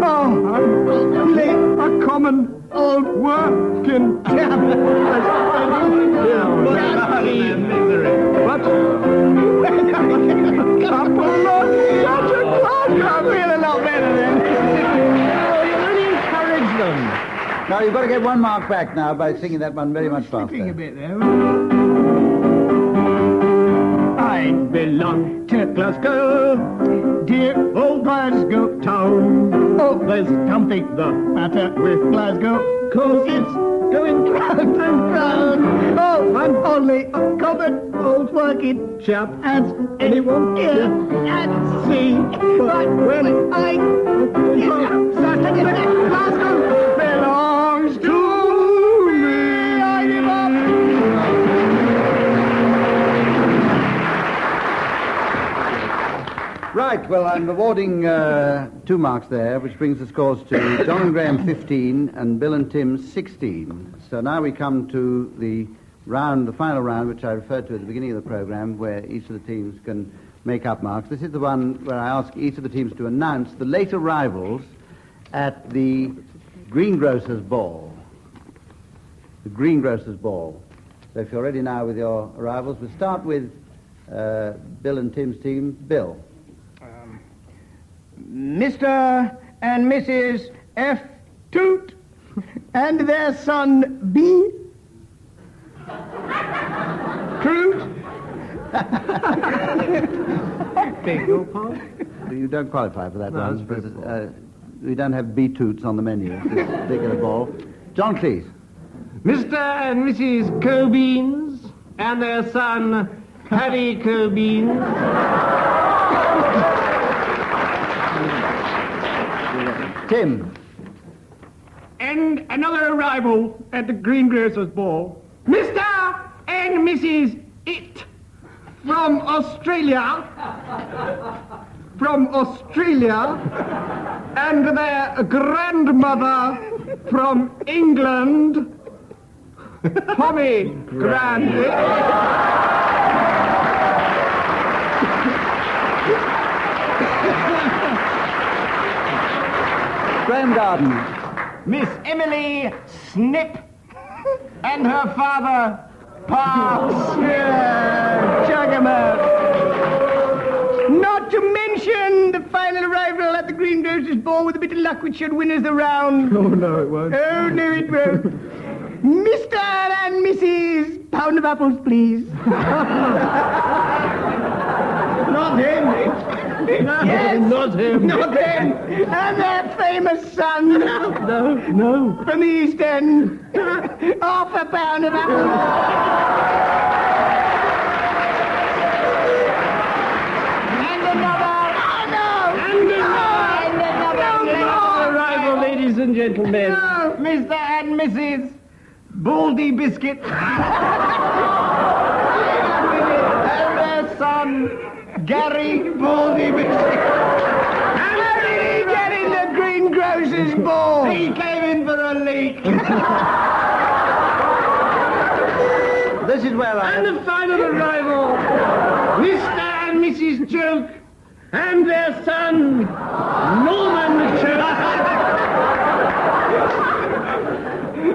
L: Oh, I'm only a common old working chap. What? Couple of such a clock. I feel a lot better then.
R: You really encourage them.
B: Now, you've got to get 1 mark back now by singing that one very much faster.
L: Slipping a bit there. I belong to Glasgow, dear old Glasgow town. Oh, there's something the matter with Glasgow, 'cause it's going round and round. Oh, I'm only a common old working chap, as anyone here can see. But when I suddenly Glasgow belongs to me, I give up.
B: Right, well, I'm awarding 2 marks there, which brings the scores to John and Graham 15 and Bill and Tim 16. So now we come to the final round, which I referred to at the beginning of the programme, where each of the teams can make up marks. This is the one where I ask each of the teams to announce the late arrivals at the Greengrocers ball. The Greengrocers ball. So if you're ready now with your arrivals, we'll start with Bill and Tim's team. Bill.
E: Mr. and Mrs. F. Toot and their son B. Croot.
B: Beg your pardon? You don't qualify for that one, because we don't have B. Toots on the menu at this particular ball. John Cleese.
R: Mr. and Mrs. Cobeans and their son, Harry Cobeans.
B: Tim.
L: And another arrival at the Greengrocers ball. Mr. and Mrs. It from Australia. And their grandmother from England. Pomegranate.
B: Graham Garden.
E: Miss Emily Snip and her father, Pa Chuggamer. Not to mention the final arrival at the Greengrocers ball with a bit of luck which should win us the round.
L: Oh, no, it won't.
E: Oh, no, it won't. Mr. and Mrs. Pound of apples, please.
L: Not him.
E: Yes.
R: Not him.
E: Not him. And their famous son.
R: No.
E: From the East End. Half a pound of apples. And another. Oh, no. And another.
R: Arrival, ladies and gentlemen.
E: No, Mr. and Mrs. Baldy Biscuit. And their son, Gary Baldy Biscuit. And Nick.
B: This is where I...
E: And the final arrival, Mr. and Mrs. Joke and their son, Norman Joke.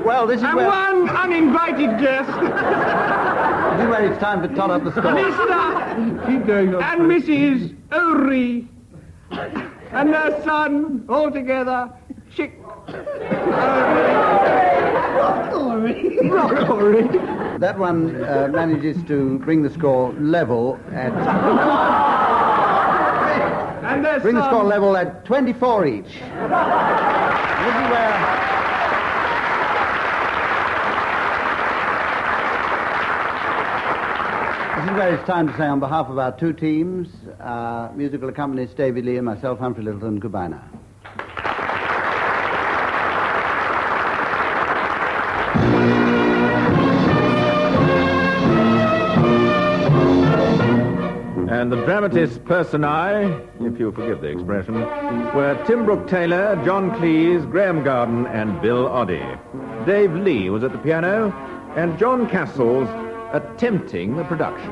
B: Well, this is
E: and
B: where...
E: one uninvited guest.
B: This is where it's time to tot up the score.
E: Mr.
H: Keep going on.
E: and Mrs. O'Ree and their son, all together, Chick.
B: That one manages to bring the score level at...
E: And their
B: bring the
E: son.
B: score level at 24 each. This is where... This is where it's time to say on behalf of our two teams, musical accompanist David Lee and myself, Humphrey Littleton, goodbye now.
J: And the dramatis personae, if you'll forgive the expression, were Tim Brooke Taylor, John Cleese, Graham Garden, and Bill Oddie. Dave Lee was at the piano, and John Castles attempting the production.